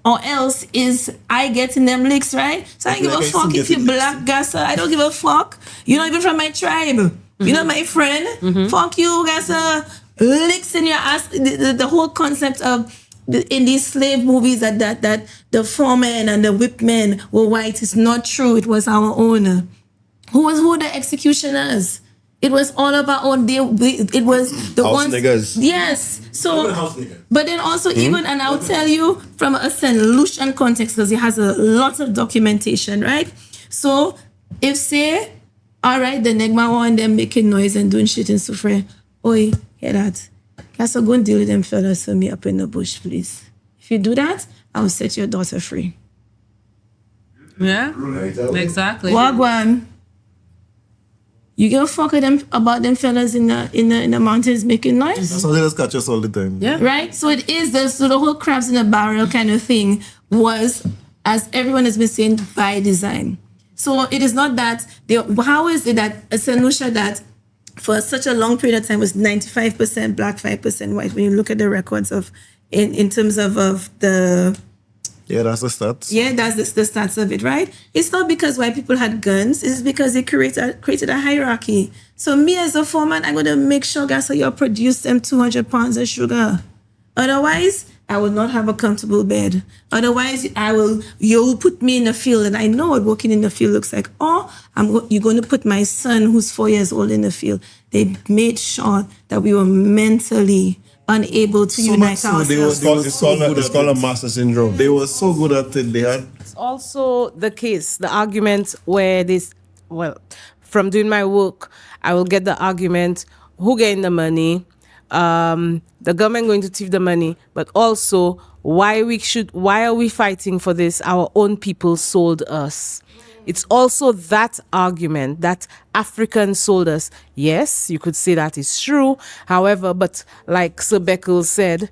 or else is I getting them licks, right? So I don't give a fuck if you black, Gassa. I don't give a fuck. You're not even from my tribe. You're not my friend. Fuck you, Gassa. Licks in your ass. The whole concept of in these slave movies that the foremen and the whipmen were white is not true. It was our own. Who the executioners? It was all of our own. It was the house ones. Niggas. Yes. So, but then also even, and I'll tell you from a St. Lucian context because it has a lot of documentation, right? So, if say, all right, the Negma want them making noise and doing shit in Sufre, oi, hear that? Guys, go and deal with them fellas for me up in the bush, please. If you do that, I'll set your daughter free. Yeah, exactly. Wagwan. You give a fuck about them fellas in the mountains making noise? So they just catch us all the time. Yeah. Right? So it is the whole crabs in a barrel kind of thing was, as everyone has been saying, by design. So it is not that, how is it that a St. Lucia that for such a long period of time was 95% black, 5% white, when you look at the records of, in terms of the... Yeah, that's the stats. Yeah, that's the stats of it, right? It's not because white people had guns. It's because they created a hierarchy. So me as a foreman, I'm going to make sure, guys, so you produce them 200 pounds of sugar. Otherwise, I will not have a comfortable bed. Otherwise, you'll put me in the field, and I know what working in the field looks like. Or you're going to put my son, who's 4 years old, in the field. They made sure that we were mentally unable to unite ourselves. It's called a master syndrome. They were so good at it. They had. It's also the case, the argument where from doing my work, I will get the argument, who getting the money? The government going to thief the money, but also why are we fighting for this? Our own people sold us. It's also that argument that Africans sold us. Yes, you could say that is true. However, but like Sir Beckles said,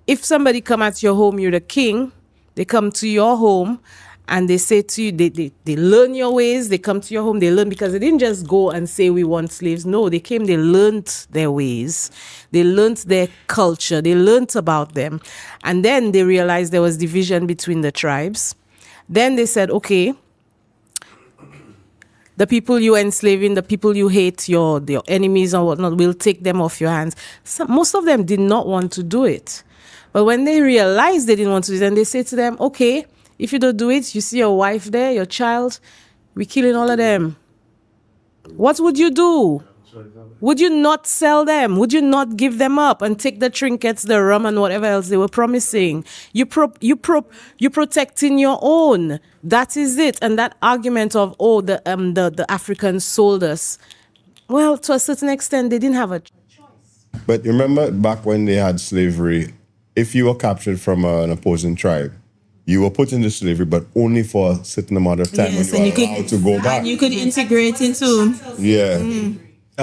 if somebody come at your home, you're the king, they come to your home and they say to you, they learn your ways, they come to your home, they learn, because they didn't just go and say we want slaves. No, they came, they learned their ways, they learned their culture, they learned about them. And then they realized there was division between the tribes. Then they said, okay, the people you enslaving, the people you hate, your enemies and whatnot, will take them off your hands. Most of them did not want to do it. But when they realized they didn't want to do it, then they say to them, okay, if you don't do it, you see your wife there, your child, we're killing all of them. What would you do? Would you not sell them? Would you not give them up and take the trinkets, the rum, and whatever else they were promising? You protecting your own. That is it. And that argument of the Africans sold us. Well, to a certain extent, they didn't have a choice. But remember back when they had slavery, if you were captured from an opposing tribe, you were put into slavery, but only for a certain amount of time. Yes, when you were allowed to go back. And you could integrate into. Yeah. And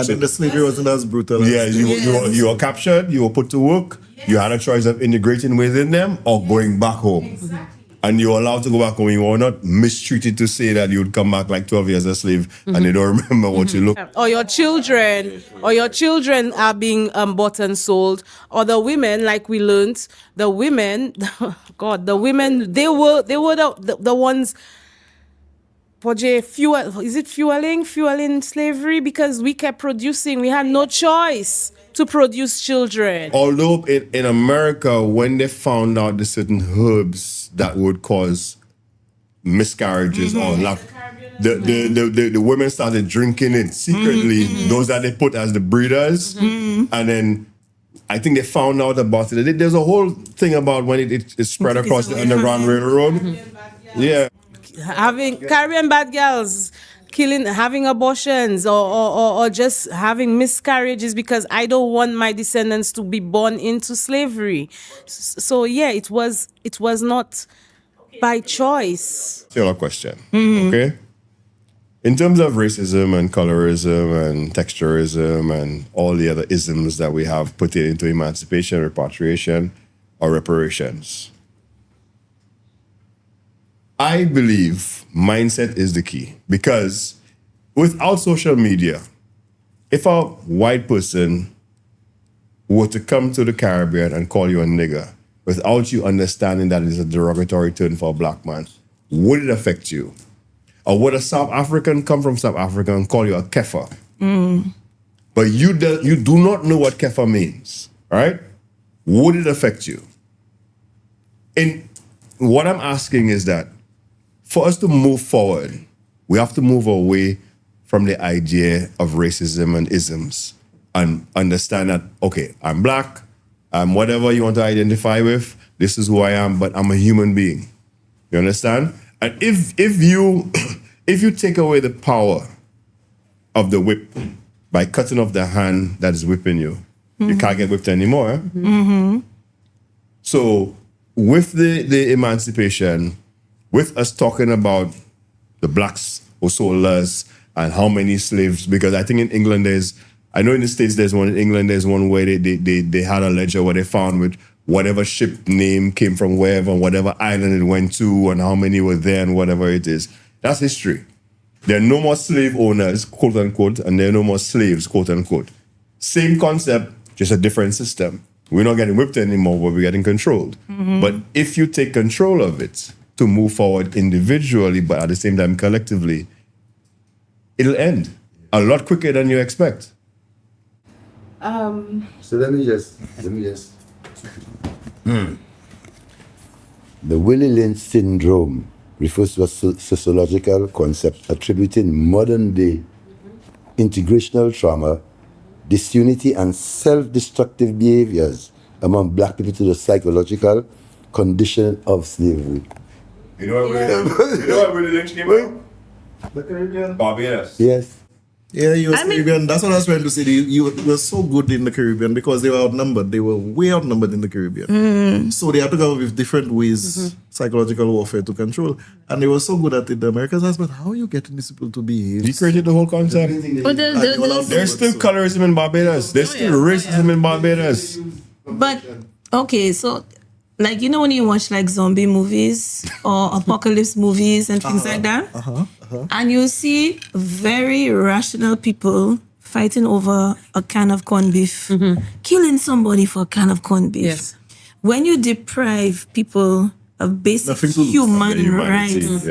then the slavery wasn't as brutal. Yeah, you were captured, you were put to work, you had a choice of integrating within them or going back home. And you were allowed to go back home. You were not mistreated to say that you would come back like 12 years a slave and they don't remember what you look. Or your children are being bought and sold. Or the women, like we learned, the women, they were the ones. Fueling slavery, because we kept producing. We had no choice to produce children. Although in America, when they found out the certain herbs that would cause miscarriages or lack, the women started drinking it secretly. Those that they put as the breeders, and then I think they found out about it. There's a whole thing about when it spread across the Underground Railroad. Yeah. Carrying bad girls, having abortions, or just having miscarriages because I don't want my descendants to be born into slavery. So yeah, it was not by choice. Your question, okay? In terms of racism and colorism and texturism and all the other isms that we have put into emancipation, repatriation, or reparations, I believe mindset is the key, because without social media, if a white person were to come to the Caribbean and call you a nigger without you understanding that it's a derogatory term for a black man, would it affect you? Or would a South African come from South Africa and call you a kefir? But you do not know what kefir means, right? Would it affect you? And what I'm asking is that for us to move forward, we have to move away from the idea of racism and isms and understand that, okay, I'm black, I'm whatever you want to identify with, this is who I am, but I'm a human being. You understand? And if you if you take away the power of the whip by cutting off the hand that is whipping you, you can't get whipped anymore. So with the emancipation, with us talking about the blacks who sold us and how many slaves, because I think in England I know in the States there's one, in England there's one where they had a ledger where they found with whatever ship name came from wherever, whatever island it went to, and how many were there and whatever it is. That's history. There are no more slave owners, quote unquote, and there are no more slaves, quote unquote. Same concept, just a different system. We're not getting whipped anymore, but we're getting controlled. But if you take control of it to move forward individually, but at the same time collectively, it'll end a lot quicker than you expect. So let me just. The Willie Lynch syndrome refers to a sociological concept attributing modern-day integrational trauma, disunity, and self-destructive behaviors among black people to the psychological condition of slavery. You know what Willie Lynch came from? The Caribbean. Barbados. Yes. Yeah, Caribbean. That's what I was trying to say. You were so good in the Caribbean because they were outnumbered. They were way outnumbered in the Caribbean. So they had to come up with different ways, psychological warfare to control. And they were so good at it. The Americans asked, but how are you getting these people to behave? You created the whole concept. There's still colorism in Barbados. There's still racism in Barbados. But, okay, so, like, you know when you watch, like, zombie movies or apocalypse movies and things like that? And you see very rational people fighting over a can of corned beef, killing somebody for a can of corned beef. Yes. When you deprive people of basic human rights,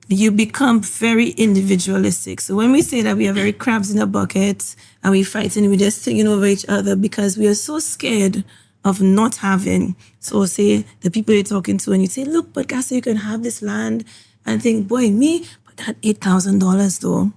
you become very individualistic. So when we say that we are very crabs in a bucket and we fighting, we're just singing over each other because we are so scared of not having. So say the people you're talking to and you say, look, but guys, you can have this land, and think, boy, me, but that $8,000 though,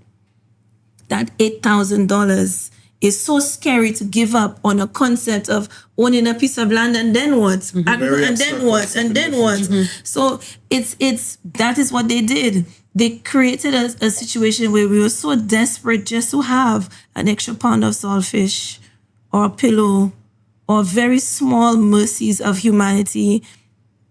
that $8,000 is so scary to give up on a concept of owning a piece of land and then what? And then what? And then what? So that is what they did. They created a situation where we were so desperate just to have an extra pound of saltfish or a pillow or very small mercies of humanity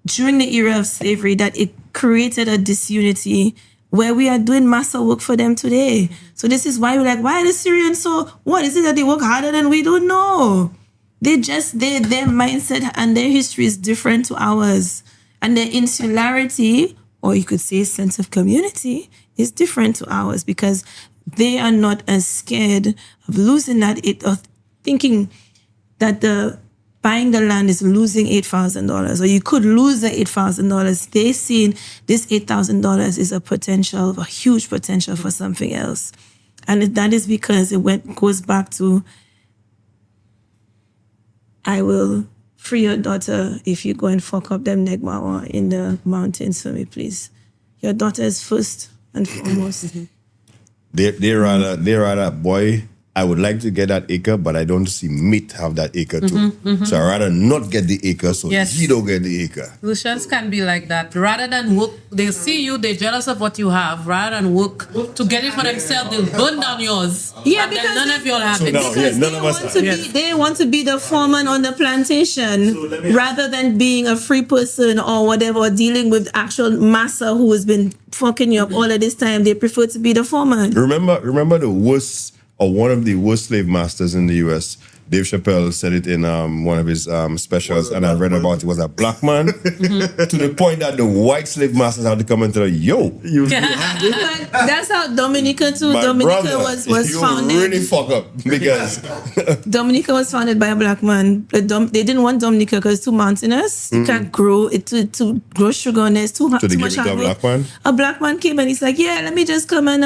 during the era of slavery that it created a disunity where we are doing massive work for them today. So this is why we're like, why are the Syrians so, what is it that they work harder than we don't know? Their mindset and their history is different to ours. And their insularity, or you could say sense of community, is different to ours because they are not as scared of losing that, of thinking that buying the land is losing $8,000, or you could lose the $8,000. They seen this $8,000 is a huge potential for something else. And that is because goes back to, I will free your daughter if you go and fuck up them Negmawa in the mountains for me, please. Your daughter is first and foremost. They rather, boy, I would like to get that acre, but I don't see meat have that acre too. So I'd rather not get the acre so he don't get the acre. Solutions can be like that. Rather than work, they see you, they're jealous of what you have. Rather than work to get it for themselves, they'll burn down yours. Yeah, because none of you all have it. They want to be the foreman on the plantation rather than being a free person or whatever, or dealing with actual massa who has been fucking you up all of this time. They prefer to be the foreman. Remember the worst, or one of the worst slave masters in the U.S., Dave Chappelle said it in one of his specials, and I read about it was a black man, to the point that the white slave masters had to come and tell her, yo, That's how Dominica too. my Dominica brother, was you founded. really fuck up because Dominica was founded by a black man. They didn't want Dominica because it's too mountainous. You can't grow it to grow sugar on it. It's too, so they too gave much it to a hard work. black man. A black man came and he's like, yeah, let me just come and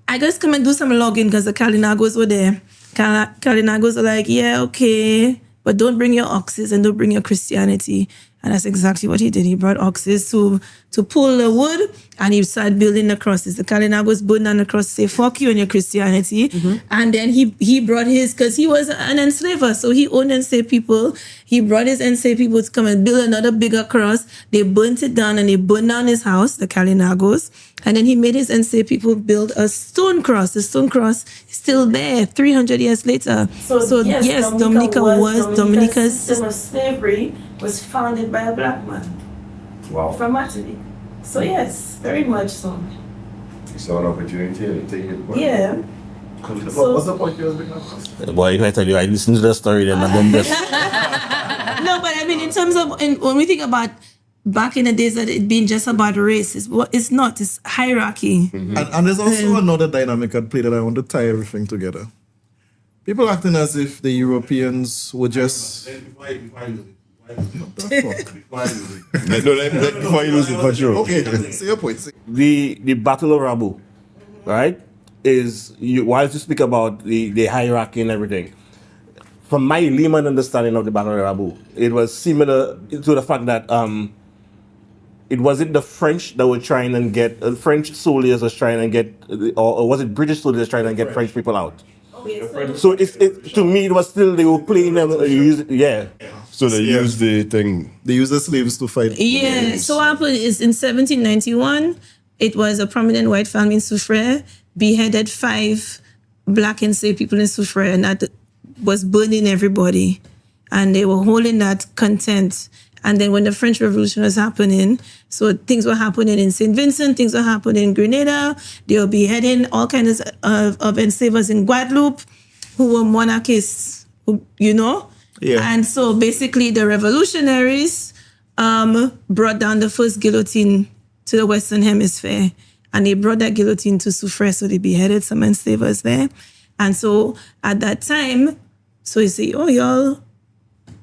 I just come and do some logging because the Kalinagos were there. Kalinagos are like, yeah, okay, but don't bring your oxes and don't bring your Christianity. And that's exactly what he did. He brought oxes to pull the wood, and he started building the crosses. The Kalinagos burn down the cross, say, fuck you and your Christianity. And then he brought his, because he was an enslaver, so he owned enslaved people. He brought his enslaved people to come and build another bigger cross. They burnt it down, and they burned down his house, the Kalinagos. And then he made his enslaved people build a stone cross. The stone cross is still there 300 years later. So yes, Dominica's system of slavery was founded by a black man. Wow. From Martinique. So yes, very much so. You saw an opportunity to take it. Yeah. What's the point you're making? Boy, if I tell you, I listened to the story, then I'm just... No, but I mean, in terms of, when we think about back in the days that it being just about race, it's not, it's hierarchy. And there's also another dynamic at play that I want to tie everything together. People acting as if the Europeans were just... Before you lose it for sure. Okay, say your point. The Battle of Rabu, right, is, while you speak about the hierarchy and everything, from my layman understanding of the Battle of Rabu, it was similar to the fact that it wasn't the French that were trying and get, French soldiers was trying and get, or was it British soldiers trying to get French people out? So it to me, it was still, they were playing them, yeah. So they used the thing. They used the slaves to fight. Yeah, so what happened is in 1791, it was a prominent white family in Soufrière beheaded 5 black enslaved people in Soufrière, and that was burning everybody. And they were holding that content. And then when the French Revolution was happening, so things were happening in St. Vincent, things were happening in Grenada, they were beheading all kinds of enslavers in Guadeloupe who were monarchists, you know? Yeah. And so basically the revolutionaries brought down the first guillotine to the Western Hemisphere. And they brought that guillotine to Soufrière, so they beheaded some enslavers there. And so at that time, so you say, oh,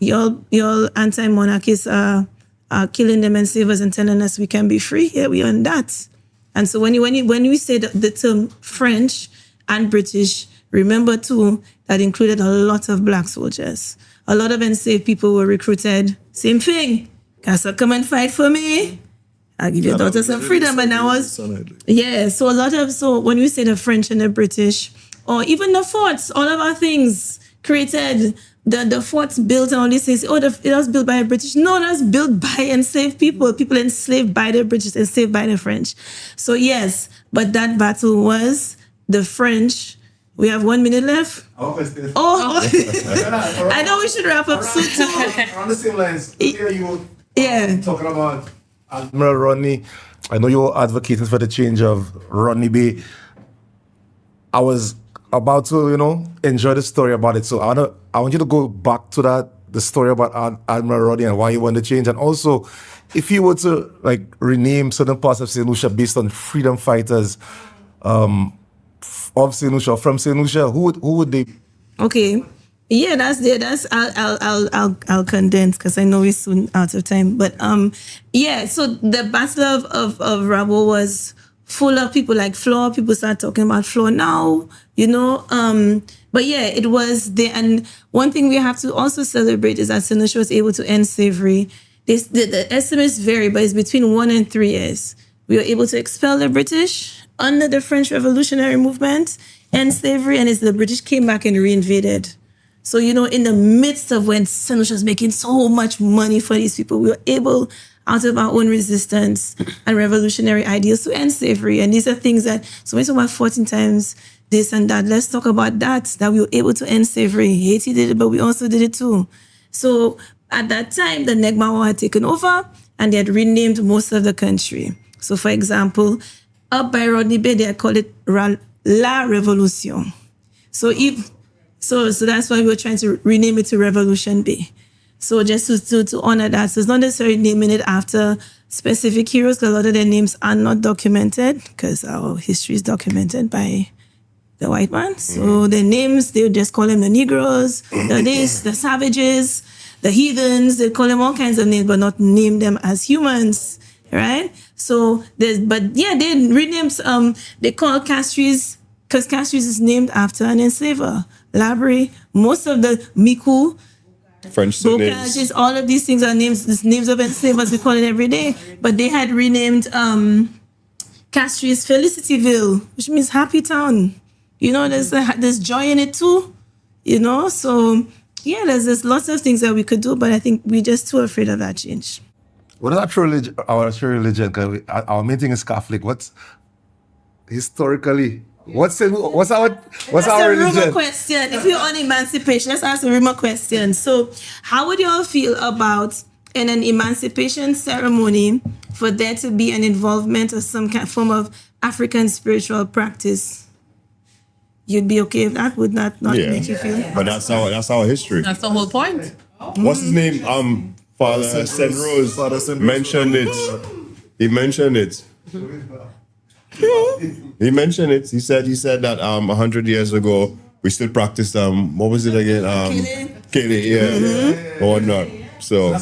y'all anti-monarchists are killing them enslavers and telling us we can be free. Yeah, we on that. And so when we say the term French and British, remember too, that included a lot of black soldiers. A lot of enslaved people were recruited. Same thing. Casa, come and fight for me. I'll give your daughter some freedom. And I was, yeah, so when we say the French and the British, or even the forts, all of our things created, the forts built and all these things, it was built by the British. No, it was built by enslaved people enslaved by the British, enslaved by the French. So yes, but that battle was the French. We have 1 minute left. I know we should wrap up soon too. On the same lines, yeah, talking about Admiral Rodney. I know you're advocating for the change of Rodney Bay. I was about to, enjoy the story about it. So I want you to go back to the story about Admiral Rodney and why you want to change. And also, if you were to rename certain parts of St. Lucia based on freedom fighters of St. Lucia, from St. Lucia, who would they be? Okay. Yeah, that's I'll condense because I know we're soon out of time. But yeah, so the Battle of Rabu was full of people like Flo. People start talking about Flo now, but yeah, it was there. And one thing we have to also celebrate is that St. Lucia was able to end slavery. The estimates vary, but it's between 1 and 3 years. We were able to expel the British under the French Revolutionary Movement, end slavery, and the British came back and reinvaded. So, in the midst of when St. Lucia was making so much money for these people, we were able, out of our own resistance and revolutionary ideals, to end slavery. And these are things that, so when we talk about 14 times this and that, let's talk about that we were able to end slavery. Haiti did it, but we also did it too. So at that time, the Negma had taken over and they had renamed most of the country. So for example, up by Rodney Bay, they had called it La Revolution. So if So that's why we were trying to rename it to Revolution Bay. So just to honor that. So it's not necessarily naming it after specific heroes, because a lot of their names are not documented, because our history is documented by the white man. So their names, they would just call them the Negroes, the savages, the heathens. They call them all kinds of names, but not name them as humans, right? So they renamed, they call Castries, because Castries is named after an enslaver. Labrie, most of the Miku, French Bocages, all of these things are names of enslavers. We call it every day. But they had renamed Castries Felicityville, which means happy town. You know, there's joy in it too. You know, so yeah, there's lots of things that we could do, but I think we're just too afraid of that change. What is our true religion? Our true religion? 'Cause our main thing is Catholic. What's historically? What's our religion? That's a rumor question. If you're on emancipation, let's ask a rumor question. So, how would you all feel about in an emancipation ceremony for there to be an involvement of some kind form of African spiritual practice? You'd be okay with that? Would that not make you feel? But that's our history. That's the whole point. What's his name? Father St. Rose mentioned it. He mentioned it. He mentioned it. He said that 100 years ago we still practiced what was it again? Kele, yeah, or whatnot. So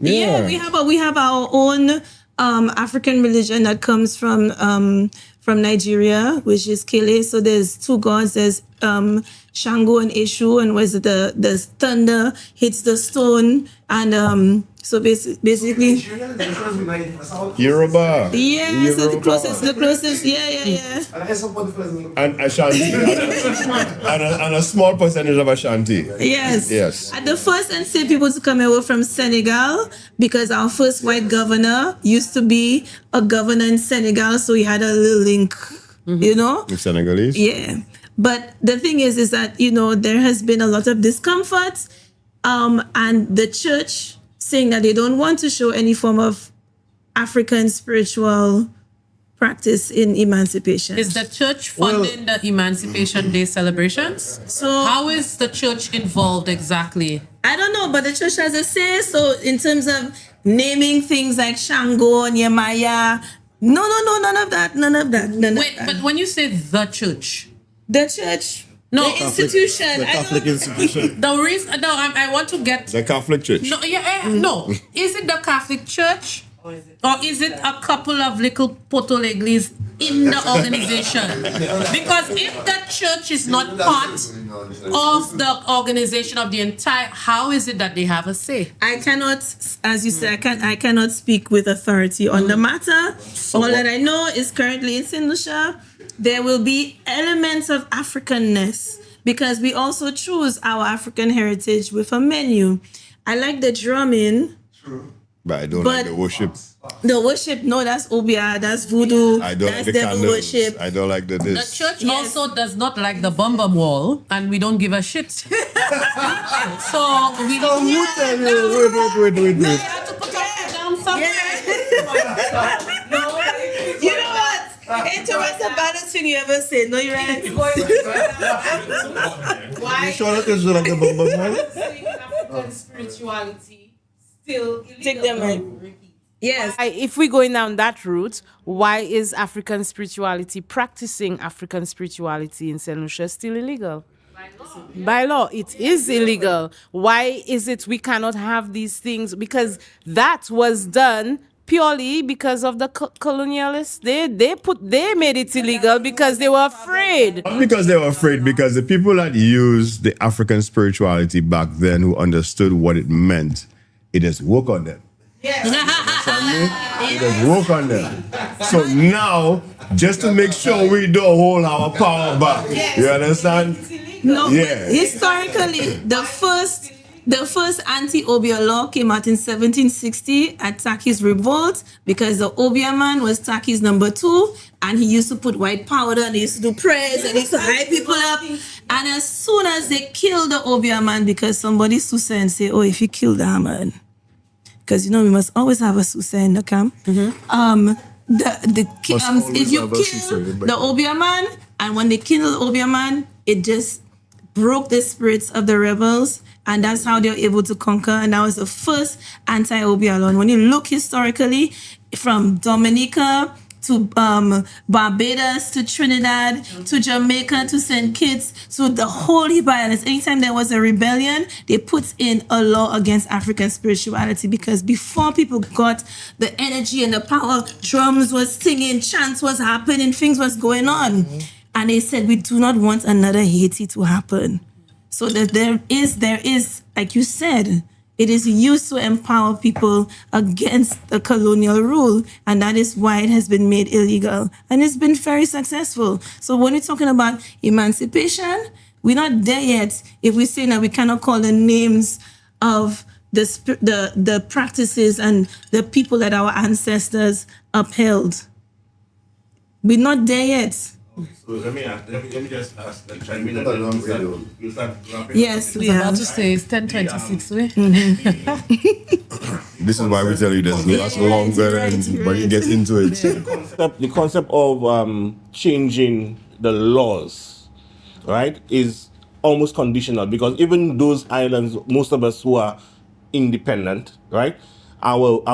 yeah, we have our own African religion that comes from Nigeria, which is Kele. So there's two gods. There's Shango and Eshu, and was the thunder hits the stone, and so basically Yoruba. Yeah, so the closest, yeah. And Ashanti, and a small percentage of Ashanti. Yes. At the first enslaved people to come here were from Senegal, because our first white governor used to be a governor in Senegal, so he had a little link, you know? With Senegalese? Yeah. But the thing is that, you know, there has been a lot of discomfort, and the church saying that they don't want to show any form of African spiritual practice in emancipation. Is the church funding the Emancipation Day celebrations? So how is the church involved exactly? I don't know, but the church has a say. So in terms of naming things like Shango and Yemaya, no, none of that. Wait, but when you say the church, no, the institution. The Catholic institution. The reason, I want to get the Catholic Church. No, no. Is it the Catholic Church, or is it a couple of little Potoleglis in the organization? Because if the church is not part of the organization of the entire, how is it that they have a say? I cannot, as you said, I cannot speak with authority on the matter. All that I know is currently in St. Lucia, there will be elements of Africanness, because we also choose our African heritage with a menu. I like the drumming. But I don't like the worship. The worship, no, that's Obia, that's voodoo. I don't that's like the devil candles. worship. I don't like the this. The church also does not like the Bum Bum Wall, and we don't give a shit. So we don't. Wait. We have to put it down somewhere. You know what? It's the baddest thing you ever said. No, you're right. Why? You sure that is like the Bum Bum Wall? African spirituality still illegal. Take them right. Yes. If we're going down that route, why is practicing African spirituality in St. Lucia still illegal? By law, it is illegal. Why is it we cannot have these things? Because that was done purely because of the colonialists. They made it illegal because they were afraid. Not because they were afraid, because the people that used the African spirituality back then, who understood what it meant, it just worked on them. Yes. It just work on them. So now, just to make sure we don't hold our power back, you understand? No, historically, the first anti-Obia law came out in 1760 at Taki's revolt, because the Obia man was Taki's number 2, and he used to put white powder and he used to do prayers and he used to hype people up. And as soon as they killed the Obia man, because somebody sued and say, oh, if you kill that man, because you know we must always have a Susa in the camp. If you kill the Obia man, and when they kill the Obia man, it just broke the spirits of the rebels, and that's how they were able to conquer. And that was the first anti-obeah law. And when you look historically, from Dominica to Barbados to Trinidad to Jamaica to St. Kitts to the whole Hebrew Islands, anytime there was a rebellion, they put in a law against African spirituality, because before people got the energy and the power, drums was singing, chants was happening, things was going on. And they said, we do not want another Haiti to happen. So that there is, like you said, it is used to empower people against the colonial rule, and that is why it has been made illegal. And it's been very successful. So when we're talking about emancipation, we're not there yet if we say that we cannot call the names of the practices and the people that our ancestors upheld. We're not there yet. So let me just ask that chime in. Yes, we are about to say it's 10:26. This is why we tell you this lasts longer, but it gets into it. The concept of changing the laws, right, is almost conditional, because even those islands, most of us who are independent, right, our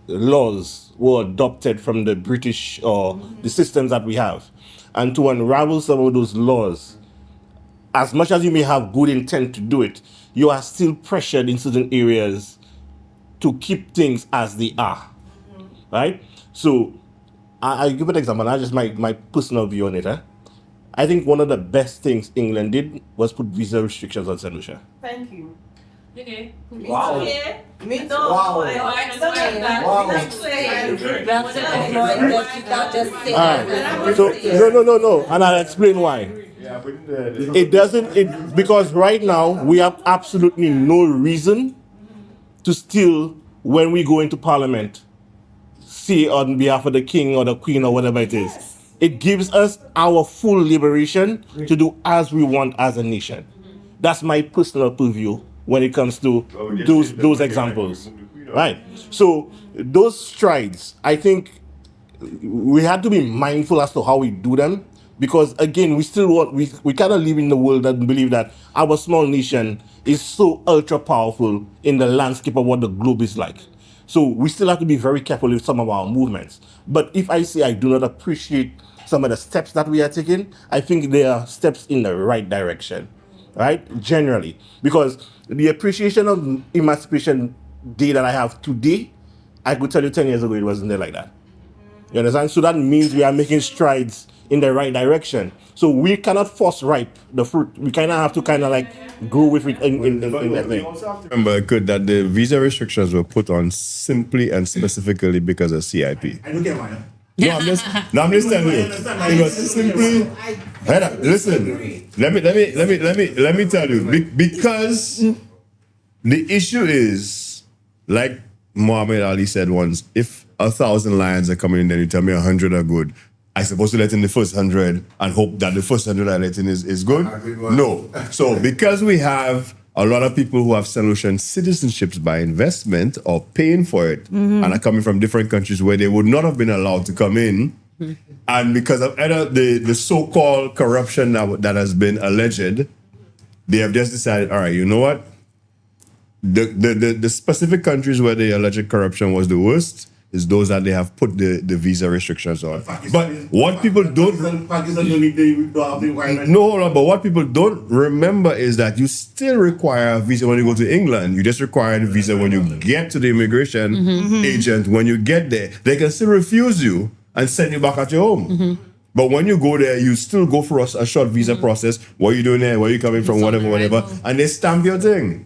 laws were adopted from the British or the systems that we have. And to unravel some of those laws, as much as you may have good intent to do it, you are still pressured in certain areas to keep things as they are, right? So I give an example, I just my personal view on it. I think one of the best things England did was put visa restrictions on St. Lucia. Thank you. Okay. Wow. Me too. Wow. I accept that. Wow. So no, and I'll explain why. It doesn't. Because right now we have absolutely no reason to still, when we go into Parliament, say on behalf of the King or the Queen or whatever it is. It gives us our full liberation to do as we want as a nation. That's my personal purview when it comes to those examples, right? So those strides, I think we had to be mindful as to how we do them, because again, we cannot live in the world that believe that our small nation is so ultra powerful in the landscape of what the globe is like. So we still have to be very careful with some of our movements. But if I say I do not appreciate some of the steps that we are taking, I think they are steps in the right direction, right? Generally, because the appreciation of Emancipation Day that I have today, I could tell you 10 years ago it wasn't there like that. You understand? So that means we are making strides in the right direction. So we cannot force ripe the fruit. We kind of have to kind of like grow with it in that thing. Remember, Kurt, that the visa restrictions were put on simply and specifically because of CIP. I don't get why. No, I'm just telling you. It was simply. Listen, let me tell you, because the issue is, like Muhammad Ali said once, if 1,000 lions are coming in, then you tell me 100 are good. I supposed to let in the first 100 and hope that the first 100 I let in is good? No. So because we have a lot of people who have St. Lucian citizenships by investment or paying for it, and are coming from different countries where they would not have been allowed to come in, and because of either the so-called corruption that has been alleged, they have just decided, all right, you know what? The specific countries where the alleged corruption was the worst is those that they have put the visa restrictions on. But what people don't but what people don't remember is that you still require a visa when you go to England. You just require a visa when you get to the immigration agent. When you get there, they can still refuse you and send you back at your home. But when you go there, you still go for a short visa process. What are you doing there? Where are you coming from? Whatever. And they stamp your thing.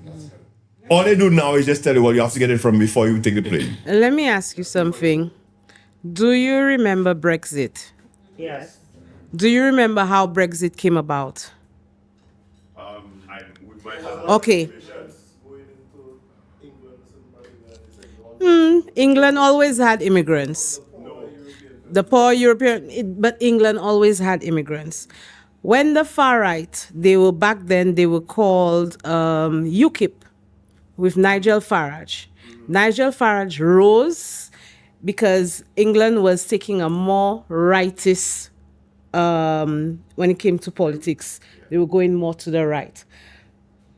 All they do now is just tell you, well, you have to get it from before you take the plane. Let me ask you something. Do you remember Brexit? Yes. Do you remember how Brexit came about? Okay. England always had immigrants. The poor European, but England always had immigrants. When the far right, they were called UKIP. With Nigel Farage. Nigel Farage rose because England was taking a more rightist when it came to politics. They were going more to the right.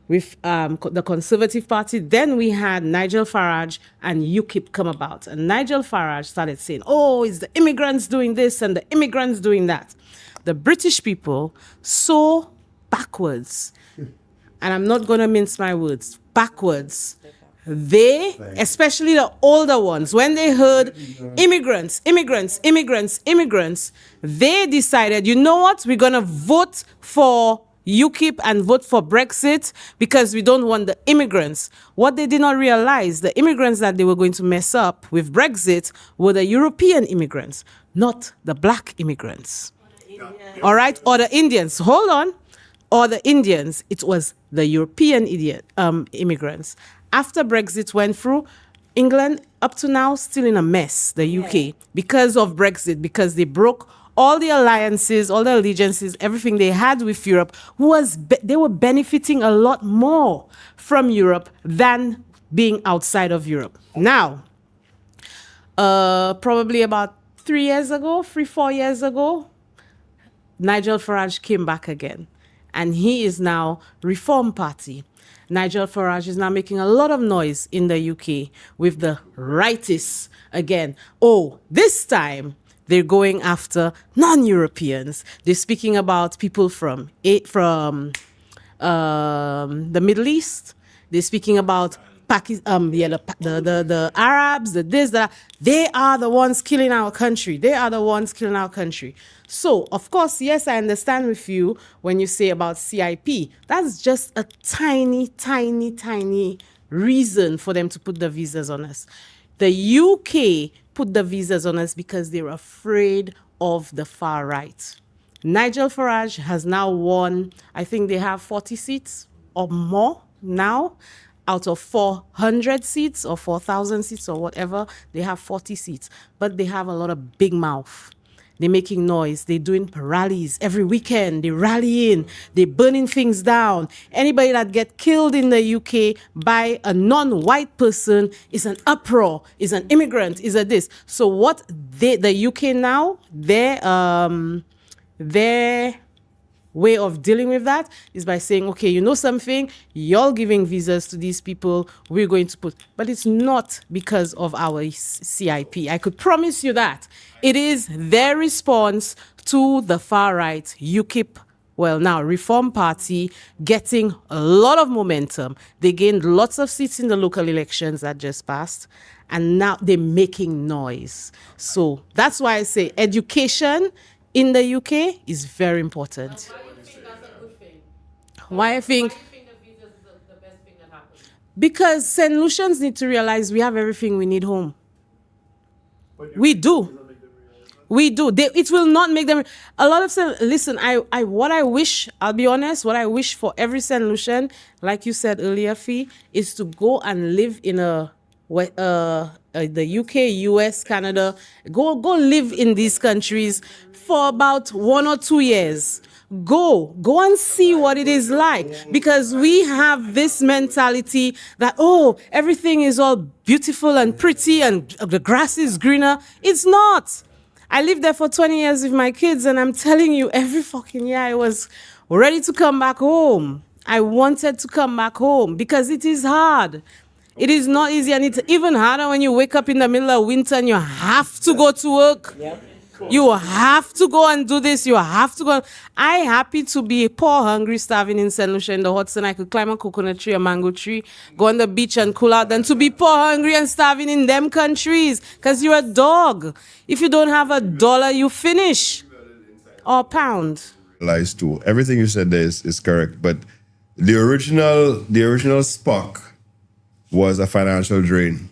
With the Conservative Party, then we had Nigel Farage and UKIP come about. And Nigel Farage started saying, oh, it's the immigrants doing this and the immigrants doing that. The British people saw backwards, and I'm not going to mince my words, backwards. They, especially the older ones, when they heard immigrants, they decided, you know what, we're going to vote for UKIP and vote for Brexit because we don't want the immigrants. What they did not realize, the immigrants that they were going to mess up with Brexit were the European immigrants, not the black immigrants. All right? Or the Indians. Hold on. Or the Indians. It was the European immigrants. After Brexit went through, England, up to now, still in a mess, the UK, because of Brexit, because they broke all the alliances, all the allegiances, everything they had with Europe, they were benefiting a lot more from Europe than being outside of Europe. Now, probably about 4 years ago, Nigel Farage came back again, and he is now Reform Party. Nigel Farage is now making a lot of noise in the UK with the rightists again. Oh, this time they're going after non-Europeans. They're speaking about people from the Middle East. They're speaking about the Arabs, the this, that. They are the ones killing our country. So, of course, yes, I understand with you when you say about CIP. That's just a tiny, tiny, tiny reason for them to put the visas on us. The UK put the visas on us because they're afraid of the far right. Nigel Farage has now won, I think they have 40 seats or more now. Out of 400 seats or 4,000 seats or whatever, they have 40 seats. But they have a lot of big mouth. They're making noise. They're doing rallies every weekend. They're rallying. They're burning things down. Anybody that gets killed in the UK by a non-white person is an uproar, is an immigrant, is a this. So what the UK now, their way of dealing with that is by saying, okay, you know something, you're giving visas to these people, we're going to put, but it's not because of our CIP. I could promise you that. It is their response to the far right, UKIP, well now Reform Party, getting a lot of momentum. They gained lots of seats in the local elections that just passed, and now they're making noise. So that's why I say education in the UK is very important. Why I think the best thing that happens? Because St. Lucians need to realize we have everything we need home. We do. It will not make them. A lot of listen. I'll be honest. What I wish for every St. Lucian, like you said earlier, Fee, is to go and live in the UK, US, Canada. Go live in these countries for about 1 or 2 years. Go and see what it is like, because we have this mentality that, oh, everything is all beautiful and pretty and the grass is greener. It's not. I lived there for 20 years with my kids, and I'm telling you, every fucking year I was ready to come back home. I wanted to come back home because it is hard. It is not easy, and it's even harder when you wake up in the middle of winter and you have to go to work. Yep. You have to go and do this. You have to go. I'm happy to be poor, hungry, starving in St. Lucia in the hot sun. I could climb a coconut tree, a mango tree, go on the beach and cool out, than to be poor, hungry, and starving in them countries. Because you're a dog. If you don't have $1, you finish. Or pound. Lies too. Everything you said there is correct. But the original Spock was a financial drain,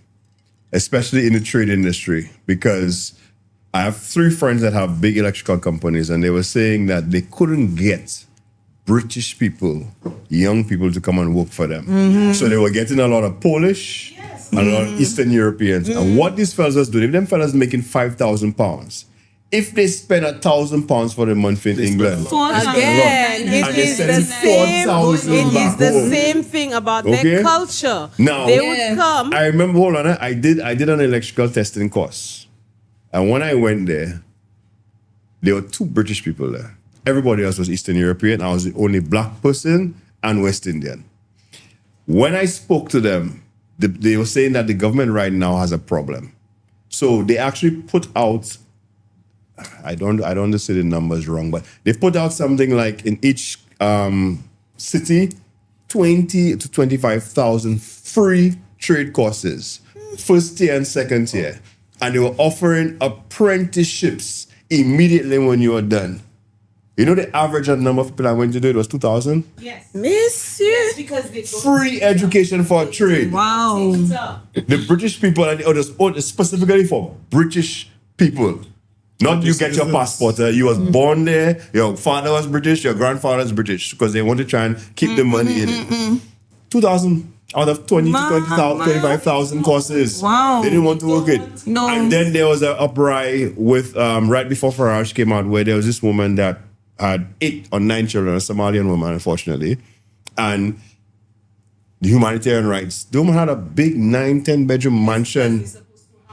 especially in the trade industry, because I have 3 friends that have big electrical companies, and they were saying that they couldn't get British people, young people, to come and work for them. Mm-hmm. So they were getting a lot of Polish, a lot of Eastern Europeans. Mm-hmm. And what these fellas was doing, if them fellas making £5,000, if they spend £1,000 for the month in England, again, it is the same thing about their culture. Now, they would come. I remember, hold on, I did an electrical testing course. And when I went there, there were 2 British people there. Everybody else was Eastern European. I was the only black person and West Indian. When I spoke to them, they were saying that the government right now has a problem. So they actually put out, I don't want to say the numbers wrong, but they put out something like in each city, 20 to 25,000 free trade courses, first tier and second tier. And they were offering apprenticeships immediately when you were done. You know the average number of people that went to do it was 2,000? Yes. Miss you. Because they go Free education for a trade. Wow. The British people, and it specifically for British people. Not you get your passport. You was born there, your father was British, your grandfather was British, because they want to try and keep the money in it. 2,000 out of 20 to 25,000 courses. Wow. They didn't want to work it. No. And then there was an uprising with, right before Farage came out, where there was this woman that had 8 or 9 children, a Somalian woman, unfortunately. And the humanitarian rights. The woman had a big 9-10 bedroom mansion.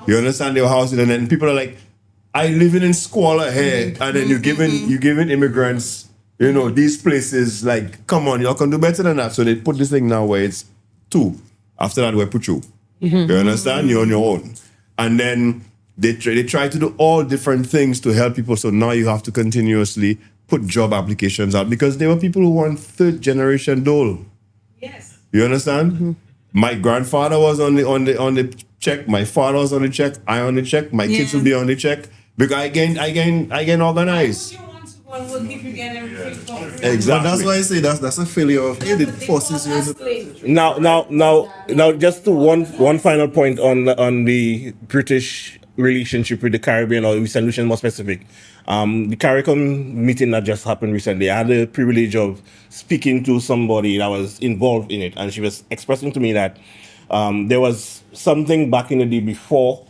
You understand? They were housing, and then people are like, I living in squalor here, and then you giving immigrants, you know, these places, like, come on, y'all can do better than that. So they put this thing now where it's 2. After that, we put you. You understand? You're on your own. And then they try to do all different things to help people. So now you have to continuously put job applications out, because there were people who want 3rd generation dole. Yes. You understand? My grandfather was on the check. My father was on the check. I on the check. My kids will be on the check. Because I get organized. Exactly. But that's why I say that's a failure of it forces you. Now, just to one final point on the British relationship with the Caribbean, or St. Lucia more specific. The CARICOM meeting that just happened recently, I had the privilege of speaking to somebody that was involved in it, and she was expressing to me that there was something back in the day before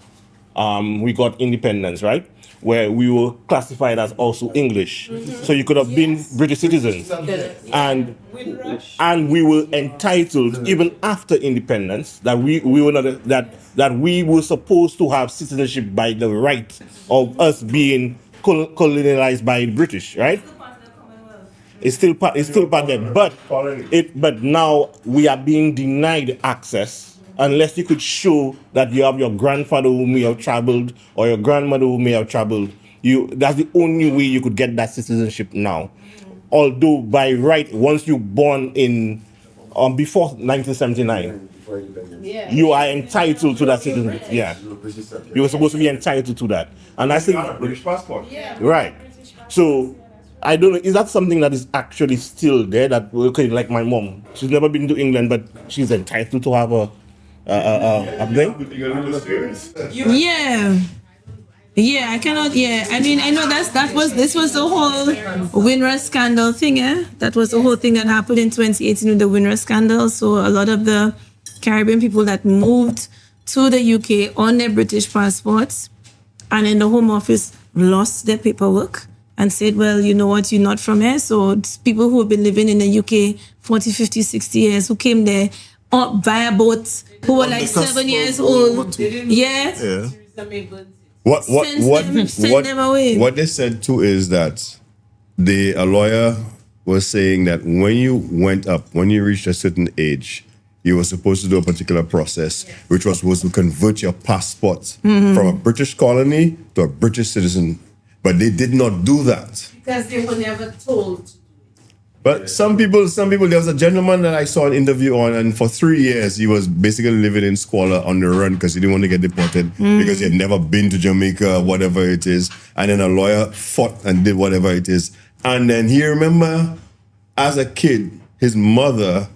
we got independence, right? Where we were classified as also English. So you could have been British citizens. And we were entitled, even after independence, that we were not that we were supposed to have citizenship by the right of us being colonialized by the British, right? It's still part there. But now we are being denied access unless you could show that you have your grandfather who may have traveled or your grandmother who may have traveled. That's the only way you could get that citizenship now. Although by right, once you're born in before 1979, you are entitled to that citizenship. Yeah, you were supposed to be entitled to that, and I think British passport. Right. So I don't know. Is that something that is actually still there? That like my mom, she's never been to England, but she's entitled to have a thing. Yeah, I cannot. Yeah, I mean, I know this was the whole Windrush scandal thing. That was the whole thing that happened in 2018 with the Windrush scandal. So a lot of the Caribbean people that moved to the UK on their British passports, and in the Home Office lost their paperwork and said, well, you know what, you're not from here. So it's people who have been living in the UK 40, 50, 60 years, who came there via boats, who were like 7 years old. Yeah. What they said too is that a lawyer was saying that when you reached a certain age, you were supposed to do a particular process, which was supposed to convert your passport from a British colony to a British citizen. But they did not do that. Because they were never told. But some people, there was a gentleman that I saw an interview on, and for 3 years, he was basically living in squalor on the run because he didn't want to get deported because he had never been to Jamaica, whatever it is. And then a lawyer fought and did whatever it is. And then he remember, as a kid, his mother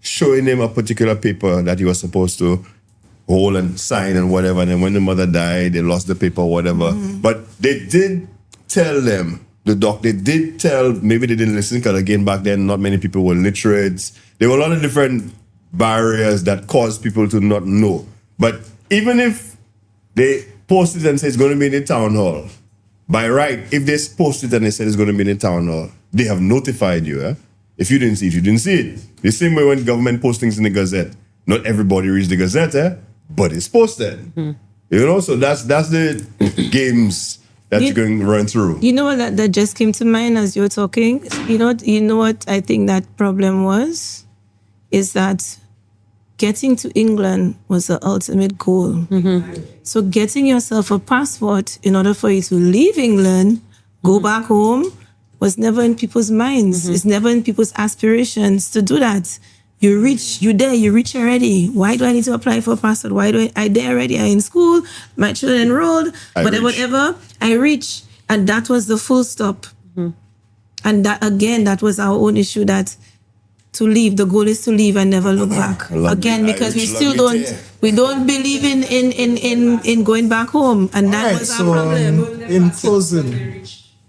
showing him a particular paper that he was supposed to hold and sign and whatever. And then when the mother died, they lost the paper or whatever. But they did tell them, they did tell, maybe they didn't listen because again, back then, not many people were literate. There were a lot of different barriers that caused people to not know. But even if they posted and said it's going to be in the town hall, by right, if they posted and they said it's going to be in the town hall, they have notified you. If you didn't see it, you didn't see it. The same way when government posts things in the Gazette. Not everybody reads the Gazette, but it's posted. You know, so that's the games that you can run through. You know what that just came to mind as you were talking? You know what I think that problem was? Is that getting to England was the ultimate goal. So getting yourself a passport in order for you to leave England, go back home, was never in people's minds. It's never in people's aspirations to do that. You reach already. Why do I need to apply for a passport? I there already? I'm in school, my children enrolled, whatever. I reach. And that was the full stop. And that, again, that was our own issue, that to leave, the goal is to leave and never look back. Again, because we still don't believe in going back home. And that was our problem.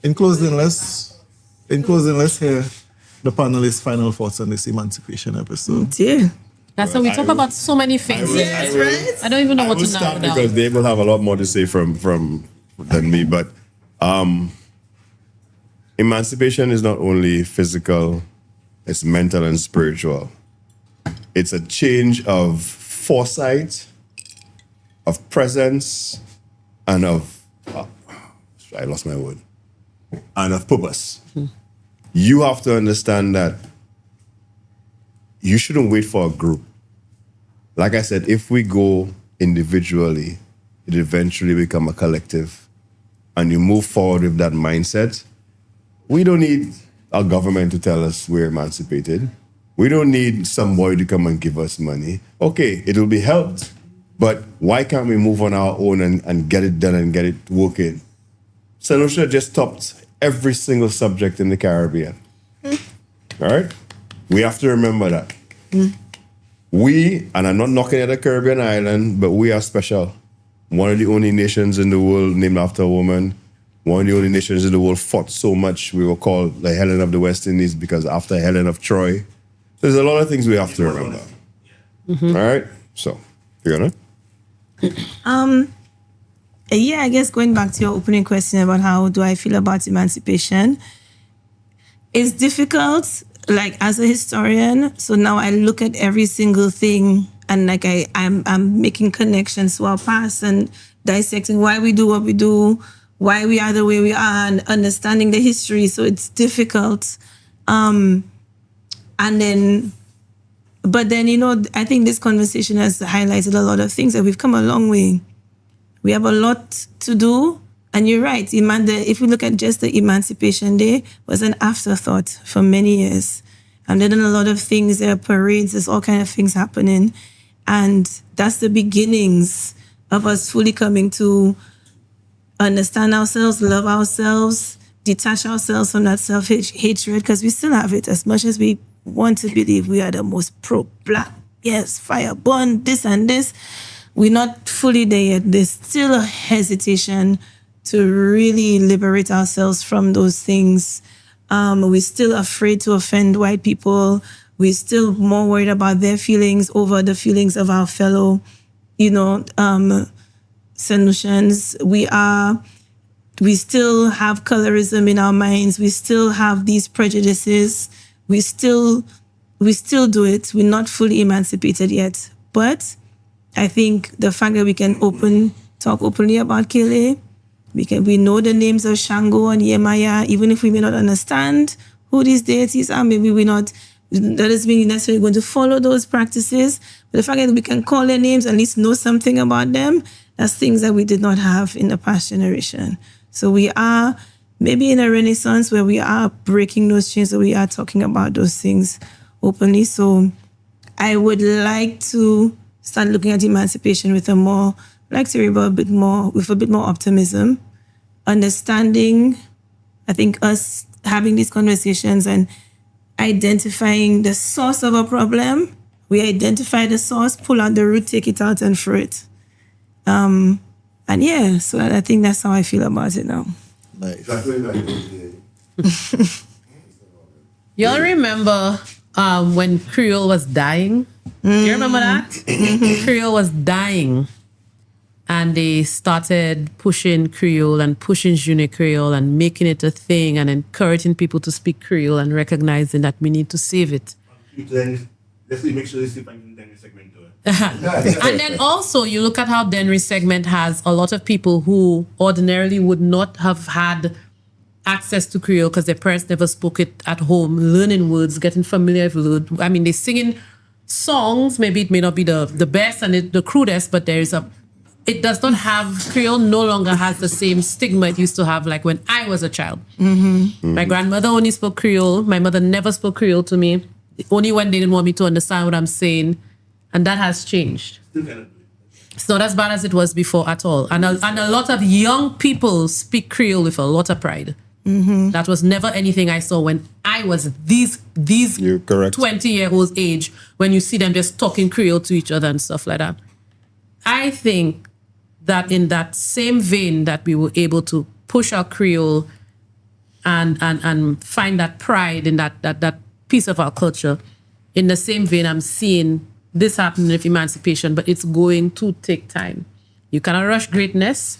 In closing, let's hear the panelists' final thoughts on this emancipation episode. That's how we talk about so many things. I don't even know what to narrow down. Because they will have a lot more to say from than me. But emancipation is not only physical, it's mental and spiritual. It's a change of foresight, of presence, and of I lost my word. And of purpose. You have to understand that you shouldn't wait for a group. Like I said, if we go individually, it eventually become a collective. And you move forward with that mindset. We don't need a government to tell us we're emancipated. We don't need somebody to come and give us money. Okay, it will be helped. But why can't we move on our own and get it done and get it working? St. Lucia just topped every single subject in the Caribbean. All right? We have to remember that. We, and I'm not knocking at a Caribbean island, but we are special. One of the only nations in the world named after a woman. One of the only nations in the world fought so much. We were called the Helen of the West Indies because after Helen of Troy. There's a lot of things we have to remember. All right? So, Fiona? Yeah, I guess going back to your opening question about how do I feel about emancipation, it's difficult, like as a historian. So now I look at every single thing and like I'm making connections to our past and dissecting why we do what we do, why we are the way we are, and understanding the history. So it's difficult. But then, I think this conversation has highlighted a lot of things that we've come a long way. We have a lot to do. And you're right, if we look at just the Emancipation Day, was an afterthought for many years. And then a lot of things, there are parades, there's all kinds of things happening. And that's the beginnings of us fully coming to understand ourselves, love ourselves, detach ourselves from that self-hatred, because we still have it. As much as we want to believe we are the most pro-black, yes, fire burn, this and this, we're not fully there yet. There's still a hesitation to really liberate ourselves from those things. We're still afraid to offend white people. We're still more worried about their feelings over the feelings of our fellow, St. Lucians. We still have colorism in our minds. We still have these prejudices. We still do it. We're not fully emancipated yet. But I think the fact that we can talk openly about Kele, we know the names of Shango and Yemaya, even if we may not understand who these deities are, maybe we're not, that doesn't mean we're necessarily going to follow those practices. But the fact that we can call their names, at least know something about them, that's things that we did not have in the past generation. So we are maybe in a renaissance where we are breaking those chains, so we are talking about those things openly. So I would like to start looking at emancipation with Taribba, with a bit more optimism, understanding, I think us having these conversations and identifying the source of a problem. We identify the source, pull out the root, take it out and throw it. So I think that's how I feel about it now. Nice. Y'all remember when Creole was dying? You remember that? Creole was dying. And they started pushing Creole and pushing Junior Creole and making it a thing and encouraging people to speak Creole and recognizing that we need to save it. Let's make sure they see in Denry segment too. And then also you look at how Denry segment has a lot of people who ordinarily would not have had access to Creole because their parents never spoke it at home, learning words, getting familiar with words. I mean, they're singing songs. Maybe it may not be the best and the crudest, but it does not have, Creole no longer has the same stigma it used to have like when I was a child. My grandmother only spoke Creole. My mother never spoke Creole to me. Only when they didn't want me to understand what I'm saying. And that has changed. It's not as bad as it was before at all. And a lot of young people speak Creole with a lot of pride. That was never anything I saw when I was these 20-year-olds age, when you see them just talking Creole to each other and stuff like that. I think that in that same vein that we were able to push our Creole and find that pride in that piece of our culture, in the same vein, I'm seeing this happening with emancipation, but it's going to take time. You cannot rush greatness,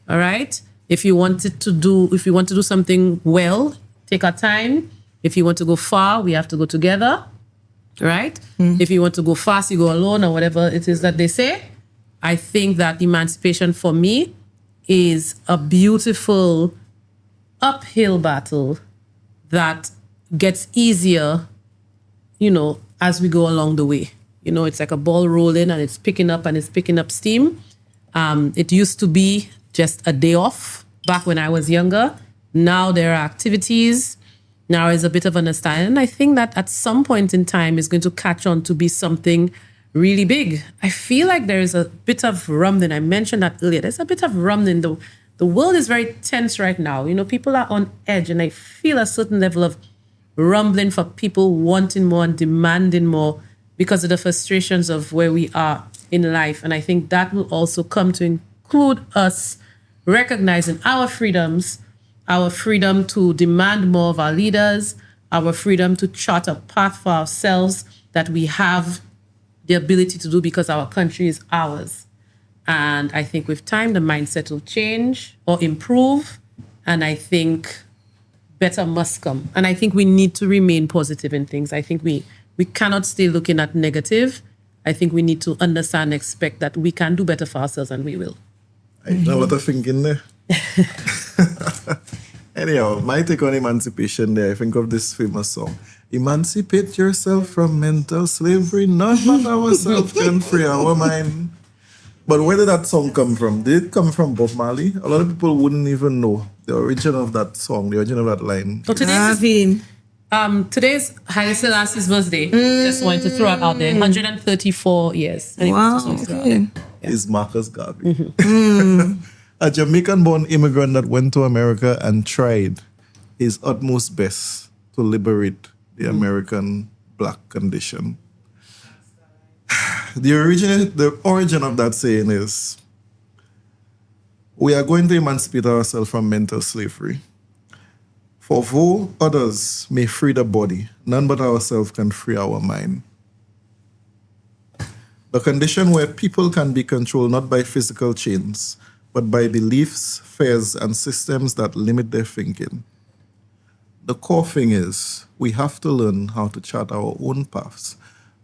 all right? If you want to do something well, take our time. If you want to go far, we have to go together, right? If you want to go fast, you go alone, or whatever it is that they say. I think that emancipation for me is a beautiful uphill battle that gets easier, as we go along the way. It's like a ball rolling and it's picking up steam. It used to be just a day off back when I was younger. Now there are activities. Now is a bit of understanding. I think that at some point in time is going to catch on to be something really big. I feel like there is a bit of rumbling. I mentioned that earlier. There's a bit of rumbling. The world is very tense right now. People are on edge, and I feel a certain level of rumbling for people wanting more and demanding more because of the frustrations of where we are in life. And I think that will also come to include us recognizing our freedoms, our freedom to demand more of our leaders, our freedom to chart a path for ourselves that we have the ability to do because our country is ours. And I think with time, the mindset will change or improve. And I think better must come. And I think we need to remain positive in things. I think we cannot stay looking at negative. I think we need to understand and expect that we can do better for ourselves, and we will. I know a lot of thinking there. Anyhow, my take on emancipation there, I think of this famous song. Emancipate yourself from mental slavery. None but ourselves can free our mind. But where did that song come from? Did it come from Bob Marley? A lot of people wouldn't even know the origin of that song, the origin of that line. So today's Haile Selassie's birthday. Just wanted to throw it out there. 134 years. Wow. Is Marcus Garvey. A Jamaican-born immigrant that went to America and tried his utmost best to liberate the American black condition. The origin of that saying is, we are going to emancipate ourselves from mental slavery. For though others may free the body, none but ourselves can free our mind. The condition where people can be controlled not by physical chains, but by beliefs, fears, and systems that limit their thinking. The core thing is, we have to learn how to chart our own paths.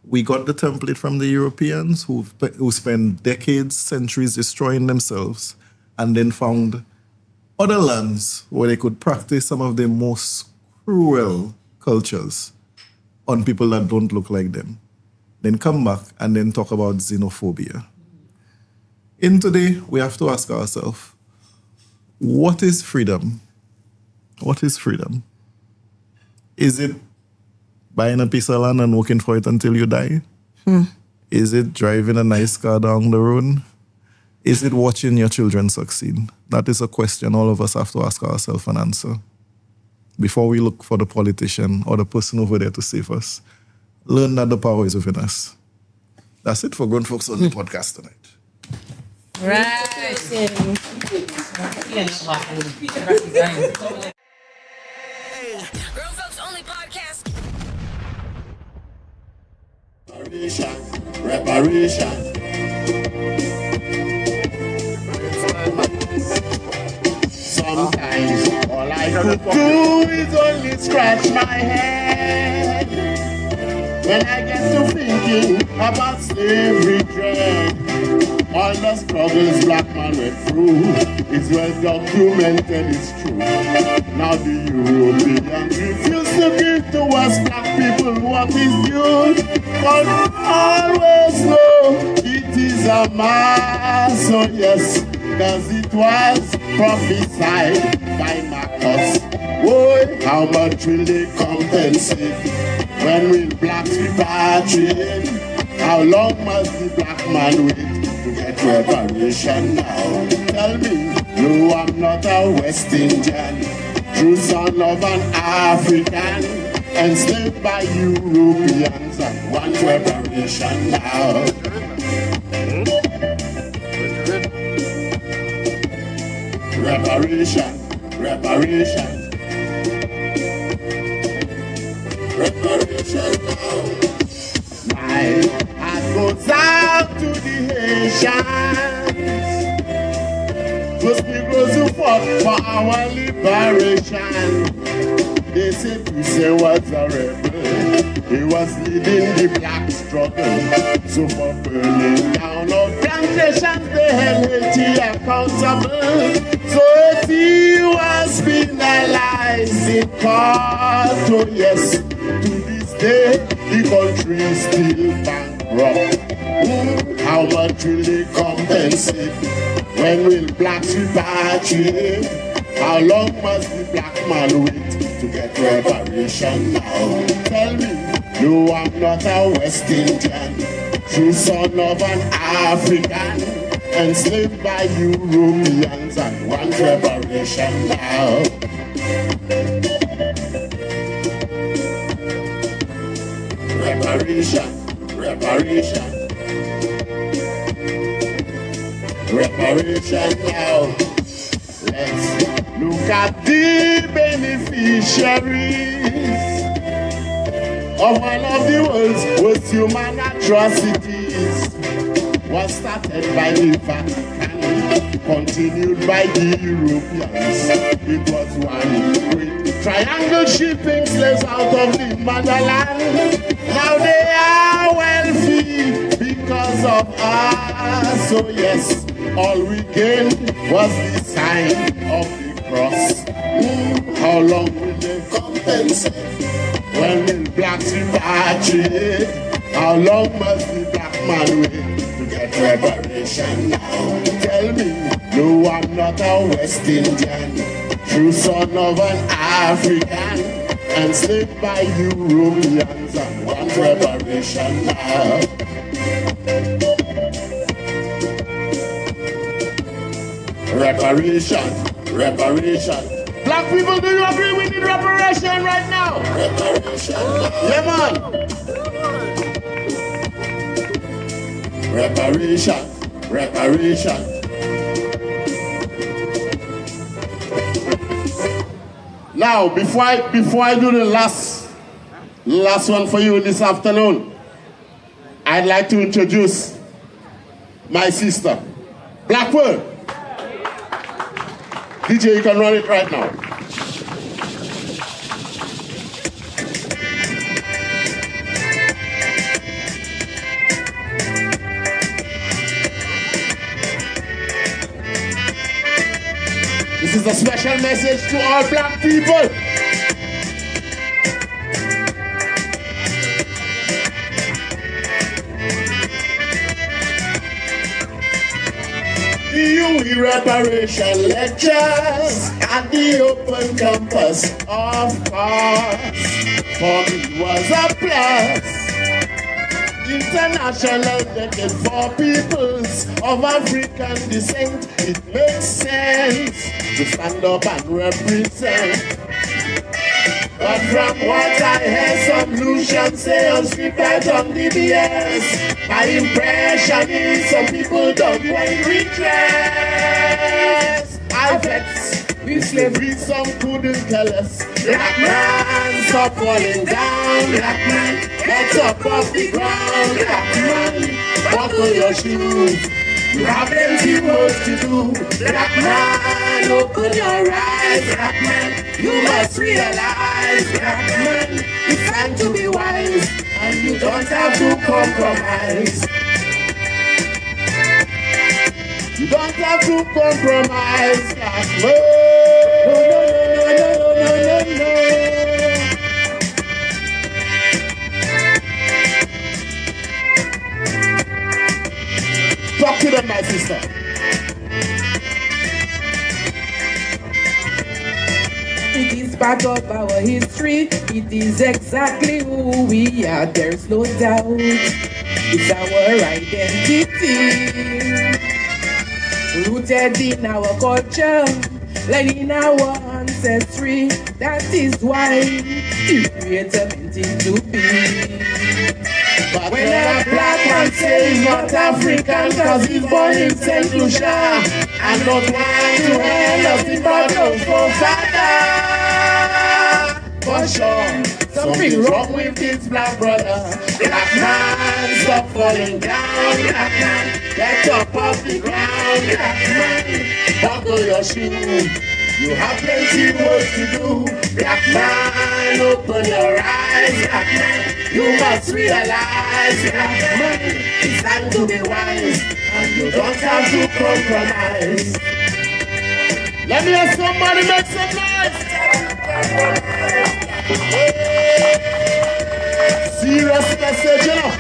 We got the template from the Europeans who spent decades, centuries destroying themselves, and then found other lands where they could practice some of the most cruel cultures on people that don't look like them. Then come back and then talk about xenophobia. In today, we have to ask ourselves, what is freedom? What is freedom? Is it buying a piece of land and working for it until you die? Is it driving a nice car down the road? Is it watching your children succeed? That is a question all of us have to ask ourselves and answer before we look for the politician or the person over there to save us. Learn that the power is within us. That's it for Grown Folks on the podcast tonight. Right. Reparation. Sometimes all I could do is only scratch my head. When I get to thinking about slavery dread, all the struggles black man went through, it's well documented, it's true. Now the Europeans refuse to give to us black people what is due. But always know it is a mass, oh yes, cause it was prophesied by Marcus. Boy, how much will they compensate when will blacks repatriate? How long must the black man wait to get reparation now? Tell me, no, I'm not a West Indian, true son of an African, enslaved by Europeans and want reparation now. Reparation, reparation. Reparation now. My heart goes out to the Haitians, those Negroes who fought for our liberation. They say Toussaint was a rebel, he was leading the black struggle. So for burning down of plantations, they held Haiti accountable. So Haiti was penalized in court, oh yes. To this day, the country is still bankrupt. How much will they compensate? When will blacks repatriate? How long must the black man wait to get reparation now? Tell me, no, I'm not a West Indian, true son of an African, enslaved by Europeans and want reparation now. Reparation, reparation, reparation now. Let's look at the beneficiaries of one of the world's worst human atrocities. Was started by the Vatican, continued by the Europeans. It was one great triangle shipping slaves out of the motherland. Now they are wealthy because of us. So yes, all we gained was the sign of the cross. How long will they compensate? When will blacks repatriate? How long must the black man wait to get reparation now? Tell me, no, I'm not a West Indian, true son of an African, enslaved by Europeans and want reparation now. Reparation, reparation. Black people, do you agree we need reparation right now? Reparation. Yeah, man. Reparation, reparation. Now, before I do the last one for you this afternoon, I'd like to introduce my sister, Blackwood. DJ, you can run it right now. This is a special message to all black people. The reparation lectures at the open campus, of course, for me was a plus. International decade for peoples of African descent, it makes sense to stand up and represent. But from what I heard, some Lucian say on street right on DBS, my impression is some people don't want redress. I vex with slavery, some couldn't tell us. Black man, stop falling down. Black man, heads up off the ground. Black man, buckle your shoes. You have plenty work to do. Black man, open your eyes. Black man, you must realize. Black man, it's time to be wise. and you don't have to compromise. You don't have to compromise, black man. No. Talk to them, my sister. It is part of our history. It is exactly who we are. There's no doubt. It's our identity. Rooted in our culture, like in our ancestry. That is why the Creator meant it to be. But when a black man says he's not African cause he's born in St. Lucia and don't want to end up the battle for father, for sure, something wrong with this black brother. Black man, stop falling down. Black man, get up off the ground. Black man, buckle your shoe. You have plenty work to do. Black man, open your eyes. Black man, you must realize. Black man, it's time to be wise, and you don't have to compromise. Let me hear somebody make some noise. Serious message, you know.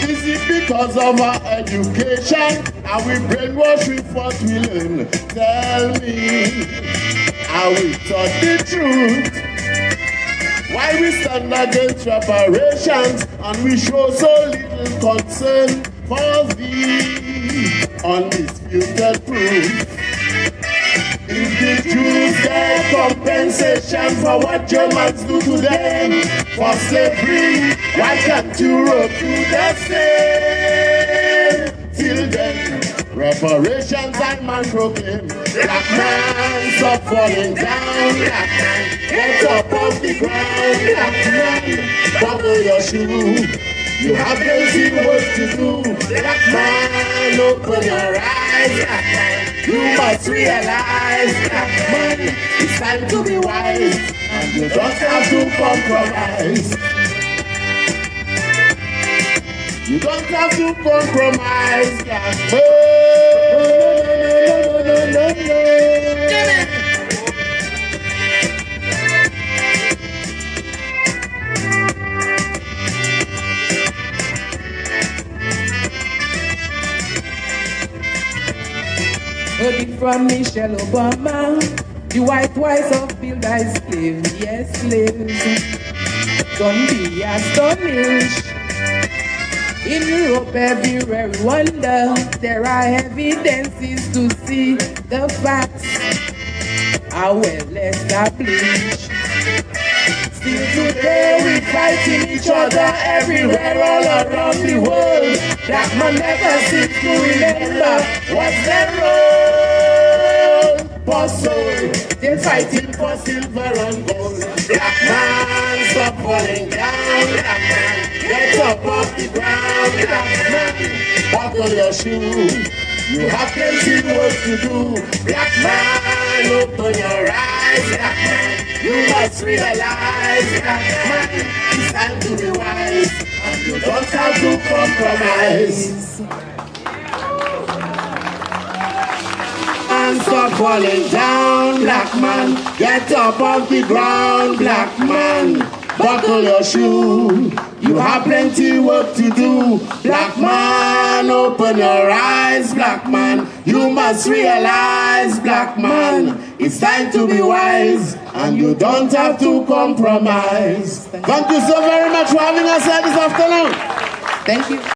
Is it because of our education and we brainwash with what we learn? Tell me, are we taught the truth? Why we stand against reparations and we show so little concern for the undisputed proof? If the Jews get compensation for what Germans do to them for slavery, why can't Europe do the same? Till then, reparations and man proclaim. Black man, stop falling down. Black man, get up off the ground. Black man, buckle your shoe. You have plenty work to do. Black man, open your eyes. Black man, you must realize. Black man, it's time to be wise, and you don't have to compromise. You don't have to compromise, black man. No. Heard it from Michelle Obama, the white wives of Bill thy slaves, yes, slaves. Don't be astonished. In Europe, everywhere we wonder, there are evidences to see the facts are well established. Still today we fighting each other everywhere all around the world. Black man never seems to remember what's their role. For soul, they're fighting for silver and gold. Black man, stop falling down. Black man, get up off the ground. Black man, buckle your shoe. You have plenty work to do. Black man, open your eyes. Black man, you must realize. Black man, it's time to be wise, and you don't have to compromise. And stop falling down, black man. Get up off the ground, black man. Buckle your shoe. You have plenty work to do. Black man, open your eyes, black man. You must realize, black man, it's time to be wise, and you don't have to compromise. Thank you so very much for having us here this afternoon. Thank you.